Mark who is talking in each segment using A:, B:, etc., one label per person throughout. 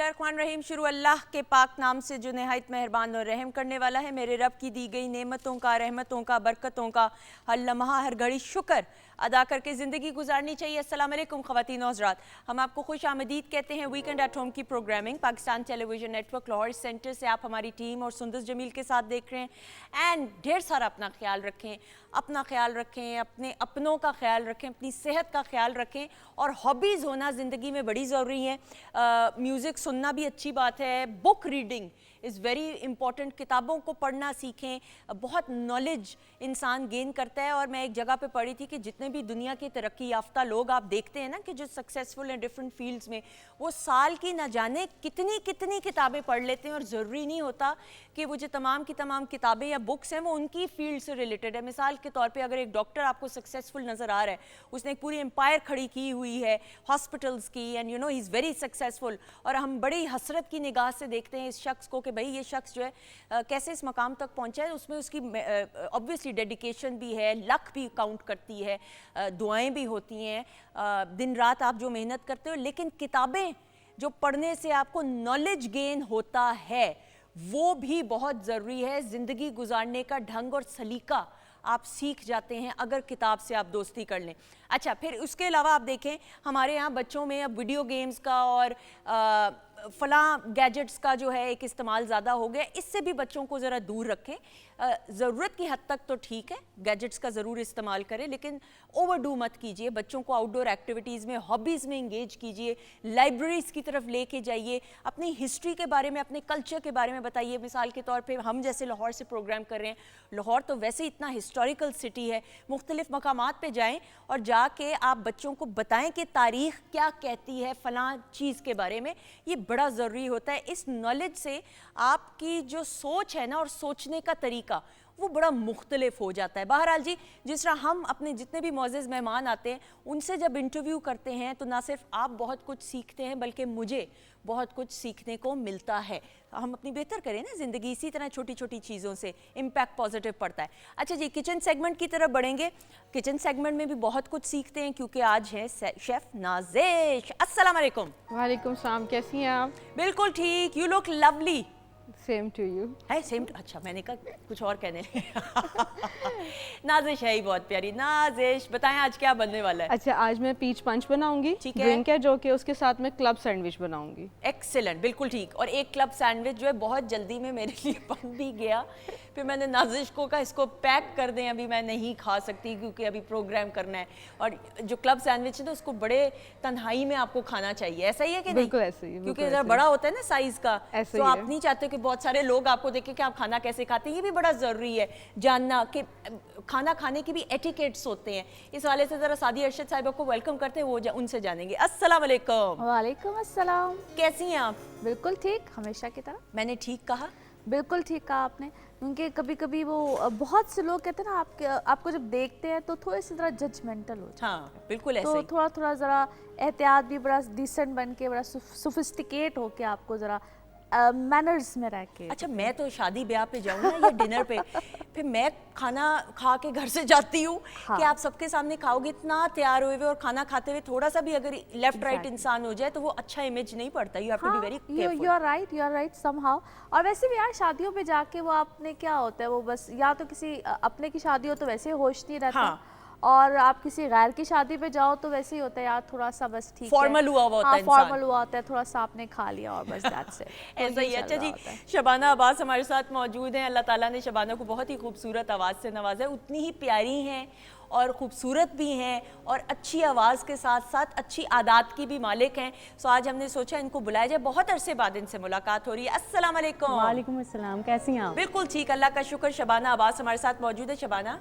A: बिस्मिल्लाहिर्रहमानिर्रहीम। शुरू अल्लाह के पाक नाम से जो नहायत मेहरबान और रहम करने वाला है। मेरे रब की दी गई नेमतों का, रहमतों का, बरकतों का हर लम्हा हर घड़ी शुक्र अदा करके ज़िंदगी गुजारनी चाहिए। अस्सलाम वालेकुम ख़वातीन हज़रात, हम आपको खुश आमदीद कहते हैं। वीकेंड एट होम की programming Pakistan television network Lahore centre से आप हमारी टीम और सुंदस जमील के साथ देख रहे हैं। एंड ढेर सारा अपना ख्याल रखें, अपने अपनों का ख्याल रखें, अपनी सेहत का ख्याल रखें। और हॉबीज़ होना ज़िंदगी में बड़ी ज़रूरी है। म्यूज़िक सुनना भी अच्छी बात है। Book reading is very important. किताबों को पढ़ना सीखें, बहुत नॉलेज इंसान गेन करता है। और मैं एक जगह पे पढ़ी थी कि जितने भी दुनिया के तरक्की याफ्ता लोग आप देखते हैं ना, कि जो सक्सेसफुल हैं डिफरेंट फील्ड्स में, वो साल की ना जाने कितनी कितनी किताबें पढ़ लेते हैं। और ज़रूरी नहीं होता कि वो जो तमाम की तमाम किताबें या बुक्स हैं वो उनकी फील्ड से रिलेटेड है। मिसाल के तौर पे अगर एक डॉक्टर आपको सक्सेसफुल नज़र आ रहा है, उसने एक पूरी एम्पायर खड़ी की हुई है हॉस्पिटल्स की, and you know he is very successful, और हम बड़ी हसरत की निगाह से देखते हैं इस शख्स को कि भाई ये शख्स जो है कैसे इस मकाम तक पहुंचा है। उसमें उसकी ऑब्वियसली डेडिकेशन भी है, लक भी काउंट करती है, दुआएं भी होती हैं, दिन रात आप जो मेहनत करते हो। लेकिन किताबें जो पढ़ने से आपको नॉलेज गेन होता है वो भी बहुत ज़रूरी है। ज़िंदगी गुजारने का ढंग और सलीका आप सीख जाते हैं अगर किताब से आप दोस्ती कर लें। अच्छा, फिर उसके अलावा आप देखें हमारे यहाँ बच्चों में अब वीडियो गेम्स का और फलां गैजेट्स का जो है एक इस्तेमाल ज़्यादा हो गया। इससे भी बच्चों को ज़रा दूर रखें। ज़रूरत की हद तक तो ठीक है, गैजेट्स का ज़रूर इस्तेमाल करें, लेकिन ओवरडू मत कीजिए। बच्चों को आउटडोर एक्टिविटीज़ में, हॉबीज़ में इंगेज कीजिए, लाइब्रेरीज़ की तरफ लेके जाइए, अपनी हिस्ट्री के बारे में, अपने कल्चर के बारे में बताइए। मिसाल के तौर पे हम जैसे लाहौर से प्रोग्राम कर रहे हैं, लाहौर तो वैसे इतना हिस्टोरिकल सिटी है, मुख्तलिफ मकामात पे जाएँ और जाके आप बच्चों को बताएं कि तारीख़ क्या कहती है फ़लाँ चीज़ के बारे में। ये बड़ा ज़रूरी होता है। इस नॉलेज से आपकी जो सोच है ना और सोचने का तरीका वो बड़ा मुख्तलिफ हो जाता है। बहरहाल जी, जिस तरह हम अपने जितने भी मोअज़्ज़ज़ मेहमान आते हैं उनसे जब इंटरव्यू करते हैं तो ना सिर्फ आप बहुत कुछ सीखते हैं बल्कि मुझे बहुत कुछ सीखने को मिलता है। हम अपनी बेहतर करें ना ज़िंदगी, इसी तरह छोटी छोटी चीज़ों से इम्पैक्ट पॉजिटिव पड़ता है। अच्छा जी, किचन सेगमेंट की तरफ बढ़ेंगे। किचन सेगमेंट में भी बहुत कुछ सीखते हैं क्योंकि आज है शेफ़ नाज़िश। अस्सलाम वालेकुम।
B: वालेकुम सलाम, कैसी हैं आप?
A: बिल्कुल ठीक, you look lovely.
B: Same to you.
A: है सेम। अच्छा, मैंने कहा कुछ और कहने नाज़िश है ही बहुत प्यारी। नाज़िश बताएं आज क्या बनने वाला है?
B: अच्छा, आज मैं पीच पंच बनाऊंगी,
A: ठीक है।
B: ड्रिंक है जो कि उसके साथ मैं क्लब सैंडविच बनाऊंगी।
A: एक्सेलेंट, बिल्कुल ठीक। और एक क्लब सैंडविच जो है बहुत जल्दी में मेरे लिए बन भी गया। फिर मैंने नाज़िश को कहा इसको पैक कर दें, अभी मैं नहीं खा सकती क्योंकि अभी प्रोग्राम करना है। और जो क्लब सैंडविच है ना उसको बड़े तन्हाई में आपको खाना चाहिए, ऐसा ही है कि नहीं?
B: बिल्कुल ऐसे ही,
A: क्योंकि ज़रा बड़ा होता है ना साइज़ का, तो आप
B: है।
A: नहीं चाहते कि बहुत सारे लोग आपको देखें कि आप खाना कैसे खाते हैं। ये भी बड़ा ज़रूरी है जानना कि खाना खाने के भी एटिकेट्स होते हैं। इस वाले से ज़रा सादी अरशद साहिबा को वेलकम करते हैं, वो उनसे जानेंगे। अस्सलाम वालेकुम।
C: वालेकुम अस्सलाम।
A: कैसी हैं आप?
C: बिल्कुल ठीक, हमेशा की तरह।
A: मैंने ठीक कहा?
C: बिल्कुल ठीक कहा आपने। क्योंकि कभी कभी वो बहुत से लोग कहते हैं ना आपको जब देखते हैं तो थोड़ी सी तरह जजमेंटल हो जाए।
A: हाँ बिल्कुल ऐसे
C: तो
A: ही।
C: थोड़ा थोड़ा ज़रा एहतियात भी, बड़ा डिसेंट बन के, बड़ा सोफिस्टिकेट होके आपको ज़रा मैनर्स में रह के।
A: अच्छा, मैं तो शादी ब्याह पे जाऊँ ना या डिनर पे, फिर मैं खाना खा के घर से जाती हूँ।
C: हाँ।
A: कि आप सबके सामने खाओगे इतना तैयार हुए हुए और खाना खाते हुए थोड़ा सा भी अगर लेफ्ट राइट इंसान हो जाए तो वो अच्छा इमेज नहीं पड़ता। You have to be very careful.
C: You are right somehow. और वैसे भी यार शादियों पे जाके वो आपने क्या होता है, वो बस या तो किसी अपने की शादी हो तो वैसे होश नहीं रहता।
A: हाँ।
C: और आप किसी गैर की शादी पे जाओ तो वैसे ही होता है यार, थोड़ा सा बस ठीक है,
A: फॉर्मल हुआ होता है इंसान।
C: फॉर्मल हुआ होता है, थोड़ा सा आपने खा लिया और बस दैट्स इट।
A: ऐसा ही। अच्छा जी, शबाना अब्बास हमारे साथ मौजूद हैं। अल्लाह ताला ने शबाना को बहुत ही खूबसूरत आवाज़ से नवाजा है। उतनी ही प्यारी हैं और ख़ूबसूरत भी हैं और अच्छी आवाज़ के साथ साथ अच्छी आदात की भी मालिक हैं। सो आज हमने सोचा इनको बुलाया जाए, बहुत अरसे बाद इनसे मुलाकात हो रही है। अस्सलाम वालेकुम।
D: वालेकुम अस्सलाम, कैसी हैं आप?
A: बिल्कुल ठीक, अल्लाह का शुक्र। शबाना अब्बास हमारे साथ मौजूद है। शबाना,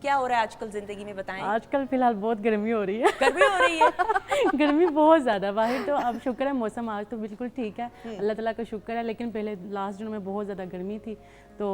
A: क्या हो रहा है आजकल ज़िंदगी में, बताएं।
D: आजकल फ़िलहाल बहुत गर्मी हो रही है।
A: गर्मी हो रही है?
D: गर्मी बहुत ज़्यादा बाहर, तो अब शुक्र है मौसम आज तो बिल्कुल ठीक है, अल्लाह ताला का शुक्र है। लेकिन पहले लास्ट दिनों में बहुत ज़्यादा गर्मी थी, तो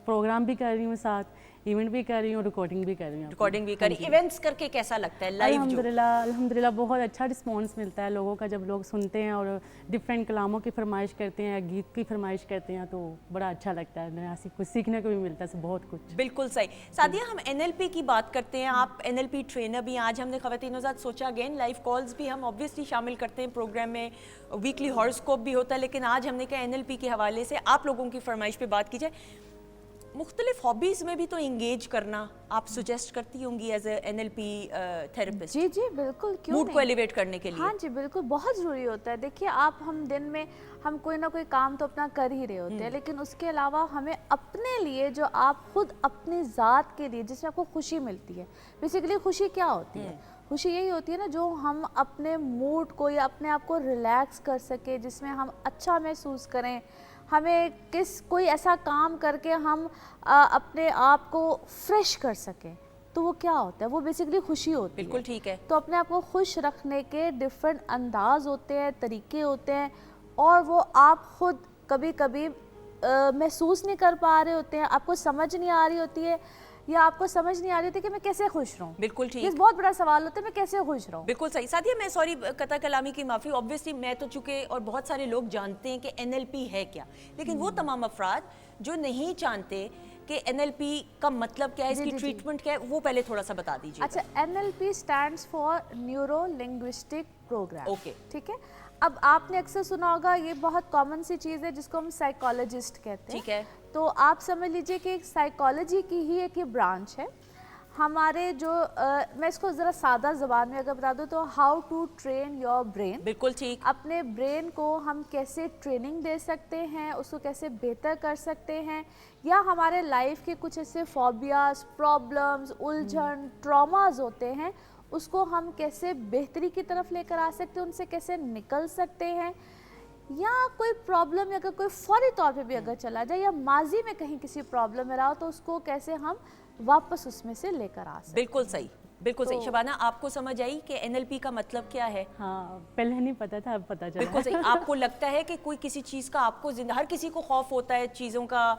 D: प्रोग्राम भी कर रही हूँ, साथ इवेंट भी कर रही हूँ, रिकॉर्डिंग भी कर रही हूँ।
A: रिकॉर्डिंग भी करी, इवेंट्स करके कैसा लगता है लाइव जो?
D: अल्हम्दुलिल्लाह बहुत अच्छा रिस्पांस मिलता है लोगों का, जब लोग सुनते हैं और डिफरेंट कलामों की फरमाइश करते हैं, गीत की फरमाइश करते हैं, तो बड़ा अच्छा लगता है, नया कुछ सीखने को भी मिलता है, बहुत कुछ।
A: बिल्कुल सही। सादिया, हम NLP की बात करते हैं, आप NLP ट्रेनर भी हैं। आज हमने ख़वातीन ज़ात सोचा अगेन लाइव कॉल्स भी हम ऑब्वियसली शामिल करते हैं प्रोग्राम में, वीकली हॉरोस्कोप भी होता है, लेकिन आज हमने कहा NLP के हवाले से आप लोगों की फरमाइश पे बात की जाए। मुख्तलिफ हॉबीज़ में भी तो इंगेज करना आप सजेस्ट करती होंगी एज ए NLP थेरेपिस्ट?
C: जी जी बिल्कुल, क्यों
A: मूड
C: नहीं?
A: को एलिवेट करने के लिए।
C: हाँ जी बिल्कुल, बहुत ज़रूरी होता है। देखिए आप, हम दिन में हम कोई ना कोई काम तो अपना कर ही रहे होते हैं, लेकिन उसके अलावा हमें अपने लिए, जो आप खुद अपनी ज़ात के लिए जिसमें आपको खुशी मिलती है, बेसिकली खुशी क्या होती है? खुशी यही होती है ना जो हम अपने मूड को या अपने आप को रिलैक्स कर सके, जिसमें हम अच्छा महसूस करें, हमें कोई ऐसा काम करके हम अपने आप को फ्रेश कर सकें, तो वो क्या होता है? वो बेसिकली खुशी होती है।
A: बिल्कुल ठीक है।
C: तो अपने आप को खुश रखने के डिफरेंट अंदाज होते हैं, तरीके होते हैं, और वो आप खुद कभी कभी महसूस नहीं कर पा रहे होते हैं, आपको समझ नहीं आ रही होती है, या आपको समझ नहीं आ रही होती कि मैं कैसे खुश रहूं।
A: बिल्कुल ठीक।
C: ये बहुत बड़ा सवाल होता है, मैं कैसे खुश रहूं।
A: बिल्कुल सही। सादिया, मैं सॉरी कता कलामी की माफ़ी, ऑब्वियसली मैं तो चूँकि और बहुत सारे लोग जानते हैं कि NLP है क्या, लेकिन वो तमाम अफराद जो नहीं जानते कि NLP का मतलब क्या है, इसकी ट्रीटमेंट क्या है, वो पहले थोड़ा सा बता दीजिए।
C: अच्छा, NLP stands for neuro linguistic program.
A: Okay.
C: ठीक है। अब आपने अक्सर सुना होगा, ये बहुत कॉमन सी चीज़ है जिसको हम साइकोलॉजिस्ट कहते हैं।
A: ठीक है।
C: तो आप समझ लीजिए कि साइकोलॉजी की ही एक ये ब्रांच है। हमारे जो मैं इसको ज़रा सादा ज़बान में अगर बता दूँ तो how to train your brain.
A: बिल्कुल ठीक।
C: अपने ब्रेन को हम कैसे ट्रेनिंग दे सकते हैं, उसको कैसे बेहतर कर सकते हैं, या हमारे लाइफ के कुछ ऐसे फोबियाज, प्रॉब्लम्स, उलझन, ट्रॉमाज होते हैं, उसको हम कैसे बेहतरी की तरफ लेकर आ सकते हैं, उनसे कैसे निकल सकते हैं, या कोई प्रॉब्लम अगर कोई फौरी तौर पे भी अगर चला जाए, या माजी में कहीं किसी प्रॉब्लम में रहा हो, तो उसको कैसे हम वापस उसमें से लेकर आ सकते हैं।
A: बिल्कुल सही, बिल्कुल सही। शबाना, आपको समझ आई कि NLP का मतलब क्या है?
D: हाँ, पहले नहीं पता था, अब पता चला।
A: बिल्कुल सही। आपको लगता है कि कोई किसी चीज़ का, आपको हर किसी को खौफ होता है चीज़ों का,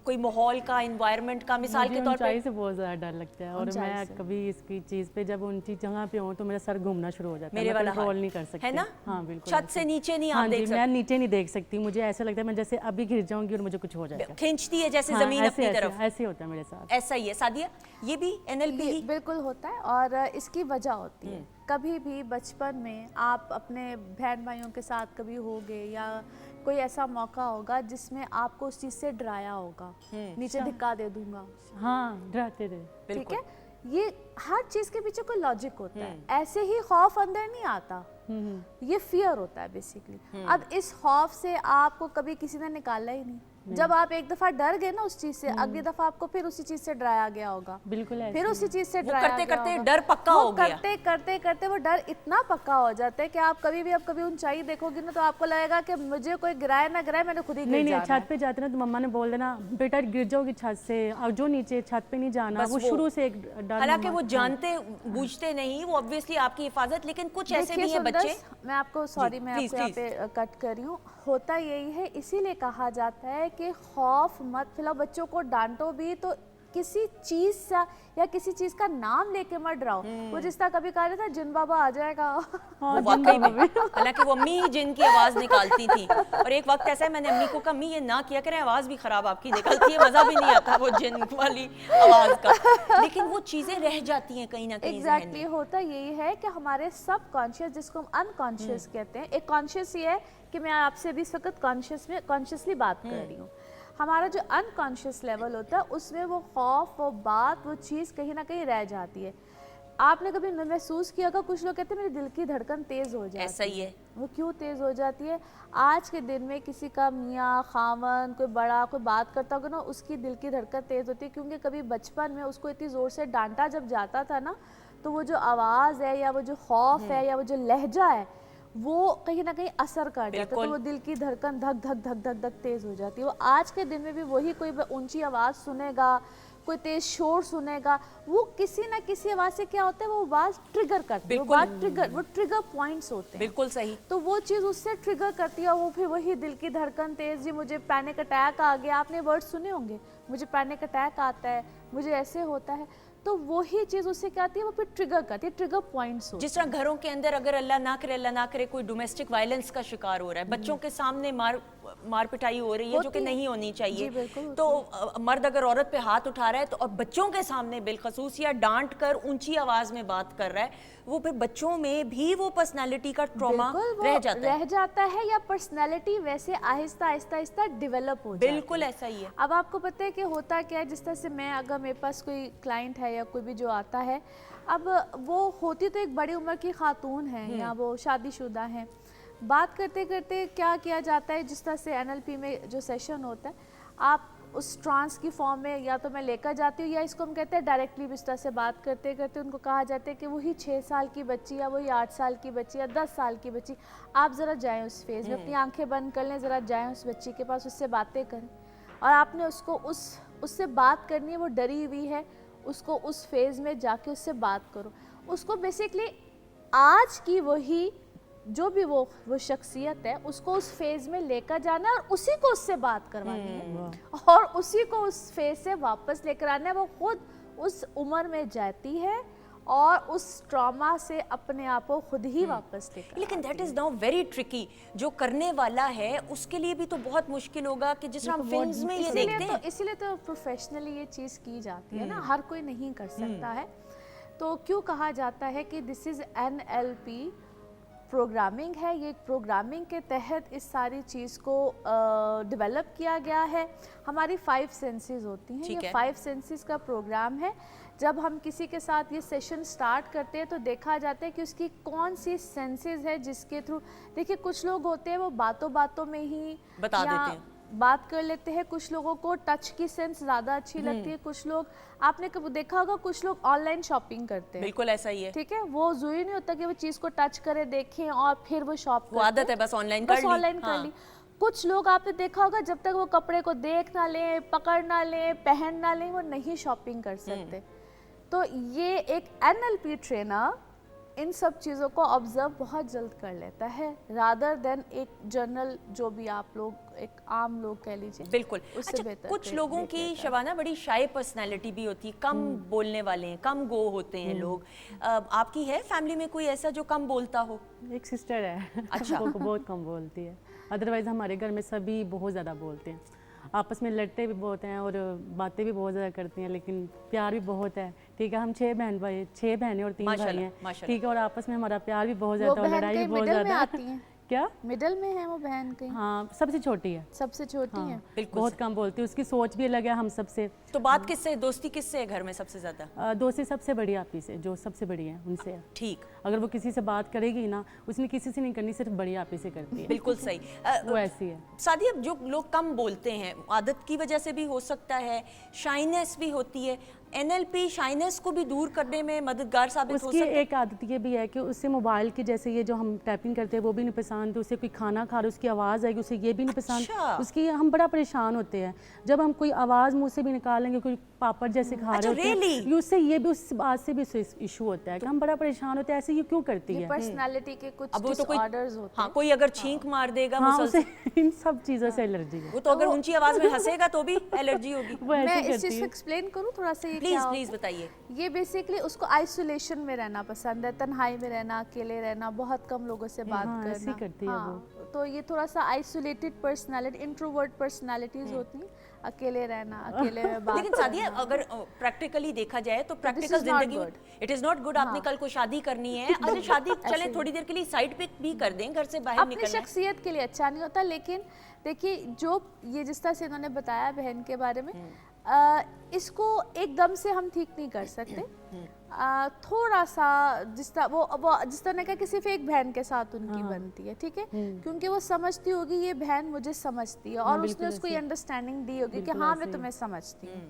A: कोई माहौल का, इन्वायरमेंट का, मिसाल के तौर पे
D: ऊंचाई से बहुत ज़्यादा डर लगता है, और
C: ऊंचाई
D: मैं
C: से।
D: कभी इसकी चीज़ पे जब ऊंची जगह पे हूँ तो मेरा सर घूमना शुरू हो जाता है,
A: मेरे
D: मैं
A: वाला
D: कंट्रोल
A: हाल
D: नहीं कर सकती।
A: है ना?
D: हाँ बिल्कुल।
A: छत से नीचे नहीं
D: हाँ
A: आप
D: जी,
A: देख
D: मैं
A: सकते।
D: नीचे नहीं देख सकती, मुझे ऐसा लगता है मैं जैसे अभी गिर जाऊंगी और मुझे कुछ हो जाएगा।
A: खींचती है जैसे
D: हाँ,
A: जमीन अपनी तरफ।
D: ऐसे होता है मेरे साथ।
A: ऐसा ही है। सादिया, ये भी NLP
C: ये
A: ही?
C: बिल्कुल होता है, और इसकी वजह होती है, कभी भी बचपन में आप अपने बहन भाइयों के साथ कभी होगे, या कोई ऐसा मौका होगा जिसमें आपको उस चीज़ से डराया होगा, नीचे धिक्का दे दूंगा,
D: हाँ, डराते थे।
C: ठीक है। ये हर चीज़ के पीछे कोई लॉजिक होता है, ऐसे ही खौफ अंदर नहीं आता, ये फियर होता है बेसिकली। अब इस खौफ से आपको कभी किसी ने निकाला ही नहीं। जब आप एक दफा डर गए ना उस चीज से, अगली दफा आपको फिर उसी चीज से डराया गया होगा,
D: बिल्कुल ऐसे
C: फिर उसी चीज से
A: वो
C: डराया
A: करते
C: गया
A: करते
C: होगा।
A: डर पक्का
C: वो
A: हो गया।
C: करते करते करते वो डर इतना पक्का हो जाता है कि आप कभी भी, अब कभी ऊंचाई देखोगे ना तो आपको लगेगा कि मुझे कोई गिराए ना गिराए, मैंने खुद ही गिर
D: नहीं
C: जाना
D: छत
C: है।
D: पे जाते ना तो मम्मा ने बोल देना, बेटा गिर जाओगी छत से, और जो नीचे छत पे नहीं जाना।
A: बस
D: वो शुरू से एक डर।
A: हालांकि वो
D: मम्मा-
A: जानते बूझते नहीं, वो ऑब्वियसली आपकी हिफाजत, लेकिन कुछ ऐसे
C: देखिए
A: भी हैं
C: सुंदर,
A: बच्चे।
C: मैं आपको सॉरी, मैं
A: प्लीज,
C: आपको यहाँ पे कट कर रही हूँ। होता यही है, इसीलिए कहा जाता है कि खौफ मत फैलाओ, बच्चों को डांटो भी तो किसी चीज से या किसी चीज का नाम लेके मत डराओ। वो जिस तरह कभी कहा था जिन बाबा आ जाएगा,
D: हाँ,
A: वो वाकई में, हालांकि वो अम्मी ही जिन की आवाज निकालती थी, और एक वक्त ऐसा है मैंने अम्मी को कहा, अम्मी ये ना किया करें, आवाज भी खराब आपकी निकलती है, मजा भी नहीं आता वो जिन वाली आवाज का, लेकिन वो चीजें रह जाती हैं कहीं ना कहीं ज़हन में।
C: एग्जैक्टली होता यही है कि हमारे सब कॉन्शियस, जिसको हम अनकॉन्शियस कहते हैं, एक कॉन्शियस ये है कि मैं आपसे भी इस वक्त कॉन्शियसली बात कर रही हूँ। हमारा जो अनकॉन्शियस लेवल होता है उसमें वो खौफ, वो बात, वो चीज़ कहीं ना कहीं रह जाती है। आपने कभी महसूस किया होगा, कुछ लोग कहते हैं मेरे दिल की धड़कन तेज़ हो जाती है।
A: ऐसा ही है।
C: वो क्यों तेज़ हो जाती है? आज के दिन में किसी का मियाँ, खामन, कोई बड़ा कोई बात करता होगा ना, उसकी दिल की धड़कन तेज़ होती है, क्योंकि कभी बचपन में उसको इतनी ज़ोर से डांटा जब जाता था ना, तो वो जो आवाज़ है, या वो जो खौफ है, या वो जो लहजा है, वो कहीं ना कहीं असर कर जाता है, तो वो दिल की धड़कन धक धक धक धक धक तेज़ हो जाती है। वो आज के दिन में भी वही कोई ऊंची आवाज़ सुनेगा, कोई तेज शोर सुनेगा, वो किसी ना किसी आवाज़ से क्या होता है, वो आवाज़ ट्रिगर करती है, वो ट्रिगर पॉइंट्स होते हैं।
A: बिल्कुल सही।
C: तो वो चीज़ उससे ट्रिगर करती है, वो फिर वही दिल की धड़कन तेज, जी मुझे पैनिक अटैक आ गया, आपने वर्ड सुने होंगे, मुझे पैनिक अटैक आता है, मुझे ऐसे होता है, तो वही चीज़ उससे क्या आती है, वो फिर ट्रिगर करती है, ट्रिगर पॉइंट्स।
A: जिस तरह घरों के अंदर अगर अल्लाह ना करे कोई डोमेस्टिक वायलेंस का शिकार हो रहा है, बच्चों के सामने मार पिटाई हो रही है जो कि नहीं होनी चाहिए, तो मर्द अगर औरत पे हाथ उठा रहा है तो और बच्चों के सामने बिलखसूस या डांट कर ऊंची आवाज में बात कर रहा है, वो फिर बच्चों में भी वो पर्सनालिटी का ट्रॉमा रह
C: जाता है या पर्सनालिटी वैसे आहिस्ता आहिस्ता डेवलप हो जाती है।
A: बिल्कुल ऐसा ही है।
C: अब आपको पता है कि होता क्या है, जिस तरह से मैं, अगर मेरे पास कोई क्लाइंट है या कोई भी जो आता है, अब वो होती तो एक बड़ी उम्र की खातून है या वो शादीशुदा है, बात करते करते क्या किया जाता है, जिस तरह से NLP में जो सेशन होता है, आप उस ट्रांस की फॉर्म में या तो मैं लेकर जाती हूँ, या इसको हम कहते हैं डायरेक्टली भी इस तरह से बात करते करते उनको कहा जाता है कि वही 6 साल की बच्ची या वही 8 साल की बच्ची या 10 साल की बच्ची, आप ज़रा जाएं उस फेज़ में, अपनी आंखें बंद कर लें, ज़रा जाएं उस बच्ची के पास, उससे बातें करें, और आपने उसको उससे बात करनी है, वो डरी हुई है, उसको उस फेज़ में जाके उससे बात करो, उसको बेसिकली आज की वही जो भी वो शख्सियत है उसको उस फेज़ में लेकर जाना है और उसी को उससे बात करवानी है और उसी को उस फेज़ से वापस लेकर आना है। वो खुद उस उम्र में जाती है और उस ट्रॉमा से अपने आप को खुद ही वापस लेकर।
A: लेकिन that is now very tricky, जो करने वाला है उसके लिए भी तो बहुत मुश्किल होगा कि जिस हम फिल्म्स में ये देखते हैं।
C: इसीलिए तो प्रोफेशनली ये चीज़ की जाती है ना, हर कोई नहीं कर सकता है। तो क्यों कहा जाता है कि दिस इज़ NLP प्रोग्रामिंग है, ये प्रोग्रामिंग के तहत इस सारी चीज़ को डेवलप किया गया है। हमारी 5 सेंसेस होती हैं, ये 5 सेंसेस का प्रोग्राम है। जब हम किसी के साथ ये सेशन स्टार्ट करते हैं तो देखा जाता है कि उसकी कौन सी सेंसेस है जिसके थ्रू, देखिए कुछ लोग होते हैं वो बातों बातों में ही
A: बता देते हैं,
C: बात कर लेते हैं, कुछ लोगों को टच की सेंस ज़्यादा अच्छी लगती है, कुछ लोग, आपने कब देखा होगा कुछ लोग ऑनलाइन शॉपिंग करते हैं,
A: बिल्कुल ऐसा ही है,
C: ठीक है, वो जरूरी नहीं होता कि वो चीज़ को टच करे देखें और फिर वो शॉप,
A: वो आदत है बस ऑनलाइन कर ली।
C: कुछ लोग आपने देखा होगा जब तक वो कपड़े को देख ना लें, पकड़ ना लें, पहन ना लें, वो नहीं शॉपिंग कर सकते। तो ये एक NLP ट्रेनर इन सब चीज़ों को ऑब्जर्व बहुत जल्द कर लेता है, रादर देन एक जनरल जो भी आप लोग एक आम लोग कह लीजिए।
A: बिल्कुल। अच्छा, कुछ लोगों की शबाना बड़ी शाय पर्सनालिटी भी होती है, कम बोलने वाले हैं, कम गो होते हैं लोग। आपकी है फैमिली में कोई ऐसा जो कम बोलता हो?
D: एक सिस्टर है।
A: अच्छा।
D: वो बहुत कम बोलती है, अदरवाइज हमारे घर में सभी बहुत ज़्यादा बोलते हैं, आपस में लड़ते भी बहुत हैं और बातें भी बहुत ज़्यादा करती हैं, लेकिन प्यार भी बहुत है। ठीक है, हम 6 बहनें और 3 भाई हैं, ठीक है, और आपस में हमारा प्यार भी बहुत ज़्यादा है, लड़ाई भी बहुत ज़्यादा है। क्या
C: मिडिल में है वो बहन कहीं?
D: हाँ, सबसे छोटी है।
C: सबसे छोटी है,
D: बहुत कम बोलती है, उसकी सोच भी अलग है हम सबसे।
A: तो बात किससे, दोस्ती किससे है घर में सबसे ज्यादा?
D: दोस्ती सबसे बड़ी आप ही से, जो सबसे बड़ी है उनसे।
A: ठीक,
D: अगर वो किसी से बात करेगी ना, उसने किसी से नहीं करनी, सिर्फ बड़ी आप ही से करती है।
A: बिल्कुल सही।
D: वो ऐसी है।
A: सादिया, जो लोग कम बोलते हैं आदत की वजह से भी हो सकता है, शाइनेस भी होती है, NLP शाइनेस को भी दूर करने में मददगार साबित हो सकता है।
D: उसकी एक आदत ये भी है कि उससे मोबाइल की, जैसे ये जो हम टाइपिंग करते हैं वो भी नहीं पसंद, उससे कोई खाना खा रहा उसकी आवाज़ आएगी उसे ये भी नहीं पसंद।
A: अच्छा।
D: उसकी हम बड़ा परेशान होते हैं जब हम कोई आवाज़ मुँह से भी निकालेंगे, कोई पापड़ जैसे खा रहे होते हैं, उससे ये भी, उस बात से भी इशू होता है कि हम बड़ा परेशान होते हैं, ऐसे ये क्यों करती है।
C: पर्सनालिटी के कुछ
A: डिसऑर्डर्स होते हैं। हाँ, कोई अगर छींक मार देगा,
D: उसे इन सब चीज़ों से एलर्जी है।
A: वो तो अगर ऊंची आवाज़ में हंसेगा तो भी एलर्जी होगी।
C: मैं इस चीज़ को एक्सप्लेन करूँ थोड़ा सा?
A: प्लीज बताइए।
C: ये बेसिकली उसको आइसोलेशन में रहना पसंद है, तन्हाई में रहना, अकेले रहना, बहुत कम लोगों से बात करना।
D: करती है वो।
C: तो ये थोड़ा सा आइसोलेटेड पर्सनालिटी, इंट्रोवर्ट पर्सनालिटीज होती हैं, अकेले रहना, अकेले में बात।
A: लेकिन सादिया, अगर प्रैक्टिकली देखा जाए तो प्रैक्टिकल जिंदगी में इट इज नॉट गुड। आपने कल को शादी करनी है, अरे शादी चले थोड़ी देर के लिए साइड पे भी कर दें, घर से बाहर निकलना
C: अपनी शख्सियत के लिए अच्छा नहीं होता। लेकिन देखिए, जो ये जिस तरह से इन्होंने बताया बहन के बारे में, इसको एकदम से हम ठीक नहीं कर सकते। थोड़ा सा जिस तरह वो जिस तरह ने कहा कि सिर्फ एक बहन के साथ उनकी बनती है, ठीक है, क्योंकि वो समझती होगी ये बहन मुझे समझती है और उसने उसको ये अंडरस्टैंडिंग दी होगी कि हाँ मैं तुम्हें समझती हूँ।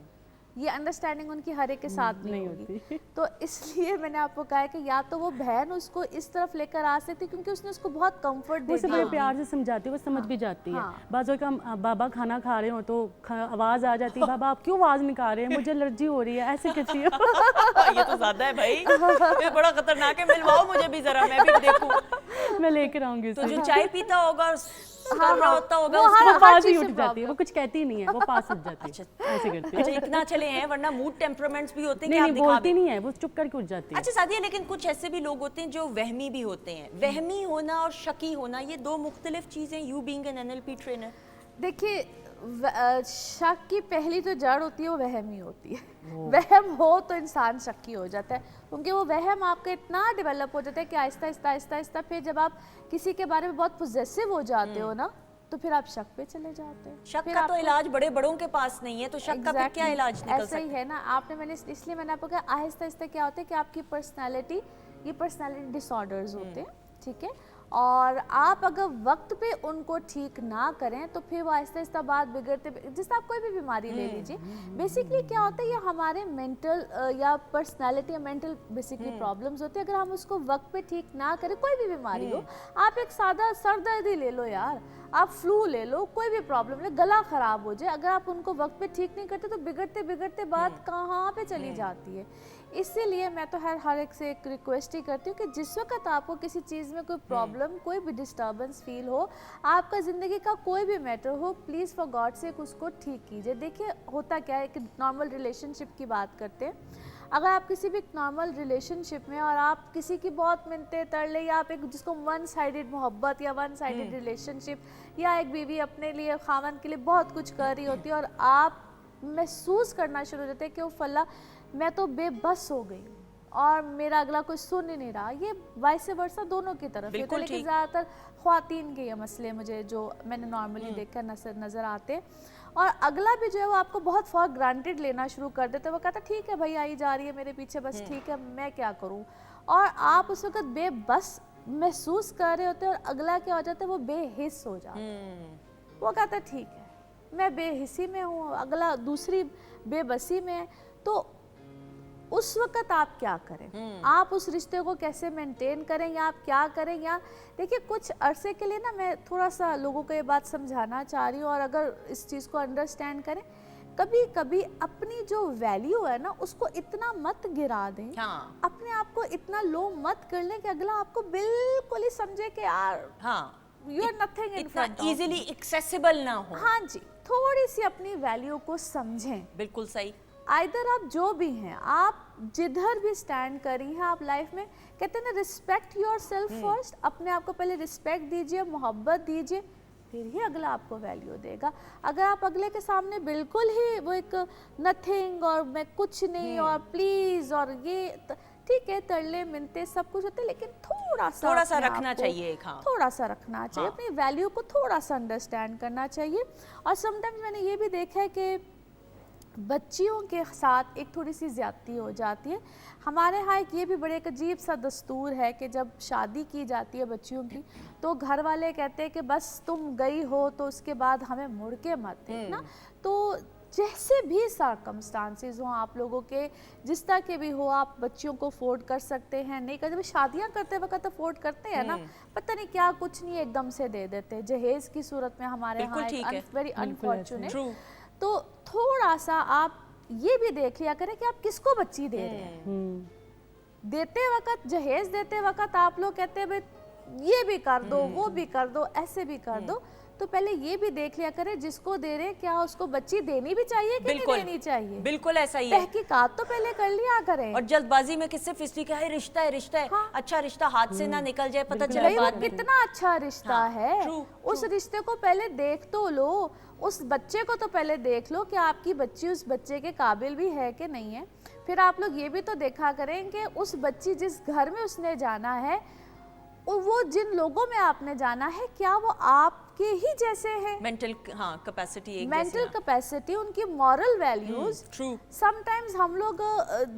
C: ये अंडरस्टैंडिंग उनकी हर एक के साथ नहीं होगी। तो इसलिए मैंने आपको कहा है कि या तो वो बहन उसको इस तरफ लेकर आ सकती, क्योंकि उसने उसको बहुत कंफर्ट दे
D: उसे
C: दिया।
D: बड़े प्यार से समझाती है, वो समझ भी जाती है। बाज़ का बाबा खाना खा रहे हो तो आवाज़ आ जाती है, बाबा आप क्यों आवाज़ निकाल रहे हैं, मुझे एलर्जी हो रही है, ऐसे कहती है।
A: ये तो ज्यादा है भाई, ये बड़ा खतरनाक है, मिलवाओ मुझे भी जरा, मैं भी देखूं।
D: मैं लेकर आऊंगी
A: तो
D: उसे।
A: जो चाय पीता होगा कर रहा होता होगा
C: वो
A: उसको
C: हर
D: वो पास ही
C: चीज़
D: उठ
C: से
D: जाती है, वो कुछ कहती नहीं है, वो पास उठ जाती है, ऐसे करती है।
A: अच्छा इतना चले हैं, वरना मूड टेम्परामेंट्स भी होते हैं कि
D: नहीं
A: आप
D: नहीं
A: दिखा
D: बोलती
A: भी।
D: नहीं है, वो चुप करके उठ जाती है।
A: अच्छा सादिया, लेकिन कुछ ऐसे भी लोग होते हैं जो वहमी भी होते हैं। वहमी होना और शकी होना ये दो मुख्तलिफ चीजें, you being an NLP trainer.
C: देखिए शक की पहली जो जड़ होती है वो वहम ही होती है। वहम हो तो इंसान शक्की हो जाता है, क्योंकि वो वहम आपका इतना डेवलप हो जाता है कि आहिस्ता आहिस्ता आहिस्ता आहिस्ता फिर जब आप किसी के बारे में बहुत पोजेसिव हो जाते हो ना, तो फिर आप शक पे चले जाते हैं।
A: शक
C: फिर
A: का तो
C: आपको-
A: इलाज बड़े बड़ों के पास नहीं है, तो शक का फिर क्या
C: Exactly,
A: इलाज निकल
C: ऐसा ही
A: सकता है?
C: है ना। आपने मैंने इसलिए मैंने आपको कहा आहिस्ता आहिस्ता क्या होता है कि आपकी पर्सनालिटी, ये पर्सनालिटी डिसऑर्डर्स होते हैं, ठीक है। और आप अगर वक्त पे उनको ठीक ना करें तो फिर वो आहिस्ता आहिस्ता बात बिगड़ते, जैसे आप कोई भी बीमारी ले लीजिए, बेसिकली क्या होता है ये हमारे मेंटल या पर्सनालिटी या मेंटल बेसिकली प्रॉब्लम्स होती है। अगर हम उसको वक्त पे ठीक ना करें, कोई भी बीमारी हो, आप एक सादा सर दर्द ही ले लो यार, आप फ्लू ले लो, कोई भी प्रॉब्लम ले, गला खराब हो जाए, अगर आप उनको वक्त पे ठीक नहीं करते तो बिगड़ते बिगड़ते बात कहाँ पे चली जाती है। इसीलिए मैं तो हर एक से एक रिक्वेस्ट ही करती हूँ कि जिस वक्त आपको किसी चीज़ में कोई प्रॉब्लम, कोई भी डिस्टर्बेंस फील हो, आपका ज़िंदगी का कोई भी मैटर हो, प्लीज़ फॉर गॉड सेक उसको ठीक कीजिए। देखिए होता क्या है कि नॉर्मल रिलेशनशिप की बात करते हैं, अगर आप किसी भी नॉर्मल रिलेशनशिप में और आप किसी की बहुत मिन्नतें तरले, या आप एक जिसको वन साइडेड मोहब्बत या वन साइडेड रिलेशनशिप, या एक बीवी अपने लिए खामन के लिए बहुत कुछ कर रही होती है और आप महसूस करना शुरू हो जाते हैं कि वो फल्ला मैं तो बेबस हो गई और मेरा अगला कोई सुन ही नहीं रहा, ये वाइस वर्सा दोनों की तरफ होता है। लेकिन ज़्यादातर ख्वातीन के ये मसले मुझे जो मैंने नॉर्मली देखकर नज़र आते हैं, और अगला भी जो है वो आपको बहुत फॉर ग्रांटेड लेना शुरू कर देते हैं। वो कहता ठीक है भाई आई जा रही है मेरे पीछे, बस ठीक है मैं क्या करूँ, और आप उस वक्त बेबस महसूस कर रहे होते हैं और अगला क्या हो जाता है वो बेहिस हो जाता है। वो कहता है ठीक है मैं बेहिसी में हूँ, अगला दूसरी बेबसी में है, तो उस वक्त आप क्या करें, आप उस रिश्ते को कैसे मेंटेन करें, या आप क्या करें। या देखिए कुछ अरसे के लिए ना मैं थोड़ा सा लोगों को ये बात समझाना चाह रही हूँ, और अगर इस चीज़ को अंडरस्टैंड करें, कभी कभी अपनी जो वैल्यू है ना उसको इतना मत गिरा दें,
A: हाँ।
C: अपने आप को इतना लो मत कर लें कि अगला आपको बिल्कुल ही समझे कि यार you are nothing in front,
A: इतना इजीली एक्सेसिबल ना हो।
C: हाँ जी, थोड़ी सी अपनी वैल्यू को समझें।
A: बिल्कुल सही।
C: आइदर आप जो भी हैं, आप जिधर भी स्टैंड करी हैं आप लाइफ में, कहते हैं ना रिस्पेक्ट योर सेल्फ फर्स्ट, अपने आप को पहले रिस्पेक्ट दीजिए, मोहब्बत दीजिए, फिर ही अगला आपको वैल्यू देगा। अगर आप अगले के सामने बिल्कुल ही वो एक नथिंग और मैं कुछ नहीं और प्लीज और ये ठीक है, तरले मिलते सब कुछ होते, लेकिन थोड़ा सा
A: रखना चाहिए एक, हाँ।
C: थोड़ा सा रखना चाहिए, अपनी वैल्यू को थोड़ा सा अंडरस्टैंड करना चाहिए। और समटाइम्स मैंने ये भी देखा है कि बच्चियों के साथ एक थोड़ी सी ज़्यादती हो जाती है। हमारे यहाँ एक ये भी बड़े एक अजीब सा दस्तूर है कि जब शादी की जाती है बच्चियों की, तो घर वाले कहते हैं कि बस तुम गई हो तो उसके बाद हमें मुड़ के मत देखना। तो जैसे भी सर्कमस्टांसेस हो आप लोगों के, जिस तरह के भी हो, आप बच्चियों को अफोर्ड कर सकते हैं, नहीं कर, जब शादियाँ करते वक्त अफोर्ड करते हैं ना, पता नहीं क्या कुछ नहीं एकदम से दे देते, जहेज की सूरत में हमारे यहाँ वेरी अनफॉर्चुनेट। तो थोड़ा सा आप ये भी देख लिया करें कि आप किसको बच्ची दे रहे हैं। देते वक्त, जहेज देते वक्त आप लोग कहते हैं भाई ये भी कर दो, वो भी कर दो, ऐसे भी कर दो, तो पहले ये भी देख लिया करें जिसको दे रहे क्या उसको बच्ची देनी भी चाहिए कि नहीं देनी चाहिए।
A: बिल्कुल ऐसा ही है,
C: तहकीकात तो पहले कर लिया करें।
A: और जल्दबाजी में किससे फिसली क्या है, रिश्ता है, रिश्ता है, हाँ। अच्छा रिश्ता हाथ से ना निकल जाए, पता चले बाद में
C: कितना अच्छा रिश्ता है, उस रिश्ते को पहले देख तो लो, उस बच्चे को तो पहले देख लो कि आपकी बच्ची उस बच्चे के काबिल भी है कि नहीं है। फिर आप लोग ये भी तो देखा करें कि उस बच्ची जिस घर में उसने जाना है, वो जिन लोगों में आपने जाना है, क्या वो आपके ही जैसे हैं?
A: मेंटल कैपेसिटी, एक
C: मेंटल कैपेसिटी, उनकी मॉरल वैल्यूज। समटाइम्स हम लोग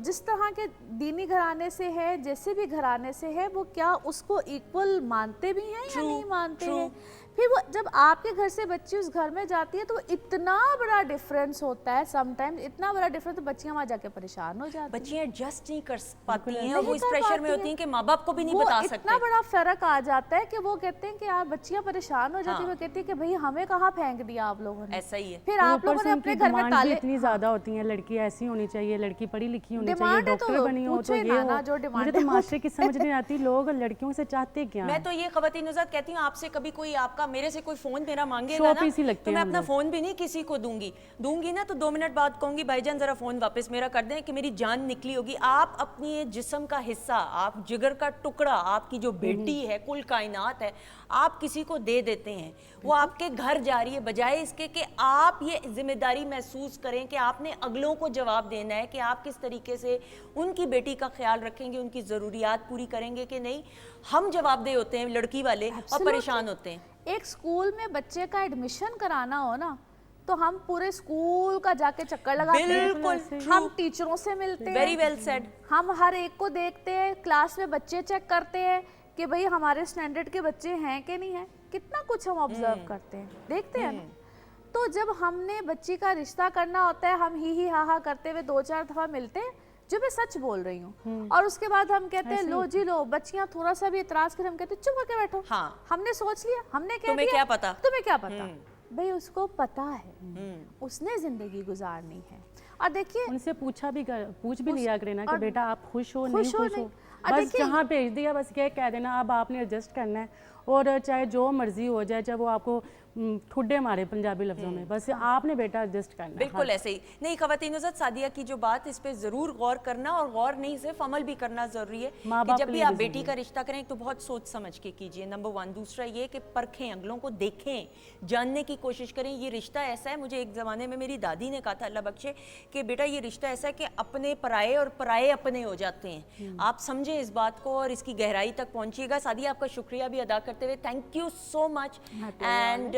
C: जिस तरह के दीनी घराने से है, जैसे भी घराने से है, वो क्या उसको इक्वल मानते भी हैं या नहीं मानते हैं? پھر وہ جب آپ کے گھر سے بچی اس گھر میں جاتی ہے تو اتنا بڑا ڈفرینس ہوتا ہے سم ٹائم، اتنا بڑا ڈفرینس، تو بچیاں وہاں جا کے پریشان ہو جاتی ہیں،
A: بچیاں ایڈجسٹ نہیں کر پاتی ہیں،
C: نہیں
A: اور وہ اس
C: کر
A: پریشر میں
C: پاتی
A: ہوتی ہیں کہ ماں باپ کو بھی نہیں
C: وہ
A: بتا
C: اتنا
A: سکتے.
C: بڑا فرق آ جاتا ہے کہ وہ کہتے ہیں کہ یار بچیاں پریشان ہو جاتی ہیں، وہ کہتی ہیں کہ بھئی ہمیں کہاں پھینک دیا آپ لوگوں نے.
A: ایسا ہی ہے.
C: پھر آپ لوگوں نے اپنے گھر میں
D: بھی
C: تالے،
D: اتنی زیادہ ہوتی ہیں، لڑکی ایسی ہونی چاہیے، لڑکی پڑھی لکھی ہونی چاہیے،
C: ڈیمانڈ ہے تو
D: ڈاکٹر بنی ہو تو
C: پوچھے
D: یہ
C: نا
D: ہو.
C: نا جو
D: مجھے
C: ڈیمانڈ
D: تو معاشرے کی سمجھ نہیں آتی لوگ لڑکیوں سے چاہتے کیا
A: میں
D: ہیں.
A: تو یہ خواتین حضرات کہتی ہوں آپ سے کبھی کوئی آپ کا میرے سے کوئی فون میرا مانگے
D: شو
A: گا نا
D: پیس ہی لگتے
A: تو میں
D: ہیں
A: اپنا
D: ہم لوگ.
A: فون بھی نہیں کسی کو دوں گی نا تو 2 منٹ بعد کہوں گی بھائی جان ذرا فون واپس میرا کر دیں کہ میری جان نکلی ہوگی. آپ اپنی جسم کا حصہ، آپ جگر کا ٹکڑا، آپ کی جو بیٹی ہے، کل کائنات ہے، آپ کسی کو دے دیتے ہیں، وہ آپ کے گھر جا رہی ہے، بجائے اس کے کہ آپ یہ ذمہ داری محسوس کریں کہ آپ نے اگلوں کو جواب دینا ہے کہ آپ کس طریقے سے ان کی بیٹی کا خیال رکھیں گے، ان کی ضروریات پوری کریں گے کہ نہیں. ہم جواب دہ ہوتے ہیں لڑکی والے اور پریشان ہوتے ہیں.
C: ایک سکول میں بچے کا ایڈمیشن کرانا ہو نا تو ہم پورے سکول کا جا کے چکر لگاتے ہیں،
A: بالکل
C: ہم ٹیچروں سے ملتے ہیں،
A: ویری ویل سیڈ.
C: ہم ہر ایک کو دیکھتے ہیں، کلاس میں بچے چیک کرتے ہیں کہ بھئی ہمارے سٹینڈرڈ کے بچے ہیں کہ نہیں ہیں، کتنا کچھ ہم آبزرو کرتے ہیں، دیکھتے ہیں نا. تو جب ہم نے بچی کا رشتہ کرنا ہوتا ہے ہم ہی ہا ہا کرتے ہوئے 2-4 دفعہ ملتے ہیں، جو میں سچ بول رہی ہوں، اور اس کے بعد ہم کہتے ہیں لو جی لو، بچیاں تھوڑا سا بھی اعتراض کریں ہم کہتے ہیں چپ کر کے بیٹھو،
A: ہاں
C: ہم نے سوچ لیا، ہم نے کہہ
A: تمہیں
C: دیا،
A: کیا پتا.
C: تمہیں کیا پتا. بھئی اس کو پتا ہے، اس نے زندگی گزارنی ہے. اور دیکھیے
D: ان سے پوچھ بھی لیا کرے نا کہ بیٹا آپ خوش ہو، نہیں
C: خوش ہو
D: خوش ہو،
C: نہیں.
D: بس جہاں بھیج دیا بس یہ کہہ دینا اب آپ نے ایڈجسٹ کرنا ہے، اور چاہے جو مرضی ہو جائے، چاہے وہ آپ کو ٹھڈے مارے پنجابی لفظوں میں، بس آپ نے بیٹا ایڈجسٹ کرنا ہے.
A: بالکل ایسے ہی. نہیں خواتین حضرات، سعدیہ کی جو بات اس پہ ضرور غور کرنا، اور غور نہیں صرف عمل بھی کرنا ضروری ہے کہ جب بھی آپ بیٹی کا رشتہ کریں تو بہت سوچ سمجھ کے کیجئے. نمبر 1. دوسرا یہ کہ پرکھیں، اگلوں کو دیکھیں، جاننے کی کوشش کریں. یہ رشتہ ایسا ہے، مجھے ایک زمانے میں میری دادی نے کہا تھا اللہ بخشے کہ بیٹا یہ رشتہ ایسا ہے کہ اپنے پرائے اور پرائے اپنے ہو جاتے ہیں. آپ سمجھیں اس بات کو اور اس کی گہرائی تک پہنچیے گا. سعدیہ آپ کا شکریہ بھی ادا کرتے ہوئے thank you so much. And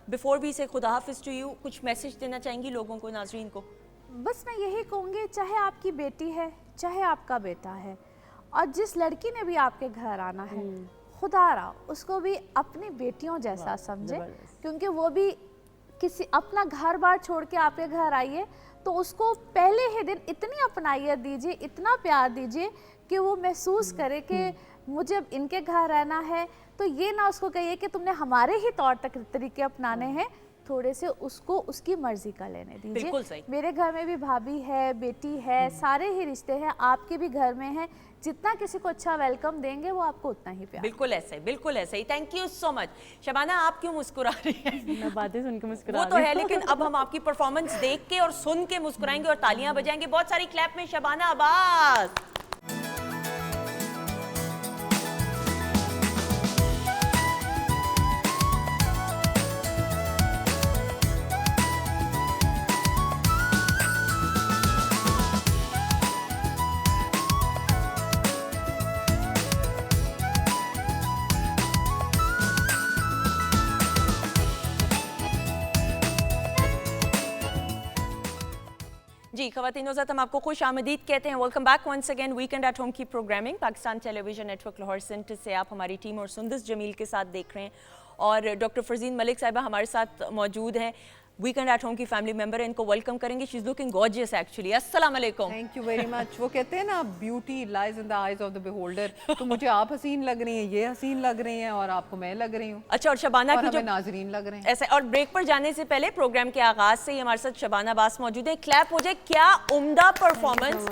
A: before we say خدا حافظ ٹو یو، کچھ میسج دینا چاہیں گی لوگوں کو، ناظرین کو؟
C: بس میں یہی کہوں گی، چاہے آپ کی بیٹی ہے چاہے آپ کا بیٹا ہے، اور جس لڑکی نے بھی آپ کے گھر آنا ہے، خدا را اس کو بھی اپنی بیٹیوں جیسا سمجھے، کیونکہ وہ بھی کسی اپنا گھر بار چھوڑ کے آپ کے گھر آئیے تو اس کو پہلے ہی دن اتنی اپنائیت دیجیے، اتنا پیار دیجیے کہ وہ محسوس کرے کہ مجھے اب ان کے گھر رہنا ہے. تو یہ نہ اس کو کہیے کہ تم نے ہمارے ہی طور طریقے اپنانے ہیں، تھوڑے سے اس کو اس کی مرضی کا لینے دیجیے.
A: بالکل صحیح.
C: میرے گھر میں بھی بھابھی ہے، بیٹی ہے، سارے ہی رشتے ہیں، آپ کے بھی گھر میں ہیں. جتنا کسی کو اچھا ویلکم دیں گے وہ آپ کو اتنا ہی پیار.
A: بالکل ایسے ہی، بالکل ایسے ہی. تھینک یو سو مچ. شبانہ آپ کیوں مسکرا رہی ہیں؟
D: میں باتیں سن کے مسکرا
A: وہ تو ہے، لیکن اب ہم آپ کی پرفارمنس دیکھ کے اور سن کے مسکرائیں گے اور تالیاں بجائیں گے. بہت ساری کلیپ میں شبانہ عباس. جی خواتین و حضرات، ہم آپ کو خوش آمدید کہتے ہیں. Welcome back once again weekend at home کی programming Pakistan television network Lahore centre سے. آپ ہماری ٹیم اور سندس جمیل کے ساتھ دیکھ رہے ہیں، اور ڈاکٹر فرزین ملک صاحبہ ہمارے ساتھ موجود ہیں، ویکینڈ ایٹ ہوم کی فیملی ممبر. ان کو ویلکم کریں گے. She is looking gorgeous actually. السلام علیکم.
E: Thank you very much. وہ کہتے ہیں نا beauty lies in the eyes of the beholder. تو مجھے آپ حسین لگ رہی ہیں، یہ حسین لگ رہی ہیں، اور آپ کو میں لگ رہی ہوں.
A: اچھا، اور شبانہ
E: اور
A: کی جو
E: ہمیں ناظرین لگ رہے ہیں
A: ایسے. اور بریک پر جانے سے پہلے پروگرام کے آغاز سے ہی ہمارے ساتھ شبانہ عباس موجود ہیں. کلیپ ہو جائے. کیا عمدہ پرفارمنس.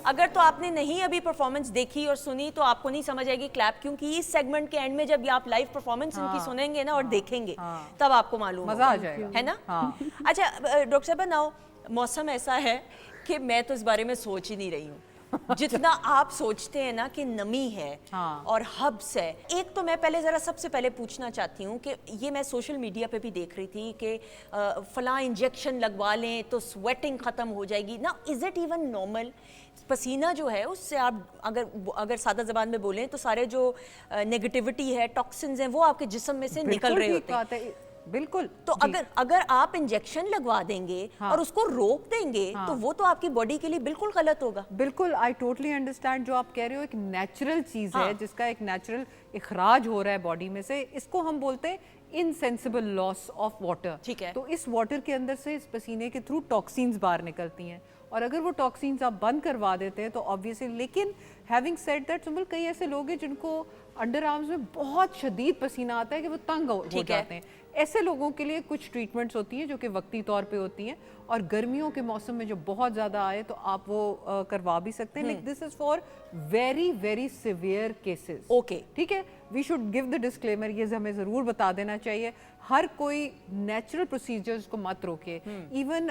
A: اگر تو آپ نے نہیں ابھی پرفارمنس دیکھی اور سنی تو آپ کو نہیں سمجھ آئے گی کلیپ، کیونکہ اس سیگمنٹ کے اینڈ میں جب آپ لائیو پرفارمنس ان کی سنیں گے نا اور دیکھیں گے تب آپ کو معلوم
E: مزہ آ جائے گا،
A: ہے نا. اچھا ڈاکٹر صاحبہ، ناؤ موسم ایسا ہے کہ میں تو اس بارے میں سوچ ہی نہیں رہی ہوں جتنا آپ سوچتے ہیں نا کہ نمی ہے اور ہبس ہے. ایک تو میں پہلے ذرا سب سے پہلے پوچھنا چاہتی ہوں کہ یہ میں سوشل میڈیا پہ بھی دیکھ رہی تھی کہ فلاں انجیکشن لگوا لیں تو سویٹنگ ختم ہو جائے گی نا. Is it even normal? پسینہ جو ہے اس سے آپ اگر سادہ زبان میں بولیں تو سارے جو نیگیٹیوٹی ہے، ٹاکسنز ہیں، وہ آپ کے جسم میں سے نکل رہے ہوتے ہیں.
E: बिल्कुल।
A: तो अगर आप इंजेक्शन लगवा देंगे और उसको रोक देंगे तो वो तो आपकी बॉडी के लिए बिल्कुल गलत होगा।
E: बिल्कुल, आई टोटली अंडरस्टैंड। जो आप कह रहे हो एक नेचुरल चीज़ है जिसका एक नेचुरल इखराज हो रहा है बॉडी में से, इसको हम बोलते हैं इनसेंसिबल लॉस ऑफ वाटर।
A: ठीक है।
E: तो इस वाटर के अंदर से इस पसीने के थ्रू टॉक्सिन्स बाहर निकलती हैं, और अगर वो टॉक्सिन्स आप बंद करवा देते हैं तो ऑब्वियसली, लेकिन हैविंग सेड दैट सुंबल, कई ऐसे लोग हैं जिनको अंडर आर्म्स में बहुत शदीद पसीना आता है कि वो तंग हो जाते हैं। ऐसे लोगों के लिए कुछ ट्रीटमेंट्स होती हैं जो कि वक्ती तौर पे होती हैं, और गर्मियों के मौसम में जब बहुत ज़्यादा आए तो आप वो करवा भी सकते हैं, लेकिन this is for very very severe cases.
A: Okay,
E: ठीक है, we should give the disclaimer, ये हमें ज़रूर बता देना चाहिए। हर कोई नेचुरल प्रोसीजर्स को मत रोके। इवन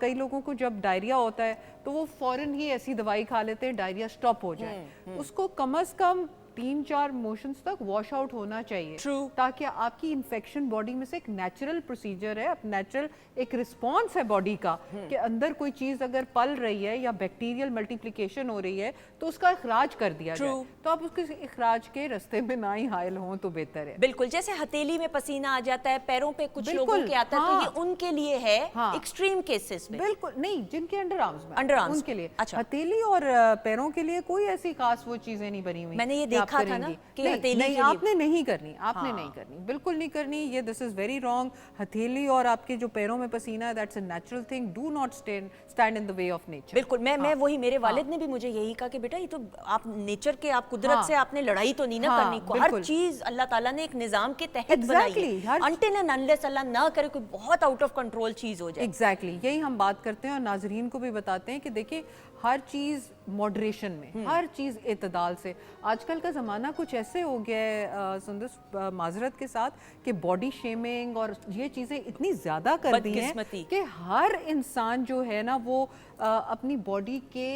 E: कई लोगों को जब डायरिया होता है तो वो फ़ौरन ही ऐसी दवाई खा लेते हैं डायरिया स्टॉप हो जाए। उसको कम से कम 3-4 मोशंस तक वॉश आउट होना चाहिए।
A: True.
E: ताकि आपकी इन्फेक्शन बॉडी में से एक नेचुरल प्रोसीजर है, नेचुरल एक रिस्पॉन्स है बॉडी का कि अंदर कोई चीज़ अगर पल रही है या बैक्टीरियल मल्टीप्लिकेशन हो रही है तो उसका इखराज कर दिया जाए। तो आप उसके इखराज के रास्ते में ना ही हायल हों तो बेहतर है।
A: बिल्कुल। जैसे हथेली में पसीना आ जाता है, पैरों पे कुछ लोगों के आता है, तो ये उनके लिए है एक्सट्रीम केसेस में।
E: बिल्कुल नहीं, जिनके अंडर आर्म्स में,
A: अंडर आर्म्स
E: उनके लिए।
A: अच्छा।
E: हथेली और पैरों के लिए कोई ऐसी खास वो चीजें नहीं बनी हुई।
A: मैंने ये देखा था ना कि हथेली
E: नहीं,
A: के लिए
E: आपने नहीं करनी, आपने नहीं करनी, बिल्कुल नहीं करनी। ये दिस इज वेरी रॉन्ग। हथेली और आपके जो पैरों में पसीना, that's a natural thing. Do not stand in the way of nature.
A: बिल्कुल। मैं वही, मेरे वालिद ने भी मुझे यही कहा कि बेटा ये तो आप नेचर के, आप कुदरत से आपने लड़ाई तो नहीं ना करनी को। हर चीज अल्लाह ताला ने एक निजाम के तहत बनाई है, अनटिल एंड अनलेस अल्लाह ना करे कोई बहुत आउट ऑफ कंट्रोल चीज हो जाए।
E: एग्जैक्टली, यही हम बात करते हैं और नाजरीन को भी बताते हैं कि देखिए हर चीज़ मॉडरेशन में, हर चीज़ एतदाल से। आजकल का ज़माना कुछ ऐसे हो गया है सुंदर, माजरत के साथ, कि बॉडी शेमिंग और ये चीज़ें इतनी ज़्यादा कर दी हैं कि हर इंसान जो है ना वो अपनी बॉडी के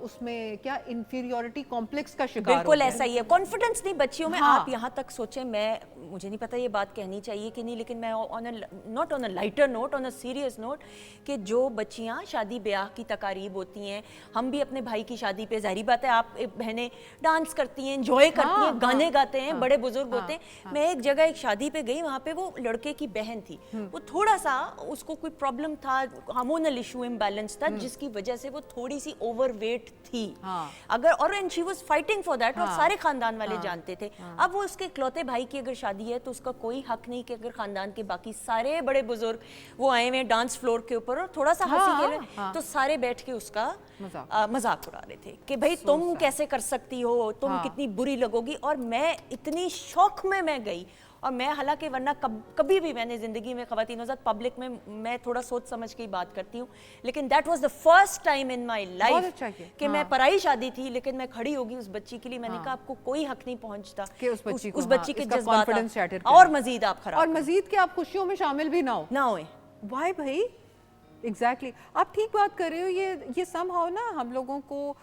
E: उसमें क्या इंफीरियरिटी कॉम्प्लेक्स का शिकार।
A: बिल्कुल ऐसा ही है, कॉन्फिडेंस नहीं बच्चियों में। आप यहाँ तक सोचें, मुझे नहीं पता ये बात कहनी चाहिए कि नहीं, लेकिन मैं not on a lighter note, on a serious note, कि जो बच्चियाँ शादी ब्याह की तकारीब होती हैं, हम भी अपने भाई की शादी पे, जाहिर बात है आप बहनें डांस करती हैं, एंजॉय करती हैं, गाने गाते हैं, बड़े बुजुर्ग होते हैं। मैं एक जगह एक शादी पे गई, वहाँ पे वो लड़के की बहन थी, वो थोड़ा सा, उसको कोई प्रॉब्लम था, हार्मोनल इशू इम्बैलेंस था, जिसकी वजह से वो थोड़ी सी ओवरवेट थी। अगर और and she was fighting for that, और सारे खानदान वाले जानते थे। अब वो उसके इकलौते भाई की अगर शादी है तो उसका कोई हक नहीं कि अगर खानदान के बाकी सारे बड़े बुजुर्ग वो आए हुए डांस फ्लोर के ऊपर और थोड़ा सा हंसी खेल रहे, तो सारे बैठ के उसका मजाक उड़ा रहे थे कि भाई तुम कैसे कर सकती हो, तुम कितनी बुरी लगोगी। और मैं इतनी शौक में मैं गई, और मैं हालांकि वरना कभी भी मैंने ज़िंदगी में ख़वातीनों साथ पब्लिक में मैं थोड़ा सोच समझ के ही बात करती हूँ, लेकिन that was the first time in my life कि मैं पराई शादी थी लेकिन मैं खड़ी होगी उस बच्ची के लिए। मैंने कहा आपको कोई हक नहीं पहुँचता कि उस बच्ची के जज्बात और मजीद आप खराब,
E: और मजीद कि आप खुशियों में शामिल भी ना हो। वाई भाई, एग्जैक्टली आप ठीक बात कर रहे हो। ये समहाउ ना हम लोगों को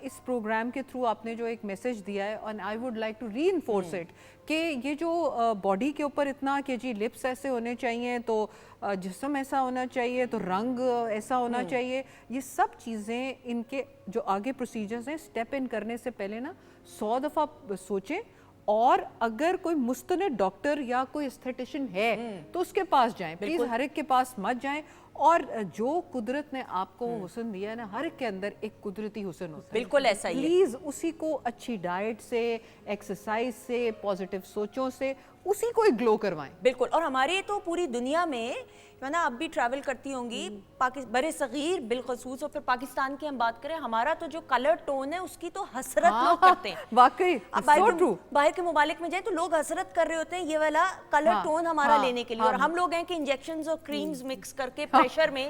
E: इस प्रोग्राम के थ्रू आपने जो एक मैसेज दिया है, और I would like to reinforce it, कि ये जो बॉडी के ऊपर इतना कि जी लिप्स ऐसे होने चाहिए, तो जिस्म ऐसा होना चाहिए, तो रंग ऐसा होना चाहिए, ये सब चीज़ें इनके जो आगे प्रोसीजर्स हैं, स्टेप इन करने से पहले ना 100 दफ़ा सोचें, और अगर कोई मुस्तनद डॉक्टर या कोई एस्थेटिशियन है तो उसके पास जाएं, प्लीज़ हर एक के पास मत जाएं। और जो कुदरत ने आपको हुस्न दिया है ना, हर एक के अंदर एक कुदरती हुस्न होता है,
A: बिल्कुल ऐसा ही है।
E: प्लीज़ उसी को अच्छी डाइट से, एक्सरसाइज से, पॉजिटिव सोचों से उसी को एक ग्लो करवाएं।
A: बिल्कुल। और हमारे तो पूरी दुनिया में, है ना, आप भी ट्रैवल करती होंगी, बरे सगीर बिलखसूस, और फिर पाकिस्तान की हम बात करें, हमारा तो जो कलर टोन है उसकी तो हसरत लोग करते हैं।
E: वाकई
A: बाहर के मुमालिक में जाए तो लोग हसरत कर रहे होते हैं ये वाला कलर टोन हमारा लेने के लिए, और हम लोग हैं कि इंजेक्शंस और क्रीम्स मिक्स करके प्रेशर में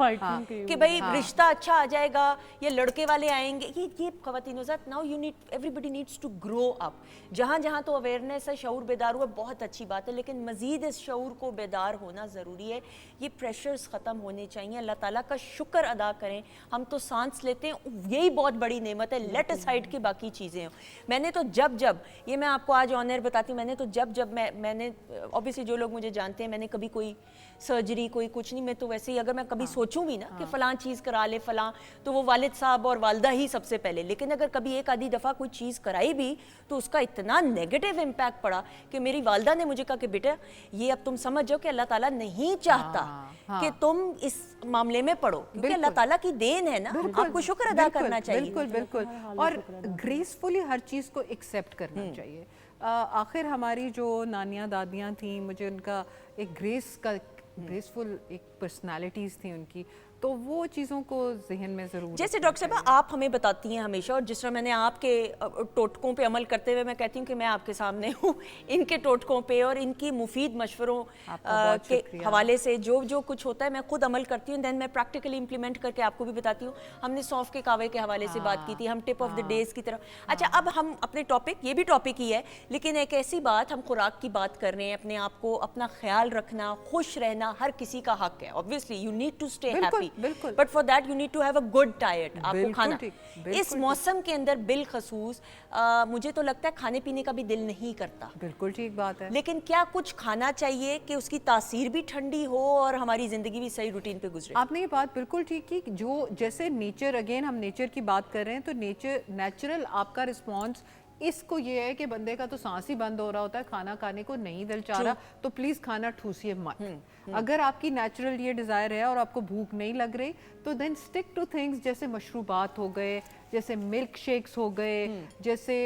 A: कि भाई रिश्ता अच्छा आ जाएगा, ये लड़के वाले आएंगे। ये ख़वातीन ज़ात, now you need, everybody needs to grow up. जहाँ जहाँ तो अवेयरनेस है, शऊर बेदार हुआ, बहुत अच्छी बात है, लेकिन मज़ीद इस शऊर को बेदार होना ज़रूरी है। ये प्रेशर्स ख़त्म होने चाहिए। अल्लाह ताला का शुक्र अदा करें, हम तो सांस लेते हैं, यही बहुत बड़ी नेमत है। लेट असाइड की बाकी चीज़ें हो। मैंने तो जब ये मैं आपको आज ऑन एयर बताती हूँ, मैंने तो जब मैंने ऑब्वियसली जो लोग मुझे जानते हैं, मैंने कभी कोई सर्जरी कोई कुछ नहीं, मैं तो वैसे ही अगर मैं कभी सोचूं भी ना कि फ़लाँ चीज़ करा ले फ़लाँ, तो वो वालिद साहब और वालदा ही सबसे पहले। लेकिन अगर कभी एक आधी दफ़ा कोई चीज़ कराई भी तो उसका इतना नेगेटिव इम्पैक्ट पड़ा कि मेरी वालदा ने मुझे مجھے کہا کہ بیٹا یہ اب تم سمجھ جاؤ کہ اللہ تعالیٰ نہیں چاہتا کہ تم اس معاملے میں پڑھو، کیونکہ اللہ تعالیٰ کی دین ہے نا، آپ کو شکر ادا کرنا چاہیے.
E: بالکل بالکل، اور گریسفلی ہر چیز کو ایکسیپٹ کرنا چاہیے. آخر ہماری جو نانیاں دادیاں تھیں، مجھے ان کا ایک گریسفل ایک پرسنالٹیز تھیں ان کی، تو وہ چیزوں کو ذہن میں ضرور.
A: جیسے ڈاکٹر صاحبہ آپ ہمیں بتاتی ہیں ہمیشہ، اور جس طرح میں نے آپ کے ٹوٹکوں پہ عمل کرتے ہوئے میں کہتی ہوں کہ میں آپ کے سامنے ہوں ان کے ٹوٹکوں پہ اور ان کی مفید مشوروں کے حوالے سے جو کچھ ہوتا ہے میں خود عمل کرتی ہوں، دین میں پریکٹیکلی امپلیمنٹ کر کے آپ کو بھی بتاتی ہوں. ہم نے سونف کے کاوے کے حوالے سے بات کی تھی، ہم ٹپ آف دا ڈیز کی طرف. اچھا اب ہم اپنے ٹاپک، یہ بھی ٹاپک ہی ہے لیکن ایک ایسی بات، ہم خوراک کی بات کر رہے ہیں، اپنے آپ کو اپنا خیال رکھنا، خوش رہنا ہر کسی کا حق ہے. obviously you need to stay happy but for that you need to have a good diet. آپ کو کھانا اس موسم کے اندر بالخصوص مجھے تو لگتا ہے کھانے پینے کا بھی دل نہیں کرتا.
E: بالکل ٹھیک بات ہے.
A: لیکن کیا کچھ کھانا چاہیے کہ اس کی تاثیر بھی ٹھنڈی ہو اور ہماری زندگی بھی صحیح روٹین پہ گزرے؟
E: آپ نے یہ بات بالکل ٹھیک کی. جو جیسے نیچر، اگین ہم نیچر کی بات کر رہے ہیں، تو نیچرل آپ کا رسپانس اس کو یہ ہے کہ بندے کا تو سانس ہی بند ہو رہا ہوتا ہے، کھانا کھانے کو نہیں دل چاہ رہا، تو پلیز کھانا ٹھوسیے مت. اگر آپ کی نیچرل یہ ڈیزائر ہے اور آپ کو بھوک نہیں لگ رہی تو دین اسٹک ٹو تھنگس، جیسے مشروبات ہو گئے، جیسے ملک شیکس ہو گئے، جیسے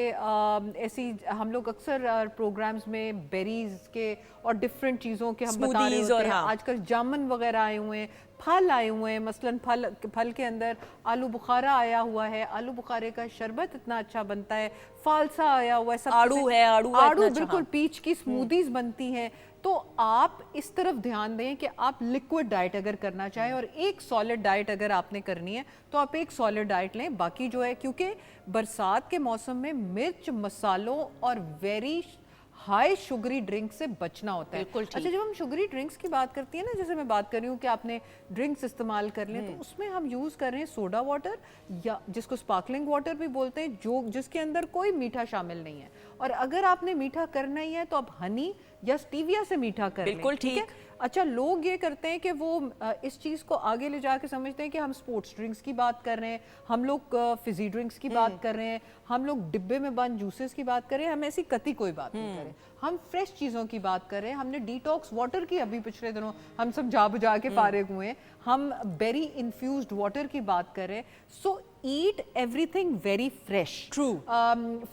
E: ایسی ہم لوگ اکثر پروگرامز میں بیریز کے اور ڈفرینٹ چیزوں کے ہم بتا رہے ہوتے ہیں. آج کل جامن وغیرہ آئے ہوئے ہیں، پھل آئے ہوئے ہیں، مثلاً پھل کے اندر آلو بخارا آیا ہوا ہے، آلو بخارے کا شربت اتنا اچھا بنتا ہے، فالسا آیا ہوا ہے، سب آڑو بالکل، پیچ کی سموتھیز بنتی ہیں. تو آپ اس طرف دھیان دیں کہ آپ لیکوڈ ڈائٹ اگر کرنا چاہیں اور ایک سالڈ ڈائٹ اگر آپ نے کرنی ہے تو آپ ایک سالڈ ڈائٹ لیں. باقی جو ہے، کیونکہ برسات کے موسم میں مرچ، مسالوں اور ویری ہائی شوگری ڈرنک سے بچنا ہوتا ہے. اچھا جب ہم شوگری ڈرنکس کی بات کرتی ہیں نا، جیسے میں بات کر رہی ہوں کہ آپ نے ڈرنکس استعمال کر لیں، تو اس میں ہم یوز کر رہے ہیں سوڈا واٹر، یا جس کو سپارکلنگ واٹر بھی بولتے ہیں، جس کے اندر کوئی میٹھا شامل نہیں ہے. اور اگر آپ نے میٹھا کرنا ہی ہے تو آپ ہنی یا سٹیویا سے میٹھا کر لیں.
A: بالکل ٹھیک.
E: اچھا لوگ یہ کرتے ہیں کہ وہ اس چیز کو آگے لے جا کے سمجھتے ہیں کہ ہم سپورٹس ڈرنکس کی بات کر رہے ہیں، ہم لوگ فزی ڈرنکس کی بات کر رہے ہیں، ہم لوگ ڈبے میں بند جوسز کی بات کر رہے ہیں. ہم ایسی قطعی کوئی بات نہیں کر رہے، ہم فریش چیزوں کی بات کر رہے ہیں. ہم نے ڈیٹاکس واٹر کی ابھی پچھلے دنوں ہم سب جا بجا کے فارغ ہوئے ہیں، ہم بیری انفیوزڈ واٹر کی بات کر رہے ہیں. So eat everything very fresh.
A: True.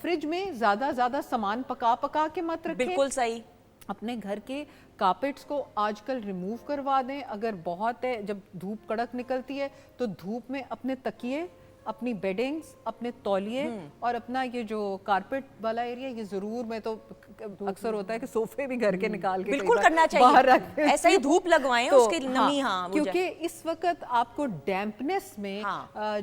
E: Fridge میں زیادہ سامان پکا کے مت رکھیں.
A: بالکل صحیح.
E: اپنے گھر کے کارپیٹس کو آج کل ریموو کروا دیں. اگر بہت ہے، جب دھوپ کڑک نکلتی ہے تو دھوپ میں اپنے تکیے، اپنی بیڈنگز، اپنے تولیے اور اپنا یہ جو کارپیٹ والا ایریا، یہ ضرور، میں تو اکثر ہوتا ہے کہ صوفے بھی گھر کے نکال کے
A: بالکل کرنا چاہیے، ایسا ہی دھوپ لگوائیں اس کی نمی. ہاں،
E: کیونکہ اس وقت آپ کو ڈیمپنس میں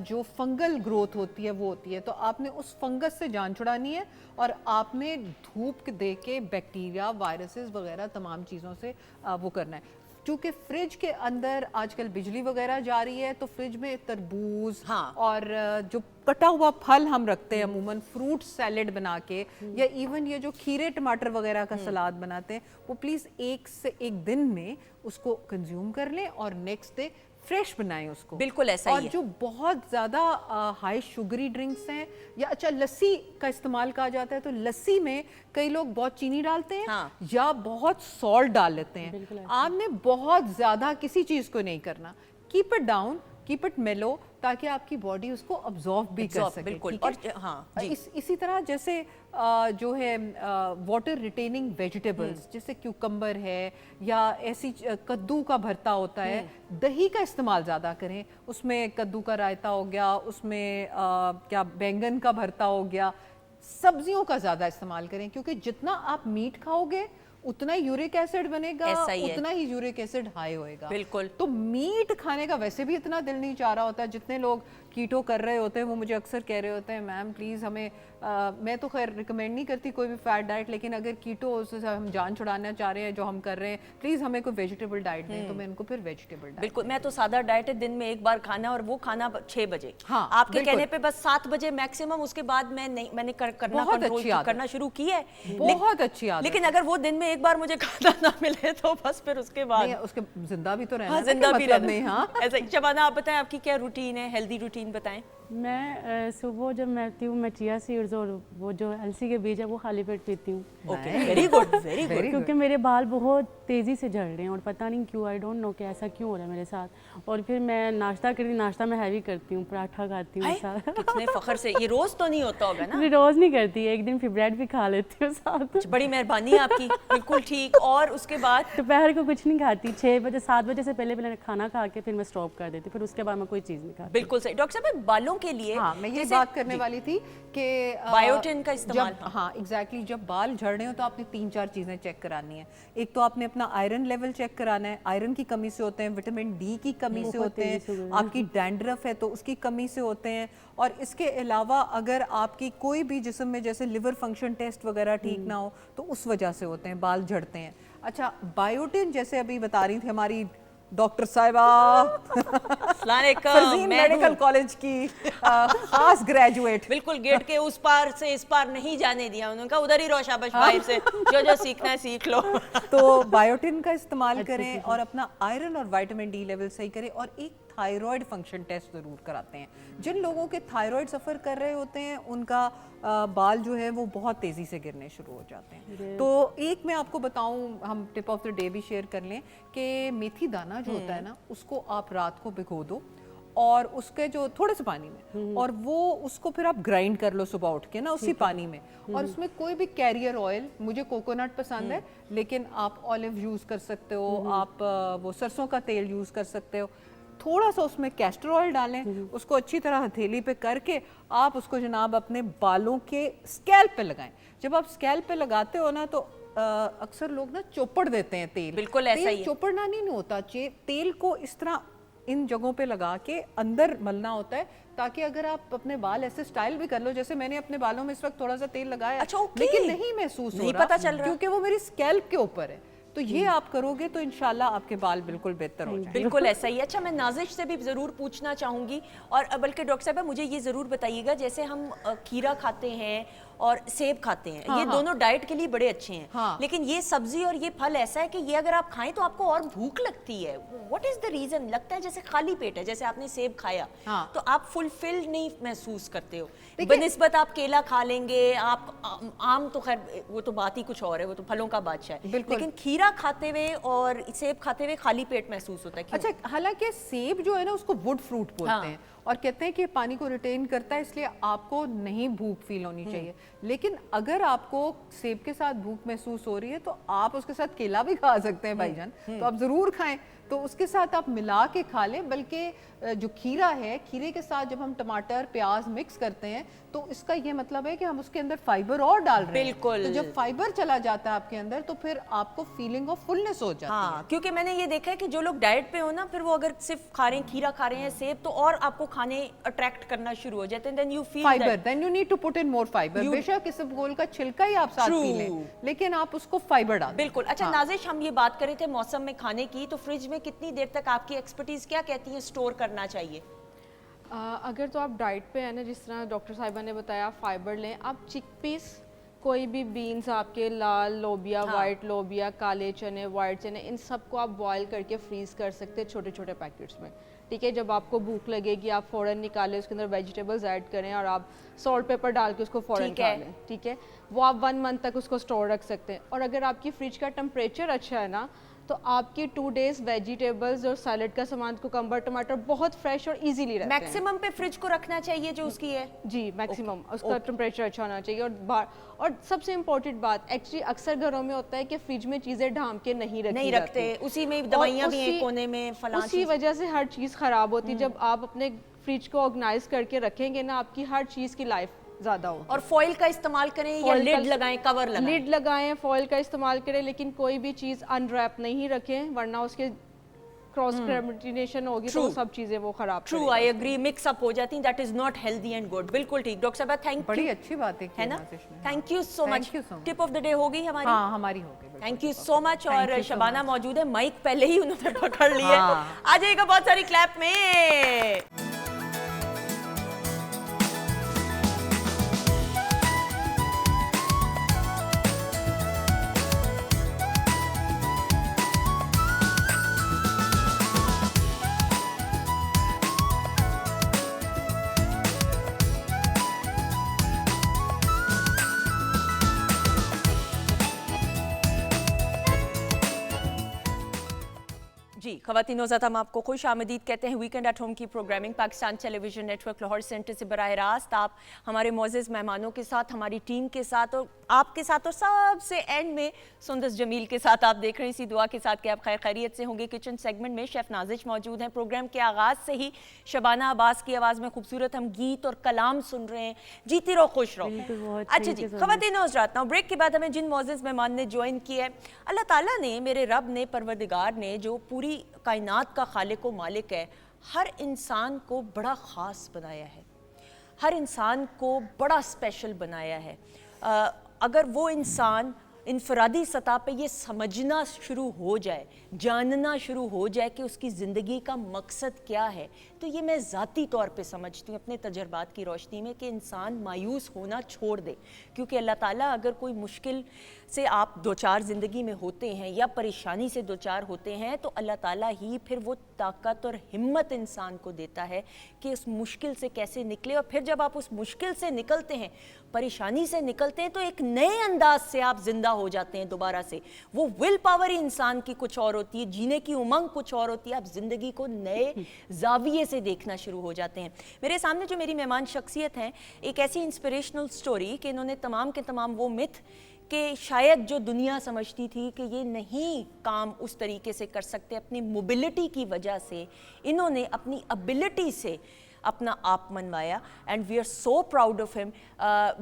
E: جو فنگل گروتھ ہوتی ہے وہ ہوتی ہے، تو آپ نے اس فنگس سے جان چھڑانی ہے اور آپ نے دھوپ دے کے بیکٹیریا، وائرسز وغیرہ تمام چیزوں سے وہ کرنا ہے. چونکہ فریج کے اندر آج کل بجلی وغیرہ جا رہی ہے تو فریج میں تربوز اور جو کٹا ہوا پھل ہم رکھتے ہیں عموماً فروٹ سیلڈ بنا کے، یا ایون یہ جو کھیرے ٹماٹر وغیرہ کا سلاد بناتے ہیں، وہ پلیز ایک دن میں اس کو کنزیوم کر لیں اور نیکسٹ ڈے فریش بنائیں اس کو.
A: بالکل ایسا ہی ہے.
E: اور جو بہت زیادہ ہائی شوگری ڈرنکس ہیں، یا اچھا لسی کا استعمال کہا جاتا ہے، تو لسی میں کئی لوگ بہت چینی ڈالتے ہیں یا بہت سالٹ ڈال لیتے ہیں. آپ نے بہت زیادہ کسی چیز کو نہیں کرنا. Keep it down, keep it mellow, تاکہ آپ کی باڈی اس کو ابزارو بھی کر سکے.
A: بالکل.
E: اسی طرح جیسے جو ہے واٹر ریٹیننگ ویجیٹیبلز، جیسے کیوکمبر ہے یا ایسی کدو کا بھرتا ہوتا ہے، دہی کا استعمال زیادہ کریں. اس میں کدو کا رائتا ہو گیا، اس میں کیا بینگن کا بھرتا ہو گیا. سبزیوں کا زیادہ استعمال کریں، کیونکہ جتنا آپ میٹ کھاؤ گے اتنا ہی یورک ایسڈ بنے گا، اتنا ہی یورک ایسڈ ہائی ہوئے گا.
A: بالکل.
E: تو میٹ کھانے کا ویسے بھی اتنا دل نہیں چاہ رہا ہوتا. جتنے لوگ کیٹو کر رہے ہوتے ہیں وہ مجھے اکثر کہہ رہے ہوتے ہیں میم پلیز ہمیں، میں تو خیر ریکمینڈ نہیں کرتی کوئی بھی فیٹ ڈائٹ، لیکن اگر کیٹو سے ہم جان چھڑانا چاہ رہے ہیں جو ہم کر رہے ہیں، پلیز ہمیں کوئی ویجیٹیبل ڈائٹ دیں. تو میں ان کو پھر ویجیٹیبل ڈائٹ.
A: بالکل. میں تو سادہ ڈائٹ ہے، دن میں ایک بار کھانا، اور وہ کھانا 6 بجے. آپ کے کہنے پہ بس 7 بجے میکسیمم، اس کے بعد میں نے کرنا شروع کی ہے.
E: بہت اچھی عادت،
A: لیکن اگر وہ دن میں ایک بار مجھے کھانا نہ ملے تو بس پھر اس کے بعد
E: نہیں اس کے زندہ بھی تو رہنا
A: ہاں
E: ہے نا،
A: زندہ
E: کہ
A: بھی
E: مطلب
A: رہنا
E: نہیں. ہاں
A: ایسا ہی. شبانہ آپ بتائیں آپ کی کیا روٹین ہے, ہیلدی روٹین بتائیں.
D: میں صبح جب میں پیتی ہوں میں چیا سیڈز اور وہ جو السی کے بیج ہے وہ خالی پیٹ پیتی ہوں.
A: Okay very good very good.
D: کیونکہ میرے بال بہت تیزی سے جھڑ رہے ہیں اور پتہ نہیں کیوں, آئی ڈونٹ نو کہ ایسا کیوں ہو رہا ہے میرے ساتھ. اور پھر میں ناشتہ کرتی, ناشتہ میں ہیوی کرتی ہوں, پراٹھا کھاتی ہوں ساتھ.
A: کتنے فخر سے, یہ روز تو نہیں ہوتا ہوگا نا؟
D: روز نہیں کرتی, ایک دن پھر بریڈ بھی کھا لیتی ہوں ساتھ.
A: بڑی مہربانی ہے آپ کی, بالکل ٹھیک. اور اس کے بعد
D: دوپہر کو کچھ نہیں کھاتی, 6 بجے 7 بجے سے پہلے کھانا کھا کے پھر میں اسٹاپ کر دیتی, پھر اس کے بعد میں کوئی چیز نہیں کھاتی.
A: بالکل صحیح. ڈاکٹر صاحب بالوں کے لیے
E: ہاں میں یہ بات کرنے والی تھی کہ
A: بایوٹن کا استعمال.
E: ہاں ایگزیکٹلی, جب بال جھڑ رہے ہو تو آپ نے 3-4 چیزیں چیک کرانی ہیں. ایک تو آپ نے اپنا آئرن لیول چیک کرانا ہے, آئرن کی کمی سے ہوتے ہیں, وٹامن ڈی کی کمی سے ہوتے ہیں, آپ کی ڈینڈرف ہے تو اس کی کمی سے ہوتے ہیں. اور اس کے علاوہ اگر آپ کی کوئی بھی جسم میں جیسے لیور فنکشن ٹیسٹ وغیرہ ٹھیک نہ ہو تو اس وجہ سے ہوتے ہیں, بال جھڑتے ہیں. اچھا بایوٹن جیسے ابھی بتا رہی تھی ہماری ڈاکٹر صاحبہ
A: السلام علیکم,
E: فرزین میڈیکل کالج کی خاص گریجویٹ,
A: بالکل گیٹ کے اس پار سے اس پار نہیں جانے دیا, انہوں نے کہا ادھر ہی رو شاباش باہر سے, جو سیکھنا ہے سیکھ لو.
E: تو بایوٹن کا استعمال کریں اور اپنا آئرن اور وائٹامن ڈی لیول صحیح کریں, اور ایک تھائرائڈ فنکشن ٹیسٹ ضرور کراتے ہیں. جن لوگوں کے تھائرائڈ سفر کر رہے ہوتے ہیں ان کا بال جو ہے وہ بہت تیزی سے گرنے شروع ہو جاتے ہیں. تو ایک میں آپ کو بتاؤں, ہم ٹپ آف دا ڈے بھی شیئر کر لیں کہ میتھی دانہ جو ہوتا ہے نا اس کو آپ رات کو بھگو دو اور اس کے جو تھوڑے سے پانی میں, اور وہ اس کو پھر آپ گرائنڈ کر لو صبح اٹھ کے نا اسی پانی میں, اور اس میں کوئی بھی کیریئر آئل, مجھے کوکونٹ پسند ہے لیکن آپ آلیو یوز کر سکتے ہو, آپ وہ سرسوں کا تیل یوز کر سکتے ہو, تھوڑا سا اس میں کیسٹر آئل ڈالیں, اس کو اچھی طرح ہتھیلی پہ کر کے آپ اس کو جناب اپنے بالوں کے اسکیلپ پہ لگائیں. جب آپ اسکیلپ پہ لگاتے ہو نا تو اکثر لوگ نا چوپڑ دیتے ہیں تیل.
A: بالکل ایسا ہی ہے.
E: چوپڑنا نہیں ہوتا, تیل کو اس طرح ان جگہوں پہ لگا کے اندر ملنا ہوتا ہے تاکہ اگر آپ اپنے بال ایسے سٹائل بھی کر لو, جیسے میں نے اپنے بالوں میں اس وقت تھوڑا سا تیل لگایا لیکن نہیں محسوس ہو رہا,
A: پتہ چل رہا
E: کیونکہ وہ میری اسکیلپ کے اوپر ہے. تو یہ آپ کرو گے تو انشاءاللہ آپ کے بال بالکل بہتر ہو جائیں.
A: بالکل ایسا ہی ہے. اچھا میں نازش سے بھی ضرور پوچھنا چاہوں گی, اور بلکہ ڈاکٹر صاحبہ مجھے یہ ضرور بتائیے گا, جیسے ہم کھیرا کھاتے ہیں اور سیب کھاتے ہیں, یہ دونوں ڈائٹ کے لیے بڑے اچھے ہیں, لیکن یہ سبزی اور یہ پھل ایسا ہے کہ یہ اگر آپ کھائیں تو آپ کو اور بھوک لگتی ہے. What is the reason? لگتا ہے جیسے خالی پیٹ ہے, جیسے آپ نے سیب کھایا تو آپ فلفل نہیں محسوس کرتے ہو, بنسبت آپ کیلا کھا لیں گے, آپ آم تو خیر وہ تو بات ہی کچھ اور ہے, وہ تو پھلوں کا بادشاہ ہے, لیکن کھیرا کھاتے ہوئے اور سیب کھاتے ہوئے خالی پیٹ محسوس ہوتا ہے.
E: اچھا حالانکہ سیب جو ہے نا اس کو وڈ فروٹ بولتے ہیں اور کہتے ہیں کہ پانی کو ریٹین کرتا ہے, اس لیے آپ کو نہیں بھوک فیل ہونی چاہیے. لیکن اگر آپ کو سیب کے ساتھ بھوک محسوس ہو رہی ہے تو آپ اس کے ساتھ کیلا بھی کھا سکتے ہیں بھائی جان, تو آپ ضرور کھائیں, تو اس کے ساتھ آپ ملا کے کھا لیں. بلکہ جو کھیرا ہے, کھیرے کے ساتھ جب ہم ٹماٹر پیاز مکس کرتے ہیں تو اس کا یہ مطلب ہے کہ ہم اس کے اندر فائبر اور ڈال رہے ہیں.
A: بالکل.
E: تو جب فائبر چلا جاتا ہے آپ کے اندر تو پھر آپ کو فیلنگ آف فلنس ہو جاتی ہے.
A: ہاں کیونکہ میں نے یہ دیکھا ہے کہ جو لوگ ڈائٹ پہ ہو نا, پھر وہ اگر صرف کھا رہے ہیں, کھیرا کھا رہے ہیں, سیب, تو اور آپ کو کھانے اٹریکٹ کرنا شروع ہو جاتے ہیں. then you feel
E: fibre, then you need to put in more fiber. بے شک اس گول کا چھلکا ہی آپ ساتھ پی لیں لیکن آپ اس کو فائبر ڈالیں.
A: بالکل. اچھا نازش, ہم یہ بات کر رہے تھے موسم میں کھانے کی, تو فریج میں کتنی دیر تک آپ کی ایکسپرٹیز کیا کہتی ہے اسٹور کرنا چاہیے؟
B: اگر تو آپ ڈائٹ پہ ہیں نا, جس طرح ڈاکٹر صاحبہ نے بتایا فائبر لیں, آپ چک پیس, کوئی بھی بینز آپ کے, لال لوبیا, وائٹ لوبیا, کالے چنے, وائٹ چنے, ان سب کو آپ بوائل کر کے فریز کر سکتے ہیں چھوٹے چھوٹے پیکٹس میں. ٹھیک ہے, جب آپ کو بھوک لگے گی آپ فوراً نکالیں, اس کے اندر ویجیٹیبلز ایڈ کریں اور آپ سالٹ پیپر ڈال کے اس کو فوراً کھا لیں. ٹھیک ہے, وہ آپ 1 month تک اس کو اسٹور رکھ سکتے ہیں. اور اگر آپ کی فریج کا ٹمپریچر اچھا ہے نا تو آپ کی 2 days ویجیٹیبلز اور سیلڈ کا سامان, کوکمبر, ٹماٹر بہت فریش اور ایزیلی رہتے ہیں.
A: میکسیمم پہ فریج کو رکھنا چاہیے جو اس کی ہے.
B: جی میکسیمم اس کا ٹمپریچر اچھا ہونا چاہیے. اور سب سے امپورٹنٹ بات, ایکچولی اکثر گھروں میں ہوتا ہے کہ فریج میں چیزیں ڈھانپ کے نہیں
A: رکھتے, اسی میں دوائیاں بھی ہیں کونے میں, فلاں
B: اسی وجہ سے ہر چیز خراب ہوتی. جب آپ اپنے فریج کو آرگنائز کر کے رکھیں گے نا, آپ کی ہر چیز کی لائف زیادہ ہو.
A: اور فوائل کا استعمال کریں یا لڈ لگائیں, کور لگائیں.
B: لڈ لگائیں, فوائل کا استعمال کریں, لیکن کوئی بھی چیز ان ریپ نہیں رکھیں ورنہ اس کے کراس کنٹامینیشن ہوگی تو سب چیزیں وہ خراب.
A: True, I agree, mix up ہو جاتی ہیں, that is not healthy and good. بالکل ٹھیک. ڈاکٹر صاحبہ تھینک یو,
E: بڑی اچھی بات ہے
A: نا, thank you so much. Tip of the day ہو گئی ہماری.
E: ہاں ہماری ہو گئی.
A: Thank you so much. اور شبانہ موجود ہے, مائک پہلے ہی انہوں نے پکڑ لی ہے, آ جائے گا بہت ساری کلیپ میں. जी ख़वातीन नौज़ात, हम आपको खुश आमदीद कहते हैं वीकेंड एट होम की programming Pakistan television network Lahore centre से बराह रास्त आप हमारे मोअज़्ज़ज़ मेहमानों के साथ, हमारी टीम के साथ और आपके साथ और सबसे एंड में सुंदस जमील के साथ आप देख रहे हैं, इसी दुआ के साथ कि आप खैर खैरियत से होंगे। किचन सेगमेंट में शेफ़ नाजिश मौजूद हैं। प्रोग्राम के आगाज़ से ही शबाना अब्बास की आवाज़ में खूबसूरत हम गीत और कलाम सुन रहे हैं। जीती रहो, खुश रहो। अच्छा जी ख़वातीन नौज़ात, नाउ ब्रेक के बाद हमें जिन मोअज़्ज़ज़ मेहमान ने ज्वाइन किया है, अल्लाह ताला ने, मेरे रब ने, परवरदिगार ने, जो पूरी कायनात का खालिक व मालिक है, हर इंसान को बड़ा ख़ास बनाया है, हर इंसान को बड़ा स्पेशल बनाया है। अगर वो इंसान इनफरादी सतह पे ये समझना शुरू हो जाए, जानना शुरू हो जाए कि उसकी ज़िंदगी का मकसद क्या है, तो ये मैं ज़ाती तौर पे समझती हूँ अपने तजर्बात की रोशनी में कि इंसान मायूस होना छोड़ दे। क्योंकि अल्लाह ताला अगर कोई मुश्किल से आप दो चार ज़िंदगी में होते हैं या परेशानी से दो चार होते हैं, तो अल्लाह ताला ही फिर वो ताकत और हिम्मत इंसान को देता है कि उस मुश्किल से कैसे निकले। और फिर जब आप उस मुश्किल से निकलते हैं, परेशानी से निकलते हैं, तो एक नए अंदाज से आप जिंदा हो जाते हैं दोबारा से। वो विल पावर ही इंसान की कुछ और होती है, जीने की उमंग कुछ और होती है, आप ज़िंदगी को नए जाविये से देखना शुरू हो जाते हैं। मेरे सामने जो मेरी मेहमान शख्सियत हैं, एक ऐसी इंस्पिरेशनल स्टोरी कि इन्होंने तमाम के तमाम वो मिथ कि शायद जो दुनिया समझती थी कि ये नहीं काम उस तरीके से कर सकते, अपनी मोबिलिटी की वजह से इन्होंने अपनी एबिलिटी से अपना आप मनवाया। And we are so proud of him.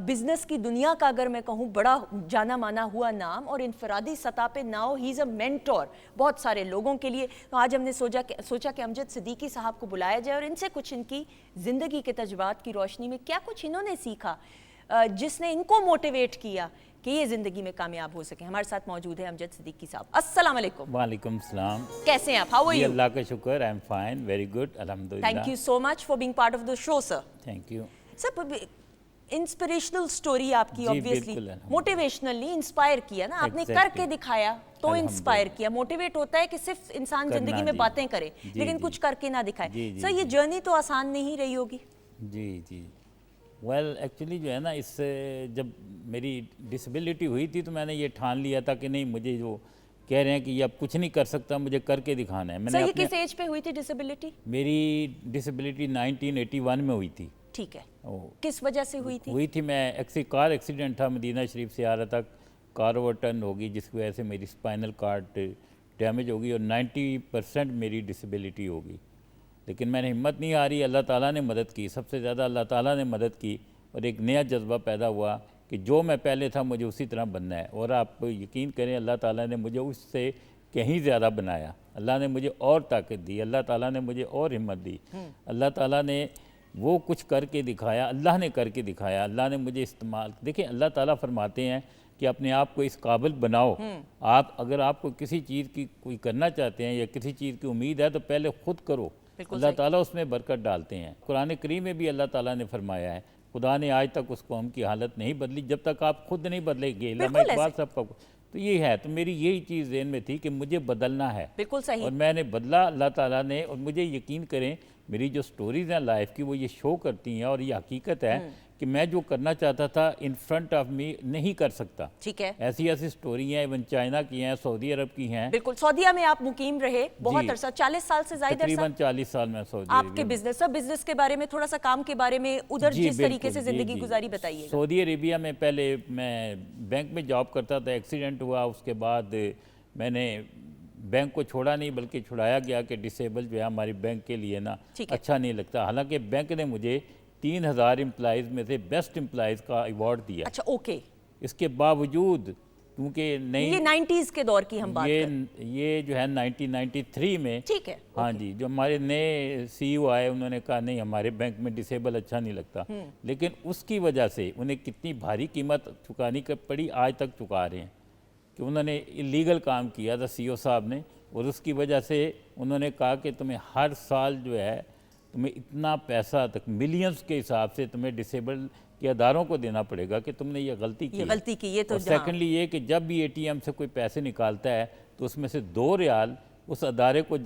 A: Business की दुनिया का अगर मैं कहूँ, बड़ा जाना माना हुआ नाम, और इनफरादी सतह पे now he is a mentor बहुत सारे लोगों के लिए। तो आज हमने सोचा कि अमजद सिद्दीकी साहब को बुलाया जाए और इनसे कुछ इनकी ज़िंदगी के तजुर्बात की रोशनी में क्या कुछ इन्होंने सीखा जिसने इनको मोटिवेट किया कि ये ज़िंदगी में कामयाब हो सके। हमारे साथ मौजूद है अमजद सिद्दीकी साहब। अस्सलाम वालेकुम।
F: वालेकुम सलाम।
A: कैसे हैं आप? How are you?
F: अल्लाह का शुक्र, I am fine, very good, अल्हम्दुलिल्लाह।
A: Thank you so much for being part of the show sir.
F: Thank you
A: sir, inspirational story आपकी,
F: जी,
A: ऑब्वियसली
F: बिल्कुल,
A: मोटिवेशनली इंस्पायर किया ना आपने, करके दिखाया तो इंस्पायर किया। मोटिवेट होता है कि सिर्फ इंसान जिंदगी में बातें करे लेकिन कुछ करके ना दिखाए। सर, ये जर्नी तो आसान नहीं रही होगी।
F: जी जी, वेल एक्चुअली जो है ना, इससे जब मेरी डिसेबिलिटी हुई थी तो मैंने ये ठान लिया था कि नहीं, मुझे जो कह रहे हैं कि ये अब कुछ नहीं कर सकता, मुझे करके दिखाना है। मैंने
A: सर, ये किस एज पे हुई थी डिसेबिलिटी?
F: मेरी डिसेबिलिटी 1981 में हुई थी।
A: ठीक है, किस वजह से हुई थी?
F: मैं कार एक्सीडेंट था, मदीना शरीफ से आ रहा था, कार ओवरटर्न होगी जिसकी वजह से मेरी स्पाइनल कार्ड डैमेज होगी और 90% मेरी डिसेबिलिटी होगी। लेकिन मैंने हिम्मत नहीं हारी, अल्लाह ताला ने मदद की, सबसे ज़्यादा अल्लाह ताला ने मदद की, और एक नया जज्बा पैदा हुआ कि जो मैं पहले था मुझे उसी तरह बनना है। और आप यकीन करें, अल्लाह ताला ने मुझे उससे कहीं ज़्यादा बनाया। अल्लाह ने मुझे और ताकत दी, अल्लाह ताला ने मुझे और हिम्मत दी, अल्लाह ताला ने वो कुछ करके दिखाया, अल्लाह ने करके दिखाया, अल्लाह ने मुझे इस्तेमाल। देखिए, अल्लाह ताला फरमाते हैं कि अपने आप को इस काबिल बनाओ। आप अगर आपको किसी चीज़ की कोई करना चाहते हैं या किसी चीज़ की उम्मीद है तो पहले खुद करो, अल्लाह ताला उसमें बरकत डालते हैं। कुरान करीम में भी अल्लाह ताला ने फरमाया है, खुदा ने आज तक उस कौम की हालत नहीं बदली जब तक आप खुद नहीं बदलेंगे। मैं एक बात सबका, तो ये है, तो मेरी यही चीज़ ज़हन में थी कि मुझे बदलना है।
A: बिल्कुल सही।
F: और मैंने बदला, अल्लाह ताला ने। और मुझे यकीन करें, मेरी जो स्टोरीज़ हैं लाइफ की, वो ये शो करती हैं, और ये हकीकत है कि मैं जो करना चाहता था इन फ्रंट ऑफ मी नहीं कर सकता।
A: ठीक है,
F: ऐसी ऐसी स्टोरी हैं, इवन चाइना की हैं, सऊदी अरब की हैं।
A: बिल्कुल, सऊदीया में आप मुकीम रहे बहुत अरसा, 40 साल से ज्यादा।
F: तकरीबन 40 साल में सऊदी
A: आपके बिजनेस के बारे में थोड़ा सा, काम के बारे में, उधर जिस तरीके से जिंदगी गुजारी, बताइए।
F: सऊदी अरेबिया में पहले मैं बैंक में जॉब करता था, एक्सीडेंट हुआ, उसके बाद मैंने बैंक को छोड़ा नहीं बल्कि छुड़ाया गया कि डिसेबल जो है हमारी बैंक के लिए ना अच्छा नहीं लगता। हालांकि बैंक ने मुझे 3000 एम्प्लॉइज़ में से बेस्ट एम्प्लॉइज़ का अवार्ड दिया।
A: अच्छा, ओके।
F: इसके बावजूद, क्योंकि
A: ये 90s के दौर की हम बात कर,
F: ये जो है 1993 में,
A: ठीक है,
F: हाँ जी, जो हमारे नए CEO आए, उन्होंने कहा नहीं, हमारे बैंक में डिसेबल अच्छा नहीं लगता। लेकिन उसकी वजह से उन्हें कितनी भारी कीमत चुकानी पड़ी, आज तक चुका रहे हैं, कि उन्होंने इलीगल काम किया था CEO साहब ने। और उसकी वजह से उन्होंने कहा कि तुम्हें हर साल जो है तुम्हें इतना पैसा, तक मिलियंस के हिसाब से तुम्हें डिसेबल के अदारों को देना पड़ेगा कि तुमने ये गलती की।
A: ये तो
F: सेकेंडली ये कि जब भी ATM से कोई पैसे निकालता है तो उसमें से 2 रियाल उस अदारे को,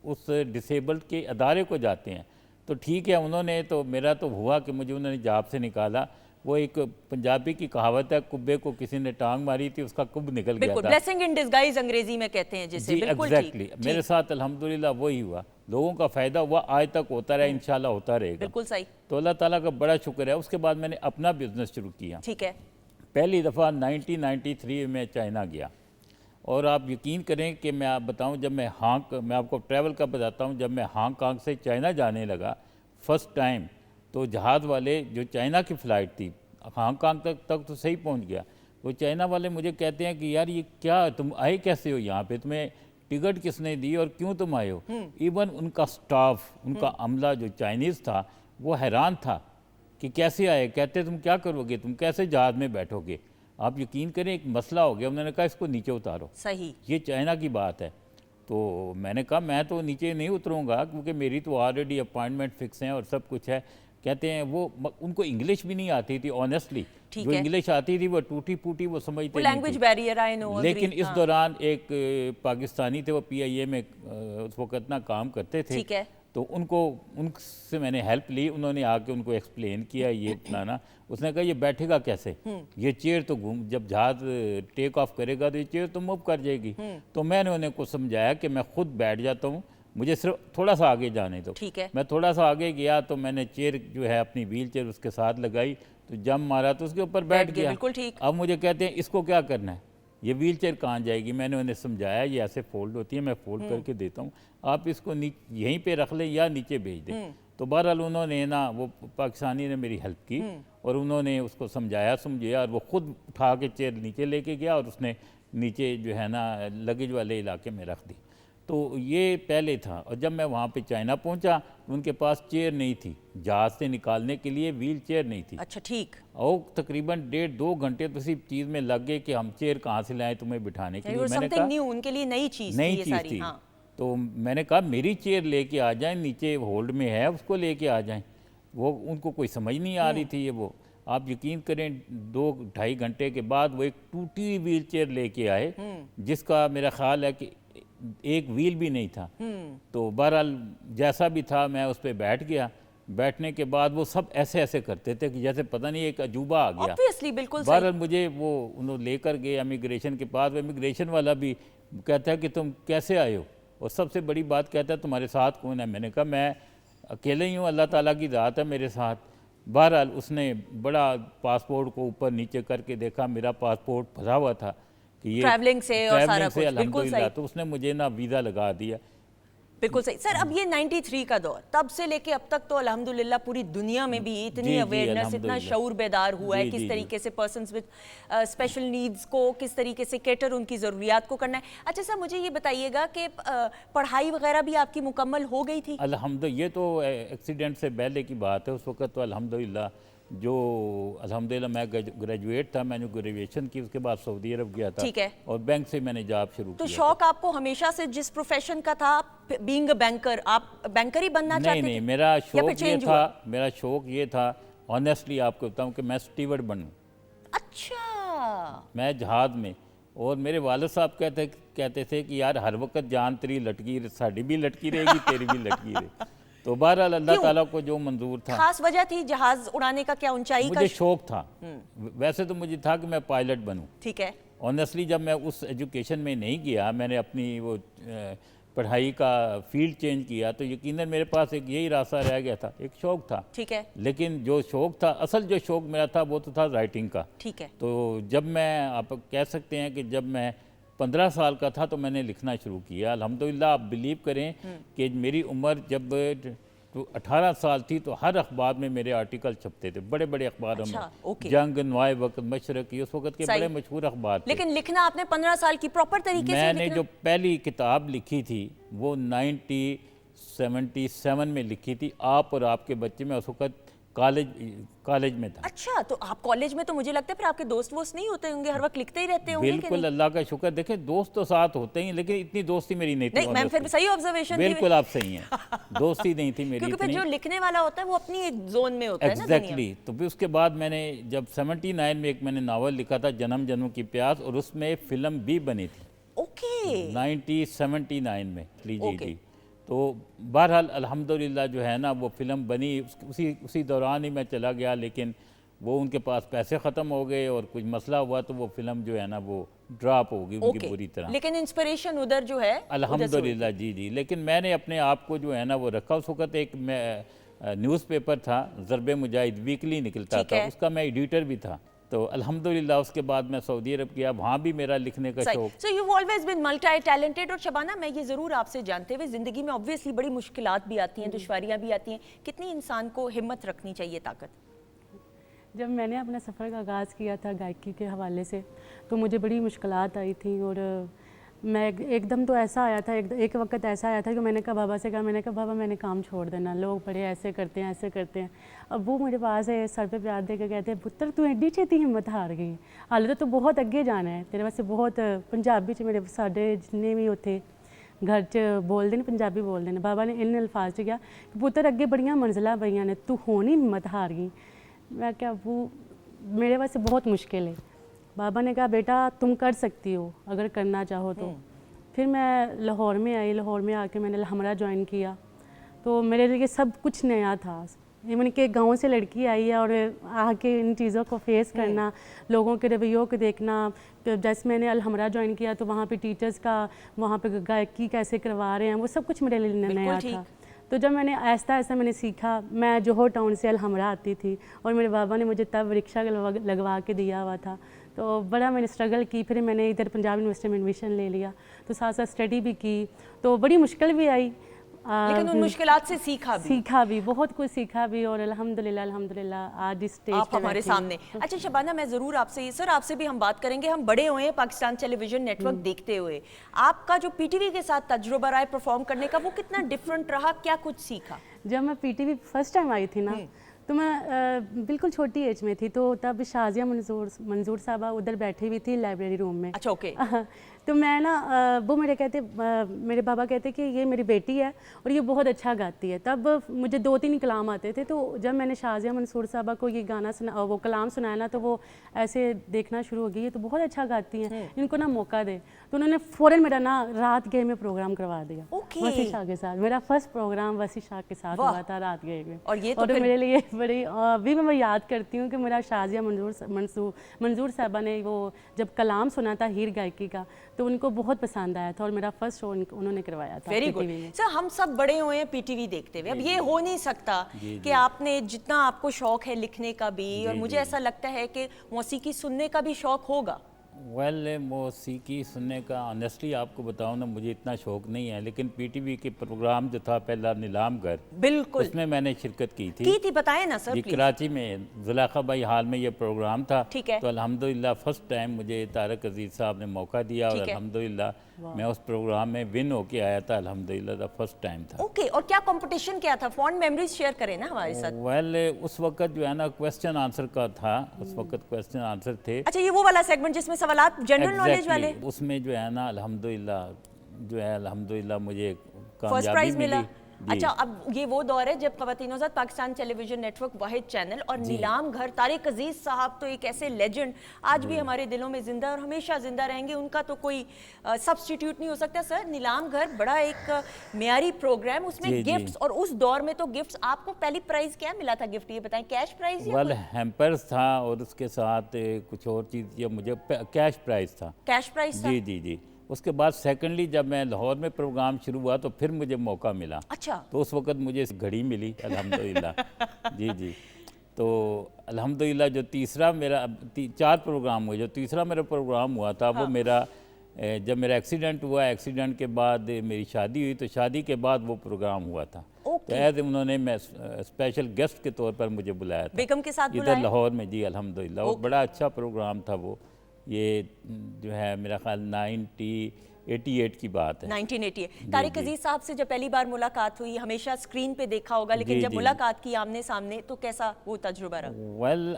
F: उस डिसेबल्ड के अदारे को जाते हैं। तो ठीक है, उन्होंने तो, मेरा तो हुआ कि मुझे उन्होंने जॉब से निकाला, وہ ایک پنجابی کی کہاوت ہے, کبے کو کسی نے ٹانگ ماری تھی, اس کا کب نکل گیا
A: بالکل
F: تھا.
A: بلیسنگ ان ڈسگائز انگریزی میں کہتے ہیں جسے.
F: جی
A: بالکل
F: ایگزیکٹلی, میرے ساتھ الحمدللہ وہی ہوا, لوگوں کا فائدہ ہوا, آج تک ہوتا رہا, انشاءاللہ ہوتا رہے گا.
A: بالکل صحیح.
F: تو اللہ تعالیٰ کا بڑا شکر ہے. اس کے بعد میں نے اپنا بزنس شروع کیا.
A: ٹھیک ہے.
F: پہلی دفعہ 1993 میں چائنا گیا, اور آپ یقین کریں کہ میں آپ بتاؤں, جب میں آپ کو ٹریول کا بتاتا ہوں, جب میں ہانگ کانگ سے چائنا جانے لگا فرسٹ ٹائم, تو جہاز والے جو چائنا کی فلائٹ تھی, ہانگ کانگ تک تو صحیح پہنچ گیا, وہ چائنا والے مجھے کہتے ہیں کہ یار یہ کیا, تم آئے کیسے ہو یہاں پہ, تمہیں ٹکٹ کس نے دی اور کیوں تم آئے ہو. ایون ان کا سٹاف, ان کا عملہ جو چائنیز تھا, وہ حیران تھا کہ کیسے آئے. کہتے تم کیا کرو گے, تم کیسے جہاز میں بیٹھو گے. آپ یقین کریں ایک مسئلہ ہو گیا, انہوں نے کہا اس کو نیچے اتارو.
A: صحیح.
F: یہ چائنا کی بات ہے. تو میں نے کہا میں تو نیچے نہیں اتروں گا, کیونکہ میری تو آلریڈی اپائنٹمنٹ فکس ہیں اور سب کچھ ہے. کہتے ہیں وہ ان کو انگلش بھی نہیں آتی تھی آنیسٹلی, جو انگلش آتی تھی وہ ٹوٹی پھوٹی, وہ سمجھتے نہیں
A: لینگویج بیریئر آئی نو.
F: لیکن اس دوران ایک پاکستانی تھے, وہ PIA میں اس وقت اتنا کام کرتے تھے.
A: ٹھیک ہے.
F: تو ان سے میں نے ہیلپ لی, انہوں نے آ کے ان کو ایکسپلین کیا یہ فلانا. اس نے کہا یہ بیٹھے گا کیسے, یہ چیئر تو جب جہاز ٹیک آف کرے گا تو یہ چیئر تو موو کر جائے گی. تو میں نے انہیں کو سمجھایا کہ میں خود بیٹھ جاتا ہوں, مجھے صرف تھوڑا سا آگے جانے دو.
A: ٹھیک ہے.
F: میں تھوڑا سا آگے گیا تو میں نے چیئر جو ہے اپنی ویل چیئر اس کے ساتھ لگائی, تو جم مارا تو اس کے اوپر بیٹھ گیا.
A: بالکل ٹھیک.
F: اب مجھے کہتے ہیں اس کو کیا کرنا ہے, یہ ویل چیئر کہاں جائے گی. میں نے انہیں سمجھایا یہ ایسے فولڈ ہوتی ہے, میں فولڈ کر کے دیتا ہوں, آپ اس کو یہیں پہ رکھ لیں یا نیچے بھیج دیں. تو بہرحال انہوں نے وہ پاکستانی نے میری ہیلپ کی, اور انہوں نے اس کو سمجھایا اور وہ خود اٹھا کے چیئر نیچے لے کے گیا, اور اس نے نیچے جو ہے نا لگیج والے علاقے میں رکھ دی. تو یہ پہلے تھا. اور جب میں وہاں پہ چائنا پہنچا, ان کے پاس چیئر نہیں تھی, جہاز سے نکالنے کے لیے ویل چیئر نہیں تھی.
A: اچھا ٹھیک.
F: اور تقریباً 1.5-2 گھنٹے تو اسی چیز میں لگ گئے کہ ہم چیئر کہاں سے لائیں تمہیں بٹھانے کے لیے. میں نے کہا
A: ان کے لیے نئی چیز تھی.
F: تو میں نے کہا میری چیئر لے کے آ جائیں, نیچے ہولڈ میں ہے, اس کو لے کے آ جائیں. وہ ان کو کوئی سمجھ نہیں آ رہی تھی. وہ آپ یقین کریں 2-2.5 گھنٹے کے بعد وہ ایک ٹوٹی ویل چیئر لے کے آئے, جس کا میرا خیال ہے کہ ایک ویل بھی نہیں تھا. تو بہرحال جیسا بھی تھا میں اس پہ بیٹھ گیا. بیٹھنے کے بعد وہ سب ایسے ایسے کرتے تھے کہ جیسے پتہ نہیں ایک عجوبہ آ گیا. بہرحال مجھے وہ انہوں لے کر گئے امیگریشن کے پاس. وہ امیگریشن والا بھی کہتا ہے کہ تم کیسے آئے ہو, اور سب سے بڑی بات کہتا ہے تمہارے ساتھ کون ہے. میں نے کہا میں اکیلے ہی ہوں, اللہ تعالیٰ کی ذات ہے میرے ساتھ. بہرحال اس نے بڑا پاسپورٹ کو اوپر نیچے کر کے دیکھا, میرا پاسپورٹ پھنسا ہوا تھا کہ یہ
A: ٹریولنگ سے اور سارا کچھ. بالکل صحیح.
F: تو اس نے مجھے نا ویزا لگا دیا.
A: بالکل صحیح. سر اب یہ 93 کا دور, تب سے لے کے اب تک تو الحمدللہ پوری دنیا میں بھی اتنی اویئرنیس, اتنا شعور بیدار ہوا ہے کس طریقے سے پرسنز ود اسپیشل نیڈز کو کس طریقے سے کیٹر ان کی ضروریات کو کرنا ہے. اچھا سر مجھے یہ بتائیے گا کہ پڑھائی وغیرہ بھی آپ کی مکمل ہو گئی تھی؟
F: الحمدللہ, یہ تو ایکسیڈنٹ سے پہلے کی بات ہے. اس وقت تو الحمدللہ میں گریجویٹ تھا. میں نے گریجویشن کی, اس کے بعد سعودی عرب گیا تھا.
A: ٹھیک ہے.
F: اور بینک سے میں نے جاب شروع
A: تو
F: کیا.
A: شوق آپ کو ہمیشہ سے جس پروفیشن کا تھا, بینگ اے بینکر, آپ بینکر ہی بننا چاہتے تھے؟
F: نہیں, میرا شوق یہ تھا آنیسٹلی آپ کو بتاؤں کہ میں سٹیورڈ بنوں.
A: اچھا.
F: میں جہاز میں, اور میرے والد صاحب کہتے تھے کہ یار ہر وقت جان تیری لٹکی, ساڑی بھی لٹکی رہے گی, تیری بھی لٹکی رہے. تو بہرحال اللہ تعالیٰ کو جو منظور تھا.
A: خاص وجہ تھی جہاز اڑانے کا کیا, اونچائی کا؟
F: مجھے شوق تھا. ویسے تو مجھے تھا کہ میں پائلٹ بنوں.
A: ٹھیک ہے.
F: آنیسٹلی جب میں اس ایجوکیشن میں نہیں گیا, میں نے اپنی وہ پڑھائی کا فیلڈ چینج کیا, تو یقیناً میرے پاس ایک یہی راستہ رہ گیا تھا. ایک شوق تھا.
A: ٹھیک ہے.
F: لیکن جو شوق تھا, اصل جو شوق میرا تھا وہ تو تھا رائٹنگ کا.
A: ٹھیک ہے.
F: تو جب میں, آپ کہہ سکتے ہیں کہ جب میں 15 سال کا تھا تو میں نے لکھنا شروع کیا. الحمدللہ آپ بلیو کریں کہ میری عمر جب 18 سال تھی تو ہر اخبار میں میرے آرٹیکل چھپتے تھے, بڑے بڑے اخباروں میں. جنگ, نوائے وقت, مشرق, یہ اس وقت کے بڑے مشہور اخبار تھے.
A: لیکن لکھنا آپ نے 15 سال کی پراپر طریقے سے
F: میں نے جو پہلی کتاب لکھی تھی وہ 1977 میں لکھی تھی, آپ اور آپ کے بچے. میں اس وقت کالج میں تھا.
A: اچھا, تو آپ کالج میں, تو مجھے لگتا ہے پھر آپ کے دوست نہیں ہوتے ہوں گے, ہر وقت لکھتے ہی رہتے ہوں گے.
F: بالکل, اللہ کا شکر. دیکھیں دوست تو ساتھ ہوتے ہیں, لیکن اتنی دوستی میری نہیں تھی.
A: نہیں, پھر صحیح آبزرویشن تھی.
F: بالکل آپ صحیح ہیں, دوستی نہیں تھی میری.
A: کیونکہ پھر جو لکھنے والا ہوتا ہے وہ اپنی ایک زون میں ہوتا ہے نا.
F: ایگزیکٹلی. تو پھر اس کے بعد میں نے جب 79 میں ایک میں نے ناول لکھا تھا, جنم جنم کی پیاس, اور اس میں فلم بھی بنی تھی.
A: اوکے.
F: 1979 میں. جی. تو بہرحال الحمدللہ جو ہے نا وہ فلم بنی, اسی دوران ہی میں چلا گیا. لیکن وہ ان کے پاس پیسے ختم ہو گئے اور کچھ مسئلہ ہوا تو وہ فلم جو ہے نا وہ ڈراپ ہو گئی ان کی بری طرح.
A: لیکن انسپریشن ادھر جو ہے
F: الحمدللہ جی لیکن میں نے اپنے آپ کو جو ہے نا وہ رکھا. اس وقت ایک نیوز پیپر تھا ضرب مجاہد ویکلی نکلتا تھا, اس کا میں ایڈیٹر بھی تھا. تو الحمدللہ اس کے بعد میں سعودی عرب گیا, وہاں بھی میرا لکھنے کا شوق.
A: So you always been multi talented. اور شبانہ میں یہ ضرور آپ سے جانتے ہوئے, زندگی میں obviously بڑی مشکلات بھی آتی ہیں, دشواریاں بھی آتی ہیں, کتنی انسان کو ہمت رکھنی چاہیے, طاقت؟
D: جب میں نے اپنا سفر کا آغاز کیا تھا گائکی کے حوالے سے تو مجھے بڑی مشکلات آئی تھیں, اور میں ایک دم تو ایسا آیا تھا, ایک وقت ایسا آیا تھا کہ میں نے کہا بابا سے کہا, میں نے کہا بابا میں نے کام چھوڑ دینا, لوگ بڑے ایسے کرتے ہیں ایسے کرتے ہیں. اب وہ میرے پاس ہے سر پہ پیار دے کے کہتے ہیں پتر تو ایڈی چھیتی ہمت ہار گئی, حالت تو بہت اگے جانا ہے تیرے واسطے. بہت پنجابی چ میرے ساڈے جتنے بھی اتنے گھر چ بولتے ہیں پنجابی بولتے ہیں, بابا نے ان الفاظ چ کیا کہ پتر اگے بڑیاں منزلاں پئیاں نے, تو ہون ہی ہمت ہار گئی. میں کیا وہ میرے واسطے بہت مشکل ہے. بابا نے کہا بیٹا تم کر سکتی ہو اگر کرنا چاہو تو. پھر میں لاہور میں آئی, لاہور میں آ کے میں نے الحمرہ جوائن کیا, تو میرے لیے سب کچھ نیا تھا. ایون کہ گاؤں سے لڑکی آئی ہے اور آ کے ان چیزوں کو فیس کرنا, لوگوں کے رویوں کو دیکھنا. جیسے میں نے الحمرہ جوائن کیا تو وہاں پہ ٹیچرز کا وہاں پہ گائکی کیسے کروا رہے ہیں, وہ سب کچھ میرے لیے نیا تھا. تو جب میں نے آہستہ آہستہ میں نے سیکھا, میں جوہر ٹاؤن سے الحمرہ آتی تھی اور میرے بابا نے مجھے تب رکشہ لگوا کے دیا ہوا تھا, تو بڑا میں نے اسٹرگل کی. پھر میں نے ادھر پنجاب یونیورسٹی میں ایڈمیشن لے لیا, تو ساتھ ساتھ اسٹڈی بھی کی, تو بڑی مشکل بھی آئی
A: لیکن ان مشکلات سے سیکھا
D: بھی بہت کچھ سیکھا بھی, اور الحمدللہ آج اس اسٹیج
A: آپ ہمارے سامنے. اچھا شبانہ میں ضرور آپ سے, سر آپ سے بھی ہم بات کریں گے, ہم بڑے ہوئے ہیں Pakistan television net work دیکھتے ہوئے, آپ کا جو پی ٹی وی کے ساتھ تجربہ رہا ہے پرفارم کرنے کا, وہ کتنا ڈفرینٹ رہا, کیا کچھ سیکھا؟
D: جب میں P T V first time آئی تھی نا تو میں بالکل چھوٹی ایج میں تھی, تو تب شازیہ منظور صاحبہ ادھر بیٹھی ہوئی تھی لائبریری روم میں.
A: اچھا اوکے.
D: تو میں نا وہ میرے بابا کہتے کہ یہ میری بیٹی ہے اور یہ بہت اچھا گاتی ہے. تب مجھے 2-3 کلام آتے تھے, تو جب میں نے شازیہ منصور صاحبہ کو یہ گانا وہ کلام سنایا نا, تو وہ ایسے دیکھنا شروع ہو گئی, یہ تو بہت اچھا گاتی ہیں, ان کو نا موقع دے. تو انہوں نے فوراً میرا نا رات گئے میں پروگرام کروا دیا وسیع شاہ کے ساتھ. میرا فرسٹ پروگرام وسیع شاہ کے ساتھ ہوا تھا رات گئے میں, اور میرے لیے بڑی ابھی میں یاد کرتی ہوں کہ میرا شازیہ منظور صاحبہ نے وہ جب کلام سنا تھا ہیر گائکی کا, تو ان کو بہت پسند آیا تھا, اور میرا فرسٹ شو انہوں نے کروایا تھا.
A: Very good. سر ہم سب بڑے ہوئے ہیں پی ٹی وی دیکھتے ہوئے, اب یہ ہو نہیں سکتا کہ آپ نے جتنا آپ کو شوق ہے لکھنے کا بھی, اور مجھے ایسا لگتا ہے کہ موسیقی سننے کا بھی شوق ہوگا.
F: موسیقی سننے کا آنیسٹلی آپ کو بتاؤں نا مجھے اتنا شوق نہیں ہے, لیکن پی ٹی وی کے پروگرام جو تھا پہلا نیلام گھر,
A: بالکل
F: اس میں میں نے شرکت کی تھی.
A: بتائیں نا سر.
F: جی کراچی میں زلیخہ بھائی ہال میں یہ پروگرام تھا,
A: ٹھیک ہے.
F: تو الحمدللہ فرسٹ ٹائم مجھے طارق عزیز صاحب نے موقع دیا, اور الحمدللہ میں اس پروگرام میں ون ہو کے آیا تھا. الحمدللہ فرسٹ ٹائم تھا.
A: اوکے. اور کیا کمپٹیشن کیا تھا, فونڈ میموریز شیئر کریں نا ہمارے ساتھ.
F: اس وقت جو ہے نا کویسچن آنسر کا تھا, اس وقت کویسچن آنسر تھے.
A: اچھا یہ وہ والا سیگمنٹ جس میں سوالات جنرل نالج والے,
F: اس میں جو ہے نا الحمدللہ مجھے
A: فرسٹ
F: کامیابی
A: پرائز
F: ملی.
A: ملا. اچھا اب یہ وہ دور ہے جب خواتین آزاد Pakistan television net work واحد چینل, اور نیلام گھر, طارق عزیز صاحب تو ایک ایسے لیجنڈ آج بھی ہمارے دلوں میں زندہ اور ہمیشہ زندہ رہیں گے, ان کا تو کوئی سبسٹیٹیوٹ نہیں ہو سکتا. سر نیلام گھر بڑا ایک معیاری پروگرام, اس میں گفٹس, اور اس دور میں تو گفٹس, آپ کو پہلی پرائز کیا ملا تھا گفٹ, یہ بتائیں, کیش پرائز یا
F: ہیمپرز تھا, اور اس کے ساتھ کچھ اور چیز, یہ مجھے کیش پرائز تھا.
A: کیش پرائز تھا.
F: جی. اس کے بعد سیکنڈلی جب میں لاہور میں پروگرام شروع ہوا تو پھر مجھے موقع ملا.
A: اچھا.
F: تو اس وقت مجھے گھڑی ملی الحمدللہ. جی. تو الحمدللہ جو تیسرا میرا 4 پروگرام ہوئے, جو تیسرا میرا پروگرام ہوا تھا وہ میرا جب میرا ایکسیڈنٹ ہوا, ایکسیڈنٹ کے بعد میری شادی ہوئی, تو شادی کے بعد وہ پروگرام ہوا تھا. تو انہوں نے اسپیشل گیسٹ کے طور پر مجھے بلایا تھا
A: بیگم کے ساتھ
F: ادھر لاہور میں. جی الحمدللہ, اور بڑا اچھا پروگرام تھا وہ. یہ جو ہے میرا خیال 1988 کی بات ہے.
A: 1988. طارق عزیز صاحب سے جب پہلی بار ملاقات ہوئی, ہمیشہ اسکرین پہ دیکھا ہوگا, لیکن جب ملاقات کی آمنے سامنے, تو کیسا وہ تجربہ رہا؟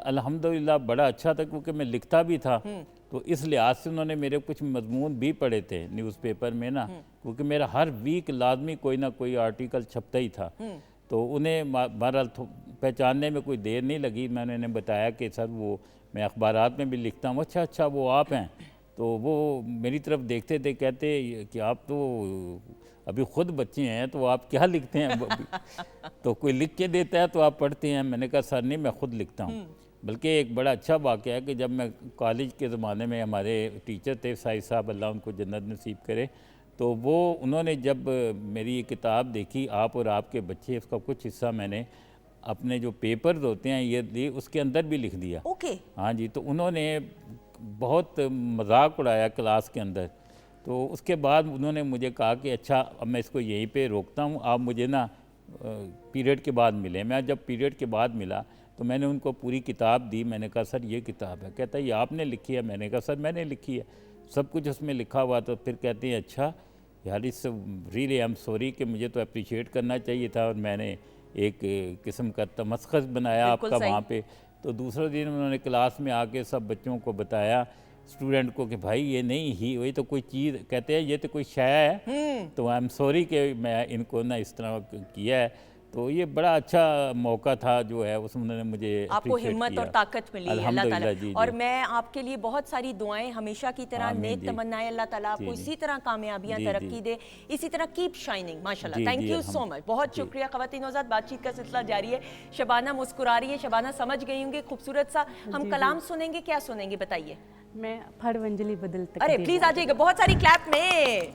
F: الحمدللہ بڑا اچھا تھا, کیونکہ میں لکھتا بھی تھا, تو اس لحاظ سے انہوں نے میرے کچھ مضمون بھی پڑھے تھے نیوز پیپر میں نا, کیونکہ میرا ہر ویک لازمی کوئی نہ کوئی آرٹیکل چھپتا ہی تھا. تو انہیں بہرحال پہچاننے میں کوئی دیر نہیں لگی. میں نے انہیں بتایا کہ سر وہ میں اخبارات میں بھی لکھتا ہوں. اچھا وہ آپ ہیں. تو وہ میری طرف دیکھتے تھے, کہتے کہ آپ تو ابھی خود بچے ہیں, تو آپ کیا لکھتے ہیں؟ تو کوئی لکھ کے دیتا ہے تو آپ پڑھتے ہیں. میں نے کہا سر نہیں, میں خود لکھتا ہوں. बल्कि एक बड़ा अच्छा वाक़या है कि जब मैं कॉलेज के ज़माने में हमारे टीचर थे साहिब साहब, अल्लाह उनको जन्नत नसीब करे, तो वो उन्होंने जब मेरी ये किताब देखी आप और आपके बच्चे, उसका कुछ हिस्सा मैंने अपने जो पेपर्स होते हैं ये उसके अंदर भी लिख दिया।
A: ओके।
F: हाँ जी, तो उन्होंने बहुत मजाक उड़ाया क्लास के अंदर। तो उसके बाद उन्होंने मुझे कहा कि अच्छा अब मैं इसको यहीं पे रोकता हूँ, आप मुझे ना पीरियड के बाद मिले। मैं जब पीरियड के बाद मिला तो मैंने उनको पूरी किताब दी। मैंने कहा सर ये किताब है। कहता है ये आपने लिखी है? मैंने कहा सर मैंने लिखी है, सब कुछ उसमें लिखा हुआ। तो फिर कहते हैं अच्छा यार इस रियली आई एम सॉरी कि मुझे तो अप्रिशिएट करना चाहिए था और मैंने एक किस्म का तमस्खस बनाया आपका वहाँ पे। तो दूसरे दिन उन्होंने क्लास में आके सब बच्चों को बताया, स्टूडेंट को, कि भाई ये नहीं ही वही तो कोई चीज़, कहते हैं ये तो कोई शय है। तो आई एम सॉरी कि मैं इनको ना इस तरह किया है। तो ये बड़ा अच्छा मौका था जो है उसमें उन्होंने मुझे
A: आपको
F: appreciate
A: हिम्मत
F: किया।
A: और ताकत मिली है अल्लाह
F: अल्हम्दुलिल्लाह,
A: ताला।
F: जी,
A: और
F: जी।
A: मैं आपके लिए बहुत सारी दुआएं हमेशा की तरह,
F: आमीन
A: नेक
F: जी।
A: तमन्नाएं, अल्लाह ताला आपको
F: जी, जी।
A: इसी तरह कामयाबियां,
F: जी,
A: तरक्की
F: जी।
A: दे, इसी तरह कीप शाइनिंग माशाल्लाह।
F: जी,
A: थैंक
F: जी,
A: यू सो मच, बहुत
F: जी।
A: शुक्रिया। ख़वातीन नौज़ाद, बातचीत का सिलसिला जारी है। शबाना मुस्कुरा रही है, शबाना समझ गई होंगी खूबसूरत सा। हम कलाम सुनेंगे, क्या सुनेंगे बताइए?
D: मैं फड़वंजली बदल तक
A: अरे प्लीज आ जाइएगा, बहुत सारी क्लैप में।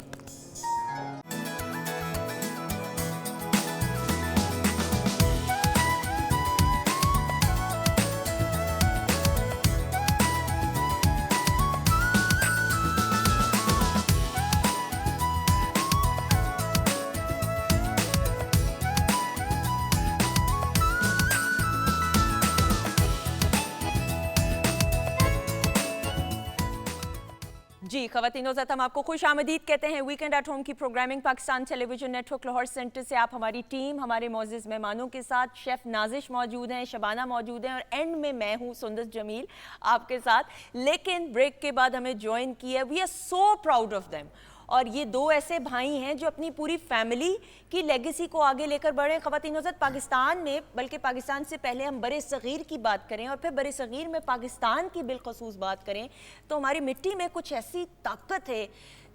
A: जी ख़वातीन ज़ात, हम आपको खुश आमदीद कहते हैं। वीकेंड एट होम की programming Pakistan television network Lahore centre से आप हमारी टीम, हमारे मौजूद मेहमानों के साथ, शेफ़ नाजिश मौजूद हैं, शबाना मौजूद हैं और एंड में मैं हूँ सुंदस जमील आपके साथ। लेकिन ब्रेक के बाद हमें ज्वाइन किया, we are so proud of them. और ये दो ऐसे भाई हैं जो अपनी पूरी फैमिली की लेगेसी को आगे लेकर बढ़े हैं। ख़वातीन ज़ात, पाकिस्तान में, बल्कि पाकिस्तान से पहले हम बरे सग़ीर की बात करें और फिर बरे सग़ीर में पाकिस्तान की बिलखसूस बात करें तो हमारी मिट्टी में कुछ ऐसी ताकत है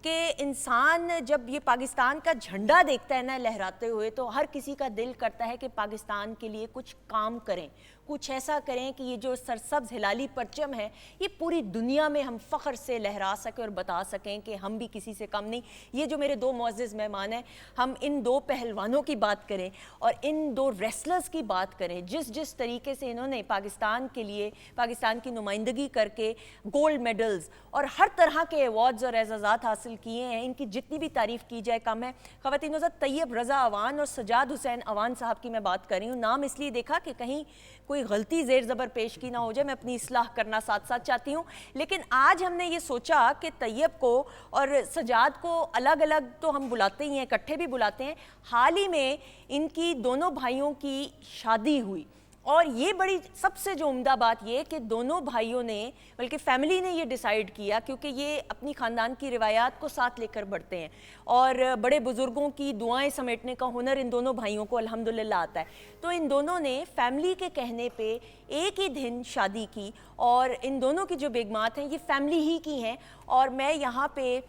A: कि इंसान जब ये पाकिस्तान का झंडा देखता है ना लहराते हुए, तो हर किसी का दिल करता है कि पाकिस्तान के लिए कुछ काम करें, कुछ ऐसा करें कि ये जो सरसब्ज़ हिलाली परचम है ये पूरी दुनिया में हम फ़ख्र से लहरा सकें और बता सकें कि हम भी किसी से कम नहीं। ये जो मेरे दो मुअज़्ज़िज़ मेहमान हैं, हम इन दो पहलवानों की बात करें और इन दो रेसलर्स की बात करें, जिस तरीके से इन्होंने पाकिस्तान के लिए, पाकिस्तान की नुमाइंदगी करके गोल्ड मेडल्स और हर तरह के अवार्ड्स और एजाज़ात हासिल किए हैं, इनकी जितनी भी तारीफ़ की जाए कम है। ख़वातीन ज़ात, तैयब रज़ा अवान और सजाद हुसैन अवान साहब की मैं बात कर रही हूँ। नाम इसलिए देखा कि कहीं कोई गलती ज़ेर ज़बर पेश की ना हो जाए, मैं अपनी इस्लाह करना साथ साथ चाहती हूँ। लेकिन आज हमने ये सोचा कि तैयब को और सजाद को अलग अलग तो हम बुलाते ही हैं, इकट्ठे भी बुलाते हैं। हाल ही में इनकी दोनों भाइयों की शादी हुई और ये बड़ी सबसे जो उम्दा बात ये कि दोनों भाइयों ने, बल्कि फैमिली ने ये डिसाइड किया, क्योंकि ये अपनी ख़ानदान की रिवायात को साथ लेकर बढ़ते हैं और बड़े बुज़ुर्गों की दुआएं समेटने का हुनर इन दोनों भाइयों को अल्हम्दुलिल्लाह आता है। तो इन दोनों ने फैमिली के कहने पे एक ही दिन शादी की और इन दोनों की जो बेगमात हैं ये फैमिली ही की हैं। और मैं यहाँ पे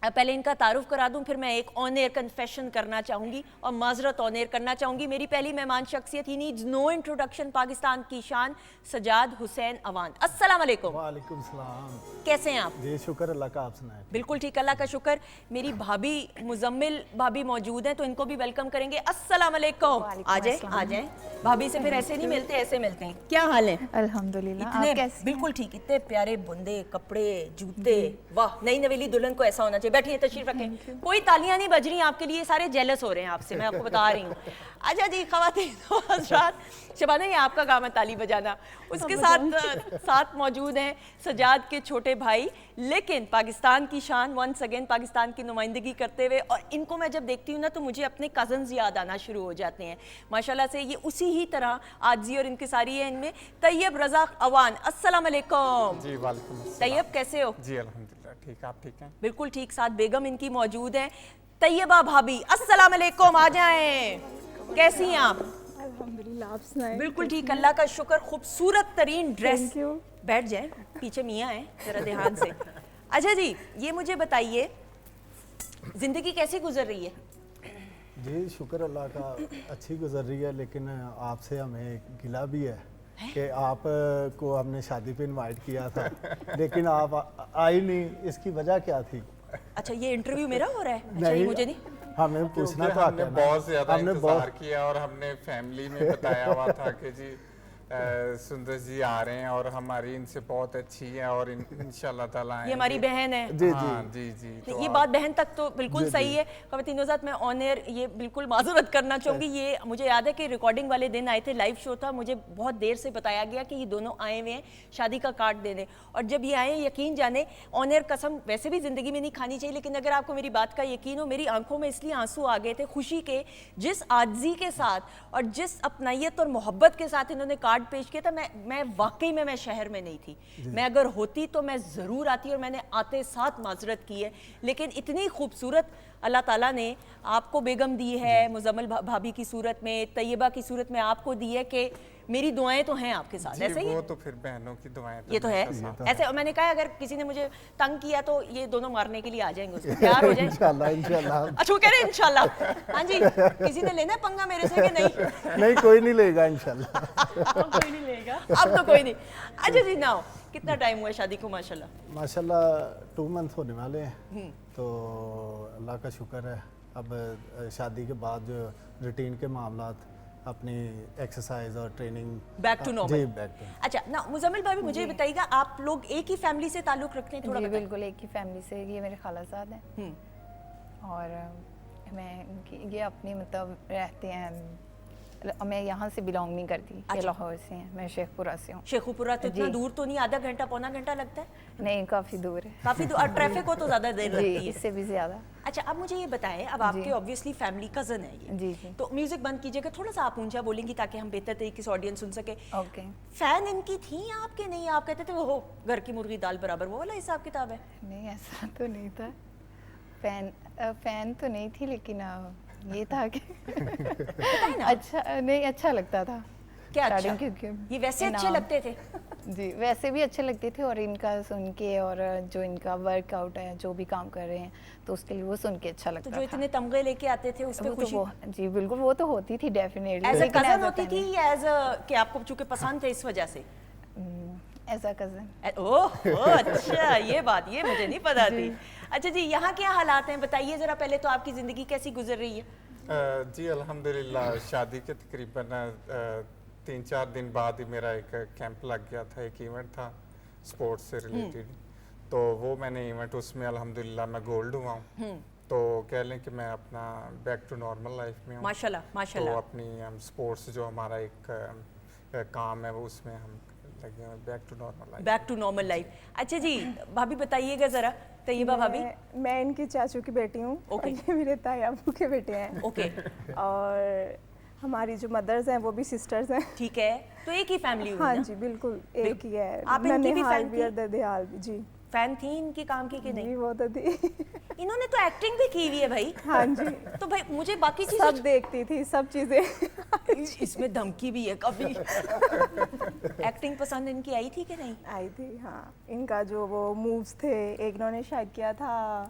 A: पहले इनका तारुफ करा दूं, फिर मैं एक ऑन एयर कन्फेशन करना चाहूँगी और माजरत ऑन एयर करना चाहूँगी। मेरी पहली मेहमान शख्सियत, he needs no introduction, Pakistan की शान सजाद हुसैन अवान। अस्सलाम वालेकुम।
G: वालेकुम सलाम।
A: कैसे हैं आप?
G: जी शुक्र अल्लाह का, आप सुनाएं।
A: बिल्कुल ठीक, अल्लाह का शुक्र। मेरी भाभी मुजम्मिल भाभी मौजूद हैं तो इनको भी वेलकम करेंगे। अस्सलाम वालेकुम। आ जाए आ जाए, भाभी से फिर ऐसे नहीं मिलते, ऐसे मिलते हैं। क्या हाल है?
C: अल्हम्दुलिल्लाह। आप
A: इतने
C: कैसे?
A: बिल्कुल ठीक, इतने प्यारे बुंदे कपड़े, जूते, वाह, नई नवेली दुल्हन को ऐसा होना चाहिए। बैठिए, तशरीफ रखें। कोई तालियां नहीं बज रही आपके लिए, सारे जेलस हो रहे हैं आपसे, मैं आपको बता रही हूँ। अच्छा जी ख़वातीन हज़रात, शबाना ये आपका काम है ताली बजाना। उसके साथ मौजूद हैं सजाद के छोटे भाई, लेकिन पाकिस्तान की शान, वंस अगेन पाकिस्तान की नुमाइंदगी करते हुए। और इनको मैं जब देखती हूँ ना तो मुझे अपने कज़न्स याद आना शुरू हो जाते हैं माशाल्लाह से। ये उसी ही तरह आजी और इनकी सारी है इनमें। तैयब रज़ा अवान, अस्सलाम वालेकुम।
H: जी वालेकुम अस्सलाम।
A: तैयब कैसे हो?
H: जी अल्हम्दुलिल्लाह ठीक, आप ठीक हैं?
A: बिल्कुल ठीक। साथ बेगम इनकी मौजूद हैं, तैयबा भाभी। अस्सलाम वालेकुम, आ जाएं। कैसी हैं आप?
I: अल्हम्दुलिल्लाह, आप सुनाएं?
A: बिल्कुल ठीक, अल्लाह का शुक्र। खूबसूरत तरीन ड्रेस। बैठ जाए, पीछे मियाँ हैं, जरा ध्यान से। अच्छा जी, ये मुझे बताइए जिंदगी कैसी गुजर रही है?
G: जी शुक्र अल्लाह का, अच्छी गुजर रही है, लेकिन आपसे हमें गिला भी है। کہ آپ کو ہم نے شادی پہ انوائٹ کیا تھا لیکن آپ آئی نہیں, اس کی وجہ کیا تھی؟
A: اچھا یہ انٹرویو میرا ہو رہا ہے؟ اچھا یہ مجھے نہیں,
G: ہمیں پوچھنا تھا.
H: ہم نے بہت زیادہ انتظار کیا اور ہم نے فیملی میں بتایا ہوا تھا کہ جی سندر جی آ رہے ہیں اور ہماری ان سے بہت اچھی ہے اور انشاءاللہ تعالیٰ
A: یہ ہماری بہن ہے.
H: جی جی
A: یہ بات بہن تک تو بالکل صحیح ہے. خواتین حضرات میں آن ایئر یہ بالکل معذرت کرنا چاہوں گی, یہ مجھے یاد ہے کہ ریکارڈنگ والے دن آئے تھے, لائیو شو تھا, مجھے بہت دیر سے بتایا گیا کہ یہ دونوں آئے ہوئے ہیں شادی کا کارڈ دینے, اور جب یہ آئے یقین جانے آن ایئر قسم ویسے بھی زندگی میں نہیں کھانی چاہیے, لیکن اگر آپ کو میری بات کا یقین ہو میری آنکھوں میں اس لیے آنسو آ گئے تھے خوشی کے, جس عاجزی کے ساتھ اور جس اپنائیت اور محبت کے ساتھ انہوں نے کارڈ پیش کیا تھا. میں واقعی میں شہر میں نہیں تھی, میں اگر ہوتی تو میں ضرور آتی اور میں نے آتے ساتھ معذرت کی ہے, لیکن اتنی خوبصورت اللہ تعالیٰ نے آپ کو بیگم دی ہے, مزمل بھابھی کی صورت میں, طیبہ کی صورت میں آپ کو دی ہے کہ میری دعائیں تو ہیں آپ کے ساتھ. ایسے ہی
H: وہ تو پھر بہنوں کی دعائیں
A: یہ تو ہے ایسے. اور میں نے کہا اگر کسی نے مجھے تنگ کیا تو یہ دونوں مارنے کے لیے آ جائیں گے, اس کو تیار ہو جائیں.
G: انشاءاللہ.
A: اچھا وہ کہہ رہے ہیں انشاءاللہ. ہاں جی, کسی نے لینا ہے پنگا میرے سے کہ نہیں؟
G: نہیں کوئی نہیں لے گا انشاءاللہ.
A: کوئی نہیں لے گا اب تو کوئی نہیں. اچھا جی ناؤ کتنا ٹائم ہوا شادی کو؟ ماشاءاللہ
G: ماشاءاللہ 2 منتھ ہونے والے ہیں, تو اللہ کا شکر ہے. اب شادی کے بعد جو روٹین کے معاملات, اپنی ایکسرسائز اور ٹریننگ
A: بیک ٹو نارمل.
G: جی بیک ٹو.
A: اچھا نا مزمل بھابھی مجھے بتائیے گا, آپ لوگ ایک ہی فیملی سے تعلق رکھتے ہیں؟ تھوڑا
I: جی
A: بتائیں.
I: بالکل ایک ہی فیملی سے, یہ میرے خالہ زاد ہیں اور میں یہ اپنی مطلب رہتے ہیں, میں یہاں سے بلانگ نہیں کرتی, یہ لاہور سے ہیں, میں شیخ پورہ سے ہوں.
A: شیخو پورہ تو اتنا دور تو نہیں, آدھا گھنٹہ پونا گھنٹہ لگتا ہے؟
I: نہیں کافی دور ہے,
A: کافی دور, اور ٹریفک ہو تو زیادہ دیر لگتی ہے.
I: اس سے بھی زیادہ.
A: اچھا اب مجھے یہ بتائیں, اب آپ کے obviously فیملی کزن ہے یہ,
I: جی جی
A: تو میوزک بند کیجئے گا, تھوڑا سا آپ اونچا بولیں گی تاکہ ہم بہتر طریقے سے آڈینس سن سکے.
I: اوکے.
A: فین ان کی تھیں آپ کے؟ نہیں آپ کہتے تھے وہ گھر کی مرغی دال برابر, وہ والا حساب کتاب ہے؟
I: نہیں ایسا تو نہیں تھا, فین تو نہیں تھی, لیکن یہ تھا کہ اچھا نہیں اچھا لگتا تھا.
A: کیا اچھا؟ یہ ویسے اچھے لگتے تھے؟
I: جی ویسے بھی اچھے لگتے تھے, اور ان کا سن کے, اور جو ان کا ورک آؤٹ ہے جو بھی کام کر رہے ہیں تو اس کے لیے وہ سن کے اچھا لگتا
A: تو
I: تھا.
A: جو اتنے تمغے لے کے آتے تھے اس پہ خوشی؟
I: جی بالکل وہ تو ہوتی تھی ڈیفینیٹلی.
A: ایز اے کزن ہوتی تھی یا ایز اے کہ آپ کو چونکہ پسند تھے اس وجہ سے؟
I: As a cousin.
A: اوہ اچھا, یہ بات یہ مجھے نہیں پتا تھی. اچھا جی یہاں کیا حالات ہیں بتائیے ذرا, پہلے تو آپ کی زندگی کیسی گزر رہی ہے؟
H: جی الحمدللہ شادی کے تقریباً 3-4 دن بعد ہی میرا ایک کیمپ لگ گیا تھا, ایک ایونٹ تھا اسپورٹس سے ریلیٹڈ, تو وہ میں نے ایونٹ, اس میں الحمدللہ میں گولڈ ہوا ہوں. تو کہہ لیں کہ میں اپنا بیک ٹو نارمل لائف میں ہوں
A: ماشاءاللہ ماشاءاللہ.
H: تو اپنی اسپورٹس جو ہمارا ایک کام ہے وہ اس میں ہم لگے ہیں, back to normal life.
A: Back to normal life. اچھا جی بھابھی بتائیے گا ذرا, طیبہ بھابھی.
I: میں ان کی چاچو کی بیٹی ہوں, اور یہ میرے تائی ابو کے بیٹے ہیں.
A: اوکے.
I: اور ہماری جو مدرز ہیں وہ بھی سسٹرز ہیں.
A: ٹھیک ہے, تو ایک ہی فیملی ہوئی
I: ہاں
A: نا؟
I: جی بالکل ایک ہی ہے.
A: آپ ان کی بھی فین تھی؟
I: ددیال بھی. جی
A: فین تھی ان کی کام کی کہ نہیں؟
I: جی وہ تو تھی.
A: انہوں نے تو ایکٹنگ بھی کی ہوئی ہے بھائی.
I: ہاں جی
A: تو بھائی مجھے باقی چیزیں
I: سب دیکھتی تھی, سب چیزیں.
A: اس میں دھمکی بھی ہے کافی. ایکٹنگ پسند ان کی آئی تھی کہ نہیں؟
I: آئی تھی ہاں. ان کا جو وہ مووز تھے, ایک انہوں نے شائد کیا تھا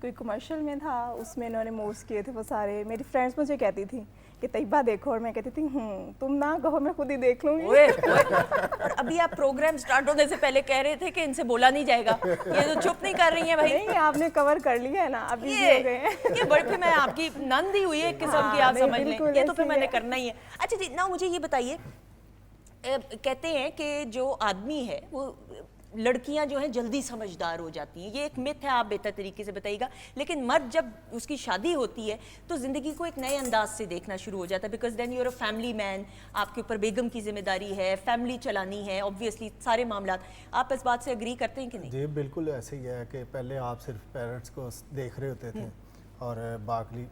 I: کوئی کمرشل میں تھا, اس میں انہوں نے مووز کیے تھے وہ سارے. میری فرینڈس مجھے کہتی تھی کہ طیبہ دیکھو, اور میں کہتی تھی تم نہ کہو میں خود ہی دیکھ لوں گی.
A: اور ابھی آپ پروگرام سٹارٹ ہونے سے پہلے کہہ رہے تھے کہ ان سے بولا نہیں جائے گا, یہ تو چپ نہیں کر رہی ہیں بھائی.
I: نہیں آپ نے کور کر لیا ہے نا, اب یہ ہو گئے ہیں.
A: یہ بڑھ میں آپ کی نند ہی ہوئی ہے ایک قسم کی, آپ سمجھ لیں, یہ تو پھر میں نے کرنا ہی ہے. اچھا جی نا مجھے یہ بتائیے, کہتے ہیں کہ جو آدمی ہے وہ لڑکیاں جو ہیں جلدی سمجھدار ہو جاتی ہیں, یہ ایک مت ہے, آپ بہتر طریقے سے بتائیے گا. لیکن مرد جب اس کی شادی ہوتی ہے تو زندگی کو ایک نئے انداز سے دیکھنا شروع ہو جاتا ہے, because then you are a family man, آپ کے اوپر بیگم کی ذمہ داری ہے, فیملی چلانی ہے, obviously سارے معاملات. آپ اس بات سے اگری کرتے ہیں کہ نہیں؟
G: جی بالکل ایسے ہی ہے کہ پہلے آپ صرف پیرنٹس کو دیکھ رہے ہوتے تھے, اور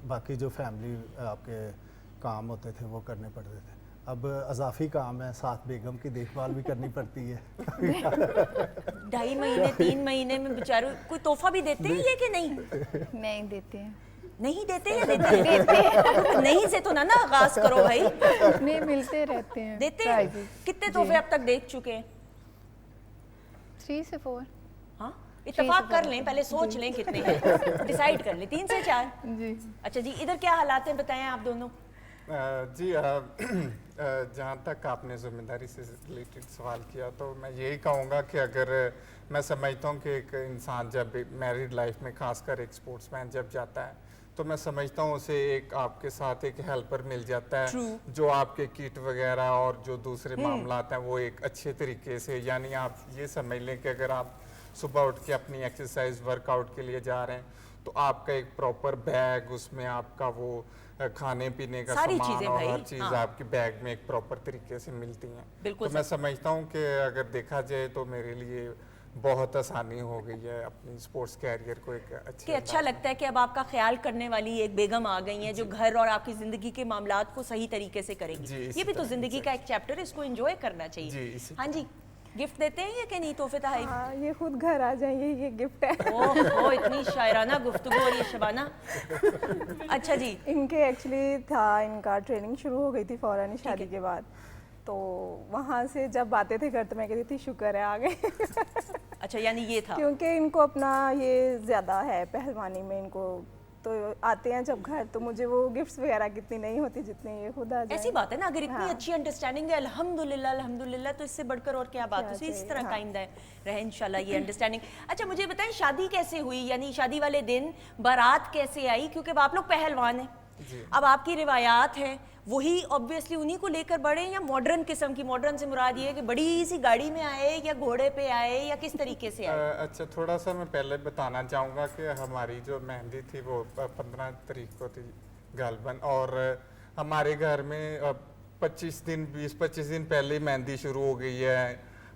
G: باقی جو فیملی آپ کے کام ہوتے تھے وہ کرنے پڑتے تھے. اب اضافی کام ہے, ساتھ بیگم کی دیکھ بھال بھی کرنی پڑتی ہے.
A: 2.5 مہینے 3 مہینے میں بیچارے کوئی تحفہ بھی دیتے ہیں یہ کہ نہیں؟
I: نہیں دیتے ہیں.
A: نہیں دیتے یا دیتے ہیں؟ نہیں سے تو نہ آغاز کرو بھائی.
I: نہیں ملتے رہتے ہیں.
A: دیتے ہیں. کتنے تحفے اب تک دیکھ چکے ہیں؟
I: 3 سے 4.
A: ہاں اتفاق کر لیں, پہلے سوچ لیں کتنے ہیں, ڈیسائیڈ کر لیں. 3 سے 4.
I: جی
A: اچھا جی ادھر کیا حالات ہیں بتائیں آپ دونوں؟
H: جی जहाँ तक आपने ज़िम्मेदारी से रिलेटेड सवाल किया तो मैं यही कहूँगा कि अगर मैं समझता हूँ कि एक इंसान जब मैरिड लाइफ में खासकर एक स्पोर्ट्समैन जब जाता है तो मैं समझता हूँ उसे एक आपके साथ एक हेल्पर मिल जाता है जो आपके किट वगैरह और जो दूसरे मामलात हैं वो एक अच्छे तरीके से, यानी आप ये समझ लें कि अगर आप सुबह उठ के अपनी एक्सरसाइज वर्कआउट के लिए जा रहे हैं तो आपका एक प्रॉपर बैग, उसमें आपका वो खाने पीने का सामान और हर चीज़ आपके बैग में एक प्रॉपर तरीके से मिलती हैं। तो मैं समझता हूँ कि अगर देखा जाए तो मेरे लिए बहुत आसानी हो गई है अपनी स्पोर्ट्स कैरियर को एक अच्छे
A: अच्छा लगता है कि अब आपका ख्याल करने वाली एक बेगम आ गई हैं जो घर और आपकी ज़िंदगी के मामलात को सही तरीके से करेंगी। ये भी तो ज़िंदगी का एक चैप्टर है, इसको एंजॉय करना चाहिए। हाँ जी, गिफ्ट देते हैं या कि नहीं? तोहफे तो है ही।
I: हाँ, ये खुद घर आ जाएंगे, ये गिफ्ट है।
A: ओह, इतनी शायराना गुफ्तगू हो रही है शबाना। अच्छा जी,
I: इनके एक्चुअली था, इनका ट्रेनिंग शुरू हो गई थी फौरन ही शादी के बाद, तो वहाँ से जब आते थे घर तो मैं कहती थी शुक्र है आ गए।
A: अच्छा, यानी ये था
I: क्योंकि इनको अपना ये ज़्यादा है पहलवानी में, इनको तो आते हैं जब घर तो मुझे वो गिफ्ट्स वगैरह कितनी नहीं होती जितनी ये खुद आ जाए।
A: ऐसी बात है ना, अगर इतनी अच्छी अंडरस्टैंडिंग है अल्हम्दुलिल्लाह अल्हम्दुलिल्लाह, तो इससे बढ़कर और क्या बात है। इस तरह कायम रहे इंशाल्लाह ये अंडरस्टैंडिंग। अच्छा, मुझे बताएं शादी कैसे हुई, यानी शादी वाले दिन बारात कैसे आई? क्योंकि अब आप लोग पहलवान हैं, अब आपकी रिवायात है वही ऑब्वियसली उन्हीं को लेकर बढ़े, या मॉडर्न किस्म की, मॉडर्न से मुराद ये है कि बड़ी सी गाड़ी में आए या घोड़े पे आए या किस तरीके से आए?
H: अच्छा, थोड़ा सा मैं पहले बताना चाहूँगा कि हमारी जो मेहंदी थी वो 15 तारीख को थी गालबन, और हमारे घर में 20-25 दिन पहले मेहंदी शुरू हो गई है।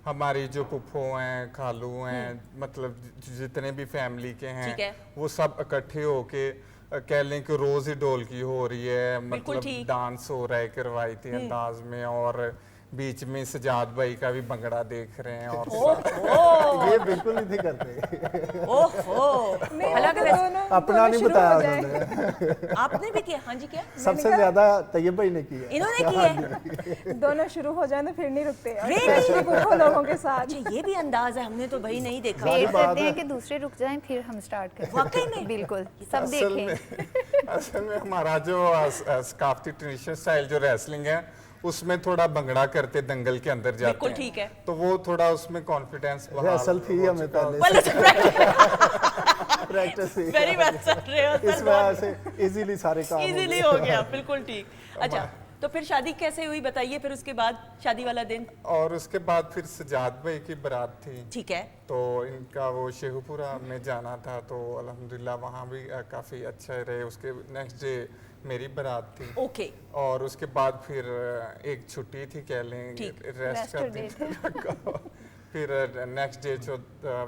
H: हमारी जो पुप्पो हैं, खालू हैं, मतलब जितने भी फैमिली के हैं वो सब इकट्ठे होके कह लें कि रोज ही ढोलकी हो रही है, मतलब डांस हो रहा है रवायती अंदाज में, और बीच में सजाद भाई का भी भंगड़ा देख रहे हैं। और
G: ये बिल्कुल नहीं थे करते।
A: ओहो,
G: अपना नहीं बताया उन्होंने।
A: आपने भी किया? हाँ जी, क्या
G: सबसे ज्यादा तैयब भाई ने किया।
A: इन्होंने किया?
I: दोनों शुरू हो जाए तो फिर नहीं रुकते लोगों के साथ।
A: अच्छा, ये भी अंदाज है, हमने तो भाई नहीं देखा।
J: वेट करते हैं कि दूसरे रुक जाएं फिर हम स्टार्ट करें।
A: वाकई में?
J: बिल्कुल, सब देखें।
H: असल में हमारा जो सकाफती ट्रेडिशनल स्टाइल जो रेसलिंग है उसमें थोड़ा भंगड़ा करते दंगल के अंदर जाते हैं,
A: ठीक है,
H: तो वो थोड़ा उसमें कॉन्फिडेंस
G: रिहर्सल थी हमें पहले से प्रैक्टिस थी।
A: वेरी वेल सर, रिहर्सल
G: इस वजह से इजीली सारे काम
A: इजीली हो गया। बिल्कुल ठीक। अच्छा, तो फिर शादी कैसे हुई बताइए, फिर उसके बाद शादी वाला दिन?
H: और उसके बाद फिर सजाद भाई की बारात थी,
A: ठीक है,
H: तो इनका वो शेखुपुरा में जाना था, तो अल्हम्दुलिल्लाह वहाँ भी काफ़ी अच्छा रहे। उसके नेक्स्ट डे मेरी बारात थी।
A: ओके।
H: और उसके बाद फिर एक छुट्टी थी, कह लें रेस्ट का दिन। फिर नेक्स्ट डे जो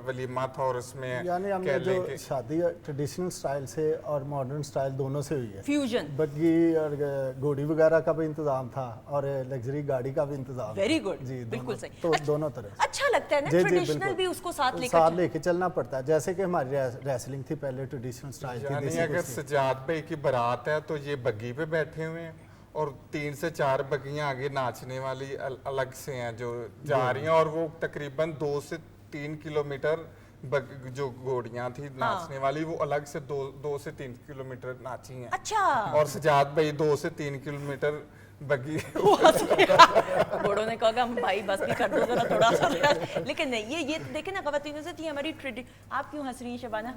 H: वलीमा था, और उसमें
G: यानी हमने जो शादी ट्रेडिशनल स्टाइल से और मॉडर्न स्टाइल दोनों से हुई है,
A: फ्यूजन,
G: बग्गी और घोड़ी वगैरह का भी इंतजाम था और लग्जरी गाड़ी का भी इंतजाम।
A: वेरी गुड
G: जी,
A: बिल्कुल सही।
G: तो दोनों तरह
A: अच्छा लगता है ना, ट्रेडिशनल भी उसको साथ
G: लेके चलना पड़ता है। जैसे कि हमारी रेसलिंग थी पहले ट्रेडिशनल स्टाइल थी।
H: यानी अगर सजाद भाई की बारात है तो ये बग्गी पे बैठे हुए हैं और 3 से 4 बग्गियां आगे नाचने वाली अलग से हैं जो जा रही हैं, और वो तकरीबन 2 से 3 किलोमीटर जो घोड़ियां थी नाचने वाली वो अलग से 2 से 3 किलोमीटर नाची हैं।
A: अच्छा।
H: और सजाद भाई 2 से 3 किलोमीटर बग्गी
A: घोड़ों ने कहा भाई बस भी कर दो जरा थोड़ा सा। लेकिन नहीं, ये देखे ना खवातीनों से थी हमारी ट्रेडिशन। आप क्यों हंस रही हैं शबाना?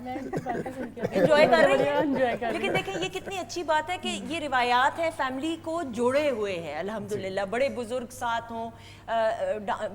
A: एंजॉय कर रही हैं। लेकिन देखें ये कितनी अच्छी बात है कि ये रिवायात है, फैमिली को जोड़े हुए है अल्हम्दुलिल्लाह। बड़े बुजुर्ग साथ हों,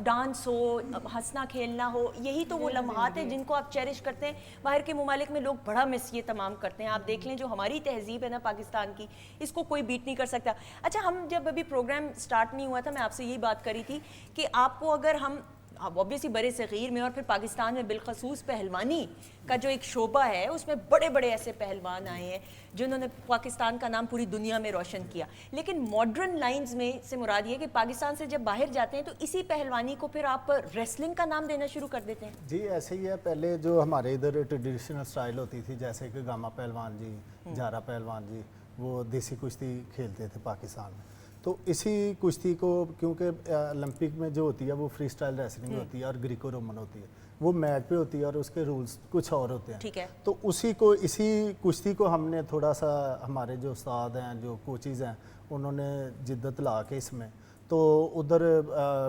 A: डांस हो, हंसना खेलना हो, यही तो वो लम्हात है जिनको आप चेरिश करते हैं। बाहर के ममालिक में लोग बड़ा मिस ये तमाम करते हैं। आप देख लें जो हमारी तहजीब है ना पाकिस्तान की, इसको कोई बीट नहीं कर सकता। अच्छा, हम जब अभी प्रोग्राम स्टार्ट नहीं हुआ था मैं आपसे यही बात करी थी कि आपको अगर हम ऑब्वियसली बड़े सग़ीर में और फिर पाकिस्तान में बिलखसूस पहलवानी का जो एक शोबा है उसमें बड़े बड़े ऐसे पहलवान आए हैं जिन्होंने पाकिस्तान का नाम पूरी दुनिया में रोशन किया। लेकिन मॉडर्न लाइंस में से मुराद ये कि पाकिस्तान से जब बाहर जाते हैं तो इसी पहलवानी को फिर आप रेसलिंग का नाम देना शुरू कर देते हैं?
G: जी ऐसे ही है। पहले जो हमारे इधर ट्रेडिशनल स्टाइल होती थी जैसे कि गामा पहलवान जी, जारा पहलवान जी, वो देसी कुश्ती खेलते थे पाकिस्तान में। तो इसी कुश्ती को क्योंकि ओलंपिक में जो होती है वो फ्री स्टाइल रेसलिंग होती है और ग्रीको रोमन होती है, वो मैट पे होती है और उसके रूल्स कुछ और होते हैं।
A: ठीक है।
G: तो इसी कुश्ती को हमने थोड़ा सा, हमारे जो उस्ताद हैं, जो कोचेज़ हैं, उन्होंने जिद्दत ला के इसमें تو ادھر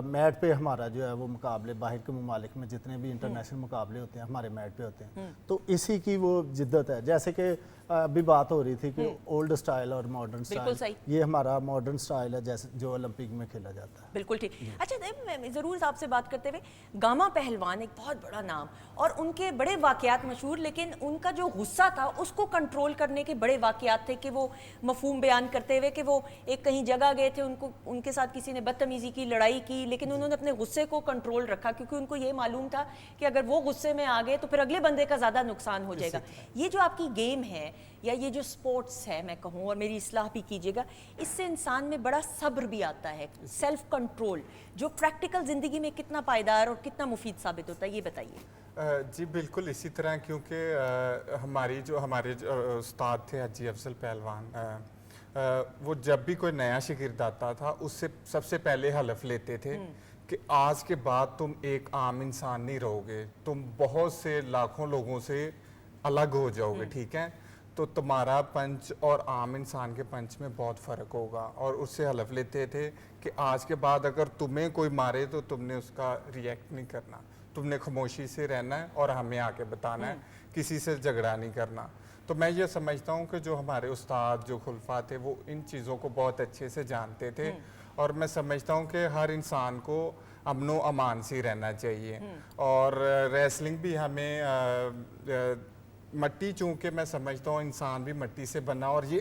G: میٹ پہ ہمارا جو ہے وہ مقابلے باہر کے ممالک میں جتنے بھی انٹرنیشنل مقابلے ہوتے ہیں ہمارے میٹ پہ ہوتے ہیں. تو اسی کی وہ جدت ہے. جیسے کہ ابھی بات ہو رہی تھی کہ اولڈ سٹائل اور ماڈرن سٹائل, یہ ہمارا ماڈرن سٹائل ہے جیسے جو اولمپک میں کھیلا جاتا ہے.
A: بالکل ٹھیک. اچھا میں ضرور آپ سے بات کرتے ہوئے, گاما پہلوان ایک بہت بڑا نام اور ان کے بڑے واقعات مشہور, لیکن ان کا جو غصہ تھا اس کو کنٹرول کرنے کے بڑے واقعات تھے کہ وہ مفہوم بیان کرتے ہوئے کہ وہ ایک کہیں جگہ گئے تھے, ان کے ساتھ کسی نے بدتمیزی کی, لڑائی کی, لیکن انہوں نے اپنے غصے کو کنٹرول رکھا کیونکہ ان کو یہ معلوم تھا کہ اگر وہ غصے میں آ گئے تو پھر اگلے بندے کا زیادہ نقصان ہو جائے گا. یہ جو آپ کی گیم ہے یا یہ جو سپورٹس ہے میں کہوں, اور میری اصلاح بھی کیجیے گا, اس سے انسان میں بڑا صبر بھی آتا ہے, سیلف کنٹرول, جو پریکٹیکل زندگی میں کتنا پائیدار اور کتنا مفید ثابت ہوتا ہے, یہ بتائیے.
H: جی بالکل اسی طرح, کیونکہ ہمارے استاد تھے حاجی افضل پہلوان, وہ جب بھی کوئی نیا شاگرد آتا تھا اس سے سب سے پہلے حلف لیتے تھے کہ آج کے بعد تم ایک عام انسان نہیں رہو گے, تم بہت سے لاکھوں لوگوں سے الگ ہو جاؤ گے, ٹھیک ہے, تو تمہارا پنچ اور عام انسان کے پنچ میں بہت فرق ہوگا. اور اس سے حلف لیتے تھے کہ آج کے بعد اگر تمہیں کوئی مارے تو تم نے اس کا ریئیکٹ نہیں کرنا, تم نے خاموشی سے رہنا ہے اور ہمیں آ کے بتانا ہے, کسی سے جھگڑا نہیں کرنا. تو میں یہ سمجھتا ہوں کہ جو ہمارے استاد جو خلفاء تھے وہ ان چیزوں کو بہت اچھے سے جانتے تھے, اور میں سمجھتا ہوں کہ ہر انسان کو امن و امان سے رہنا چاہیے. اور ریسلنگ بھی ہمیں مٹی, چونکہ میں سمجھتا ہوں انسان بھی مٹی سے بنا, اور یہ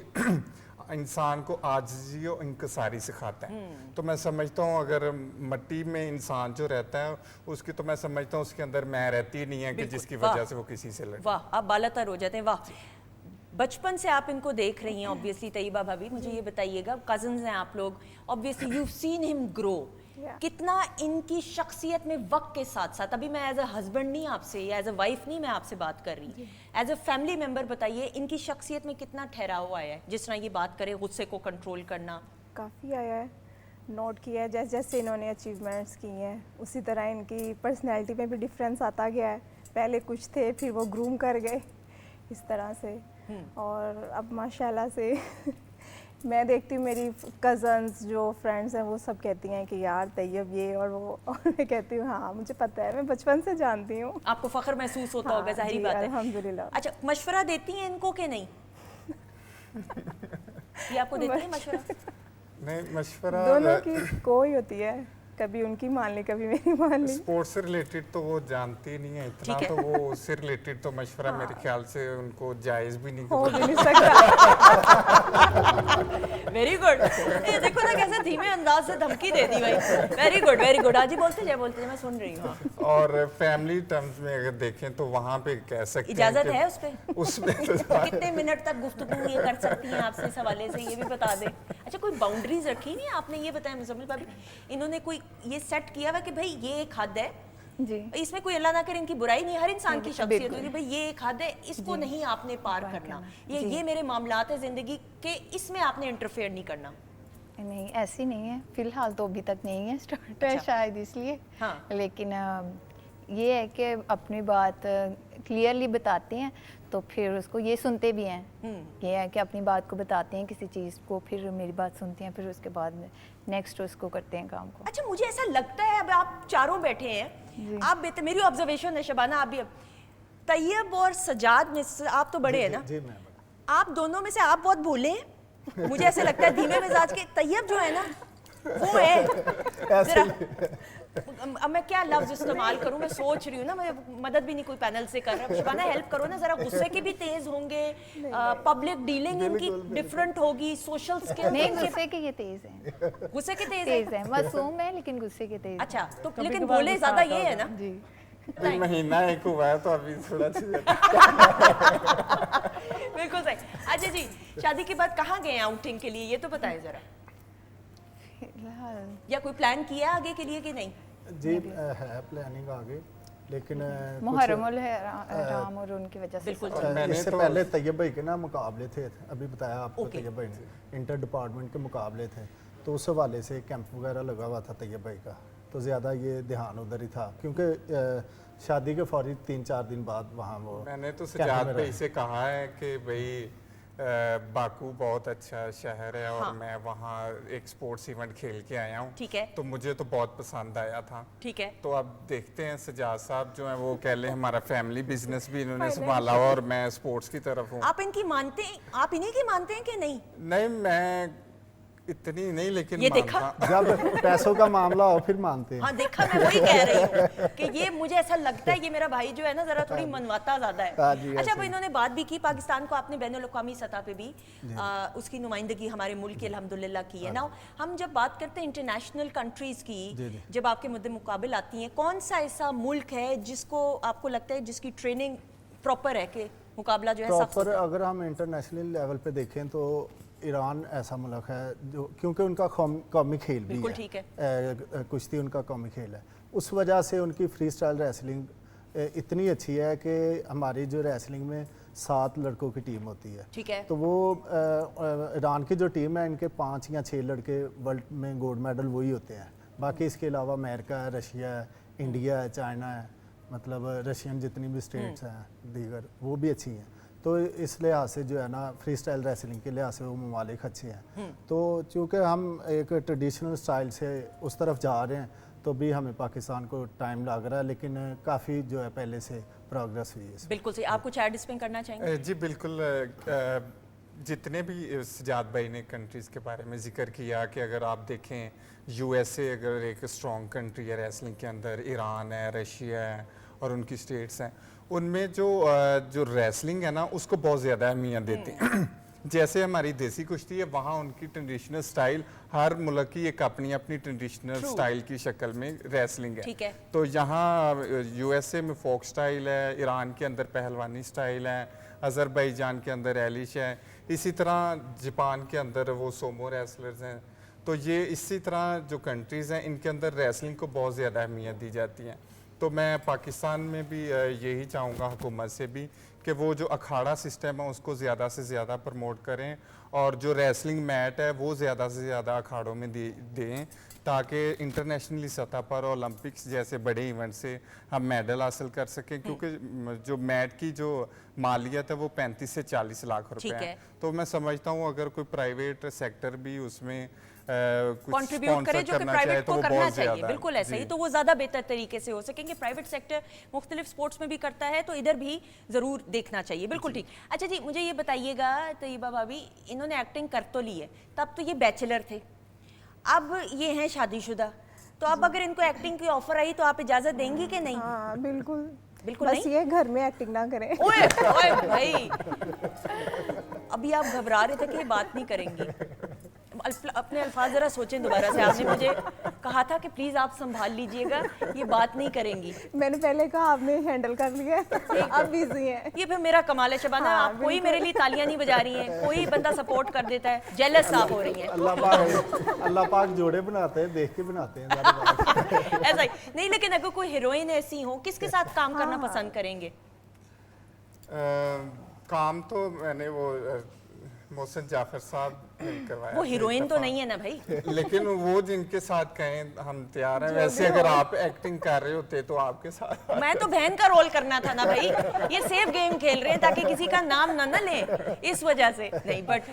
H: انسان کو عاجزی و انکساری سکھاتا ہے. تو میں سمجھتا ہوں اگر مٹی میں انسان جو رہتا ہے اس کی, تو میں سمجھتا ہوں اس کے اندر میں رہتی نہیں ہے کہ جس کی وجہ سے وہ کسی سے لڑے.
A: واہ, آپ بالا تر ہو جاتے ہیں. واہ, بچپن سے آپ ان کو دیکھ رہی ہیں آبویسلی. طیبہ بھابھی مجھے یہ بتائیے گا, کزنز ہیں آپ لوگ, آبویسلی یو سین ہم گرو, کتنا ان کی شخصیت میں وقت کے ساتھ ساتھ, ابھی میں ایز اے ہسبینڈ نہیں آپ سے یا ایز اے وائف نہیں میں آپ سے بات کر رہی, ایز اے فیملی ممبر بتائیے ان کی شخصیت میں کتنا ٹھہراؤ آیا ہے, جس طرح یہ بات کرے غصے کو کنٹرول کرنا.
I: کافی آیا ہے, نوٹ کیا ہے جیسے جیسے انہوں نے اچیومنٹس کی ہیں اسی طرح ان کی پرسنالٹی میں بھی ڈفرینس آتا گیا ہے. پہلے کچھ تھے پھر وہ گروم کر گئے اس طرح سے, اور اب ماشاءاللہ سے میں دیکھتی ہوں میری کزنز جو فرینڈس ہیں وہ سب کہتی ہیں کہ یار طیب یہ اور وہ, اور میں کہتی ہوں ہاں مجھے پتہ ہے, میں بچپن سے جانتی ہوں.
A: آپ کو فخر محسوس ہوتا ہوگا, ظاہری بات ہے.
I: الحمدللہ.
A: اچھا, مشورہ دیتی ہیں ان کو کہ نہیں؟ یہ آپ کو دیتی ہیں مشورہ؟
H: نہیں, مشورہ
I: دونوں کی کوئی ہوتی ہے, کبھی ان کی مان لی کبھی میری مان لی.
H: اسپورٹس سے ریلیٹڈ تو وہ جانتی نہیں ہے اتنا, تو وہ اس سے ریلیٹڈ تو مشورہ میرے خیال سے ان کو جائز بھی نہیں
I: ہو بھی نہیں سکتا.
A: Very good. دیکھو نا کیسے دھیمے انداز سے دھمکی دے دی بھائی. Very good, very good. آج ہی بولتے جائے, میں سن رہی ہوں.
H: اور فیملی ٹرمز میں اگر دیکھیں تو وہاں پہ کہہ سکتے ہیں,
A: اجازت ہے اس پہ؟
H: اس میں
A: کتنے منٹ تک گفتگو یہ کر سکتی ہیں آپ سے اس حوالے سے, یہ بھی بتا دیں. اچھا, کوئی باؤنڈریز رکھی نہیں آپ نے, یہ بتائیں مزمل بھابھی, انہوں نے کوئی یہ سیٹ کیا ہوا کہ بھائی یہ ایک حد ہے,
I: جی
A: اس میں کوئی اللہ نہ کرے ان کی برائی نہیں, ہر انسان کی شخصیت ہوتی ہے, بھائی یہ ایک حد ہے, اس کو نہیں آپ نے پار کرنا, یہ میرے معاملات ہے زندگی کے, اس میں آپ نے انٹرفیئر نہیں کرنا؟
J: نہیں, ایسی نہیں ہے فی الحال تو ابھی تک نہیں ہے, اسٹارٹ ہے شاید اس لیے, لیکن یہ ہے کہ اپنی بات کلیئرلی بتاتے ہیں تو پھر اس کو یہ سنتے بھی ہیں. یہ ہے کہ اپنی بات کو بتاتے ہیں کسی چیز کو, پھر میری بات سنتے ہیں, پھر اس کے بعد نیکسٹ اس کو کرتے ہیں کام کو.
A: اچھا, مجھے ایسا لگتا ہے اب آپ چاروں بیٹھے ہیں, آپ میری آبزرویشن ہے شبانہ, آپ بھی, طیب اور سجاد میں آپ تو بڑے ہیں نا, آپ دونوں میں سے آپ بہت بھولے ہیں. مجھے ایسے لگتا ہے دھیمے مزاج کے. طیب جو ہے نا وہ ہے ذرا, اب میں کیا لفظ استعمال کروں, میں سوچ رہی ہوں نا, میں مدد بھی نہیں کوئی پینل سے کر رہا. شبانہ ہیلپ کرو نا ذرا. غصے کے بھی تیز ہوں گے, پبلک ڈیلنگ ان کی ڈفرنٹ ہوگی, سوشل سکل.
J: نہیں, غصے کے یہ تیز ہیں,
A: غصے کے
J: تیز ہیں, معصوم ہے لیکن غصے کے تیز.
A: اچھا, تو لیکن بولے زیادہ یہ ہے نا.
J: جی,
H: مہینہ ایک ہوا ہے تو ابھی تھوڑا
A: بالکل صحیح. اچھا جی, شادی کے بعد کہاں گئے ہیں آؤٹنگ کے لیے, یہ تو بتائیں ذرا, یا کوئی پلان کیا ہے آگے کے لیے کہ نہیں؟
G: جی ہے پلاننگ آگے, لیکن
J: محرم الحرام اور ان کی وجہ سے.
G: اس سے پہلے طیب بھائی کے نا مقابلے تھے, ابھی بتایا آپ کو طیب بھائی نے, انٹر ڈپارٹمنٹ کے مقابلے تھے, تو اس حوالے سے کیمپ وغیرہ لگا ہوا تھا طیب بھائی کا, تو زیادہ یہ دھیان ادھر ہی تھا, کیونکہ شادی کے فوری 3-4 دن بعد وہاں وہ.
H: میں نے تو سجاد بھائی سے کہا ہے کہ بھائی باکو بہت اچھا شہر ہے اور میں وہاں ایک سپورٹس ایونٹ کھیل کے آیا ہوں.
A: ٹھیک ہے.
H: تو مجھے تو بہت پسند آیا تھا.
A: ٹھیک ہے.
H: تو اب دیکھتے ہیں سجاد صاحب جو ہیں وہ کہہ لیں ہمارا فیملی بزنس بھی انہوں نے سنبھالا اور میں سپورٹس کی طرف ہوں.
A: آپ ان کی مانتے ہیں, آپ انہیں کی مانتے ہیں کہ نہیں؟
H: نہیں میں اتنی نہیں, لیکن
A: یہ دیکھا
G: جب پیسوں کا معاملہ ہو پھر مانتے ہیں.
A: ہاں دیکھا, میں وہی کہہ رہی ہوں کہ یہ مجھے ایسا لگتا ہے یہ میرا بھائی جو ہے نا ذرا تھوڑی منواتا زیادہ ہے. اچھا اب انہوں نے بات بھی کی پاکستان کو آپ نے بین الاقوامی سطح پہ بھی اس کی نمائندگی ہمارے ملک کی الحمدللہ کی ہے نا. ہم جب بات کرتے ہیں انٹرنیشنل کنٹریز کی, جب آپ کے مد مقابل آتی ہیں, کون سا ایسا ملک ہے جس کو آپ کو لگتا ہے جس کی ٹریننگ پراپر ہے کہ مقابلہ جو ہے
G: پراپر؟ اگر ہم انٹرنیشنل لیول پہ دیکھیں تو ایران ایسا ملک ہے جو, کیونکہ ان کا قومی کھیل بھی ہے, کشتی ان کا قومی کھیل ہے, اس وجہ سے ان کی فری اسٹائل ریسلنگ اتنی اچھی ہے کہ ہماری جو ریسلنگ میں 7 لڑکوں کی ٹیم ہوتی ہے.
A: ٹھیک ہے.
G: تو وہ ایران کی جو ٹیم ہے ان کے 5 یا 6 لڑکے ورلڈ میں گولڈ میڈل وہی ہوتے ہیں. باقی اس کے علاوہ امریکہ ہے, رشیا ہے, انڈیا ہے, چائنا ہے, مطلب رشین جتنی بھی اسٹیٹس ہیں دیگر وہ بھی اچھی ہیں. تو اس لحاظ سے جو ہے نا فری اسٹائل ریسلنگ کے لحاظ سے وہ ممالک اچھے ہیں. تو چونکہ ہم ایک ٹریڈیشنل اسٹائل سے اس طرف جا رہے ہیں تو بھی ہمیں پاکستان کو ٹائم لگ رہا ہے, لیکن کافی جو ہے پہلے سے پروگرس ہوئی ہے.
A: بالکل صحیح. آپ کچھ ایڈ اس پہ کرنا چاہیں گے؟
H: جی بالکل. جتنے بھی سجاد بھائی نے کنٹریز کے بارے میں ذکر کیا کہ اگر آپ دیکھیں یو ایس اے اگر ایک اسٹرانگ کنٹری ہے ریسلنگ کے اندر, ایران ہے, رشیا ہے اور ان کی اسٹیٹس ہیں, ان میں جو ریسلنگ ہے نا اس کو بہت زیادہ اہمیت دیتے ہیں. جیسے ہماری دیسی کشتی ہے وہاں ان کی ٹریڈیشنل سٹائل, ہر ملک کی ایک اپنی اپنی ٹریڈیشنل سٹائل کی شکل میں ریسلنگ ہے. تو یہاں یو ایس اے میں فوک سٹائل ہے, ایران کے اندر پہلوانی سٹائل ہے, آذربائیجان کے اندر ایلش ہے, اسی طرح جاپان کے اندر وہ سومو ریسلرز ہیں. تو یہ اسی طرح جو کنٹریز ہیں ان کے اندر ریسلنگ کو بہت زیادہ اہمیت دی جاتی ہے. تو میں پاکستان میں بھی یہی چاہوں گا حکومت سے بھی کہ وہ جو اکھاڑا سسٹم ہے اس کو زیادہ سے زیادہ پروموٹ کریں اور جو ریسلنگ میٹ ہے وہ زیادہ سے زیادہ اکھاڑوں میں دیں تاکہ انٹرنیشنلی سطح پر اولمپکس جیسے بڑے ایونٹ سے ہم میڈل حاصل کر سکیں. کیونکہ جو میٹ کی جو مالیت ہے وہ 35 سے 40 لاکھ روپے ہے. تو میں سمجھتا ہوں اگر کوئی پرائیویٹ سیکٹر بھی اس میں
A: کنٹریبیوٹ کرے جو کہ پرائیویٹ کو کرنا چاہیے. بالکل ایسا ہی, تو وہ زیادہ بہتر طریقے سے ہو سکیں گے. پرائیویٹ سیکٹر مختلف سپورٹس میں بھی کرتا ہے تو ادھر بھی ضرور دیکھنا چاہیے. بالکل ٹھیک. اچھا جی مجھے یہ بتائیے گا طیبہ بھابھی, انہوں نے ایکٹنگ کر تو لی ہے, تب تو یہ بیچلر تھے, اب یہ ہیں شادی شدہ, تو اب اگر ان کو ایکٹنگ کی آفر آئی تو آپ اجازت دیں گی کہ نہیں؟
I: ہاں بالکل.
A: بالکل
I: بس یہ گھر میں ایکٹنگ نہ کریں.
A: اوئے بھائی, ابھی آپ گھبرا رہے تھے کہ یہ بات نہیں کریں گی. اپنے الفاظ ذرا سوچیں دوبارہ سے. آپ نے مجھے کہا تھا کہ پلیز آپ سنبھال لیجئے گا, یہ بات نہیں کریں گی.
I: میں نے پہلے کہا آپ نے ہینڈل کر لیا ہے, اب بیزی ہیں.
A: یہ پھر میرا کمال ہے شبانہ, آپ کوئی میرے لیے تالیاں نہیں بجا رہی ہیں, کوئی بندہ سپورٹ کر دیتا ہے, جیلس آپ ہو رہی ہیں.
G: اللہ پاک جوڑے بناتے ہیں, دیکھ کے بناتے ہیں.
A: ایسا ہی نہیں, لیکن اگر کوئی ہیروئن ایسی ہو کس کے ساتھ کام کرنا پسند کریں گے؟
H: کام تو میں نے وہ محسن جعفر صاحب نے کروایا.
A: وہ ہیروئن تو نہیں ہے نا بھائی,
H: لیکن وہ جن کے ساتھ کہیں ہم تیار ہیں. ویسے اگر آپ ایکٹنگ کر رہے ہوتے تو آپ کے ساتھ
A: میں تو بہن کا رول کرنا تھا نا بھائی. یہ سیف گیم کھیل رہے ہیں تاکہ کسی کا نام نہ لیں, اس وجہ سے نہیں. But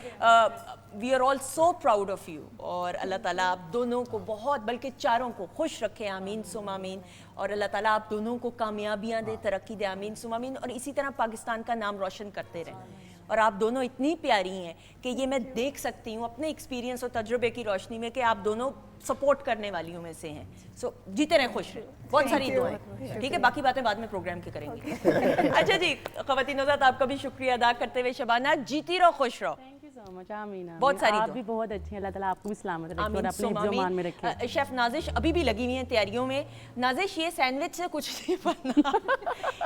A: we are all so proud of you, اور اللہ تعالیٰ آپ دونوں کو بہت, بلکہ چاروں کو خوش رکھے, آمین ثم آمین. اور اللہ تعالیٰ آپ دونوں کو کامیابیاں دے, ترقی دے, آمین ثم آمین. اور اسی طرح پاکستان کا نام روشن کرتے رہیں. اور آپ دونوں اتنی پیاری ہیں کہ یہ میں دیکھ سکتی ہوں اپنے ایکسپیرینس اور تجربے کی روشنی میں کہ آپ دونوں سپورٹ کرنے والیوں میں سے ہیں. سو جیتے رہیں, خوش رہیں. بہت ساری دعائیں, ٹھیک ہے, باقی باتیں بعد میں پروگرام کے کریں گے. اچھا جی خواتین حضرات, آپ کا بھی شکریہ ادا کرتے ہوئے شبانہ, جیتی رہو, خوش رہو. بہت ساری
D: آپ بھی بہت اچھی ہیں, اللہ تعالیٰ آپ کو بھی سلامت رکھے اور اپنے حفظ و امان میں رکھے.
A: شیف نازش ابھی بھی لگی ہوئی ہیں تیاریوں میں. نازش یہ سینڈوچ سے کچھ نہیں بننا,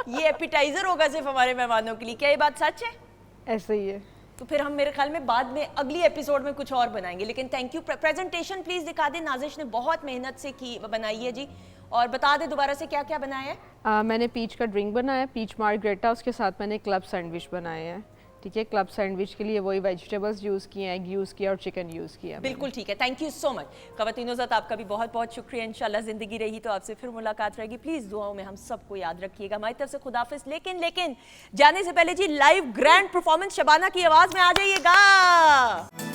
A: یہ ایپیٹائزر ہوگا صرف ہمارے مہمانوں کے لیے, کیا یہ بات سچ ہے؟
B: ایسے ہی ہے.
A: تو پھر ہم میرے خیال میں بعد میں اگلی ایپیسوڈ میں کچھ اور بنائیں گے. لیکن تھینک یو. پریزنٹیشن پلیز دکھا دیں, نازش نے بہت محنت سے کی بنائی ہے جی, اور بتا دیں دوبارہ سے کیا کیا بنایا ہے.
B: میں نے پیچ کا ڈرنک بنایا, پیچ مارگریٹا, اس کے ساتھ میں نے کلب سینڈوچ بنائے ہیں. ٹھیک ہے. کلب سینڈوچ کے لیے وہی ویجیٹیبلس یوز کیے ہیں, ایگ یوز کیا اور چکن یوز کیا.
A: بالکل ٹھیک ہے. تھینک یو سو مچ. خواتین ذات آپ کا بھی بہت بہت شکریہ. انشاءاللہ زندگی رہی تو آپ سے پھر ملاقات رہے گی. پلیز دعاؤں میں ہم سب کو یاد رکھیے گا. ہماری طرف سے خداحافظ. لیکن جانے سے پہلے جی لائیو گرینڈ پرفارمنس شبانہ کی آواز میں آ جائیے گا.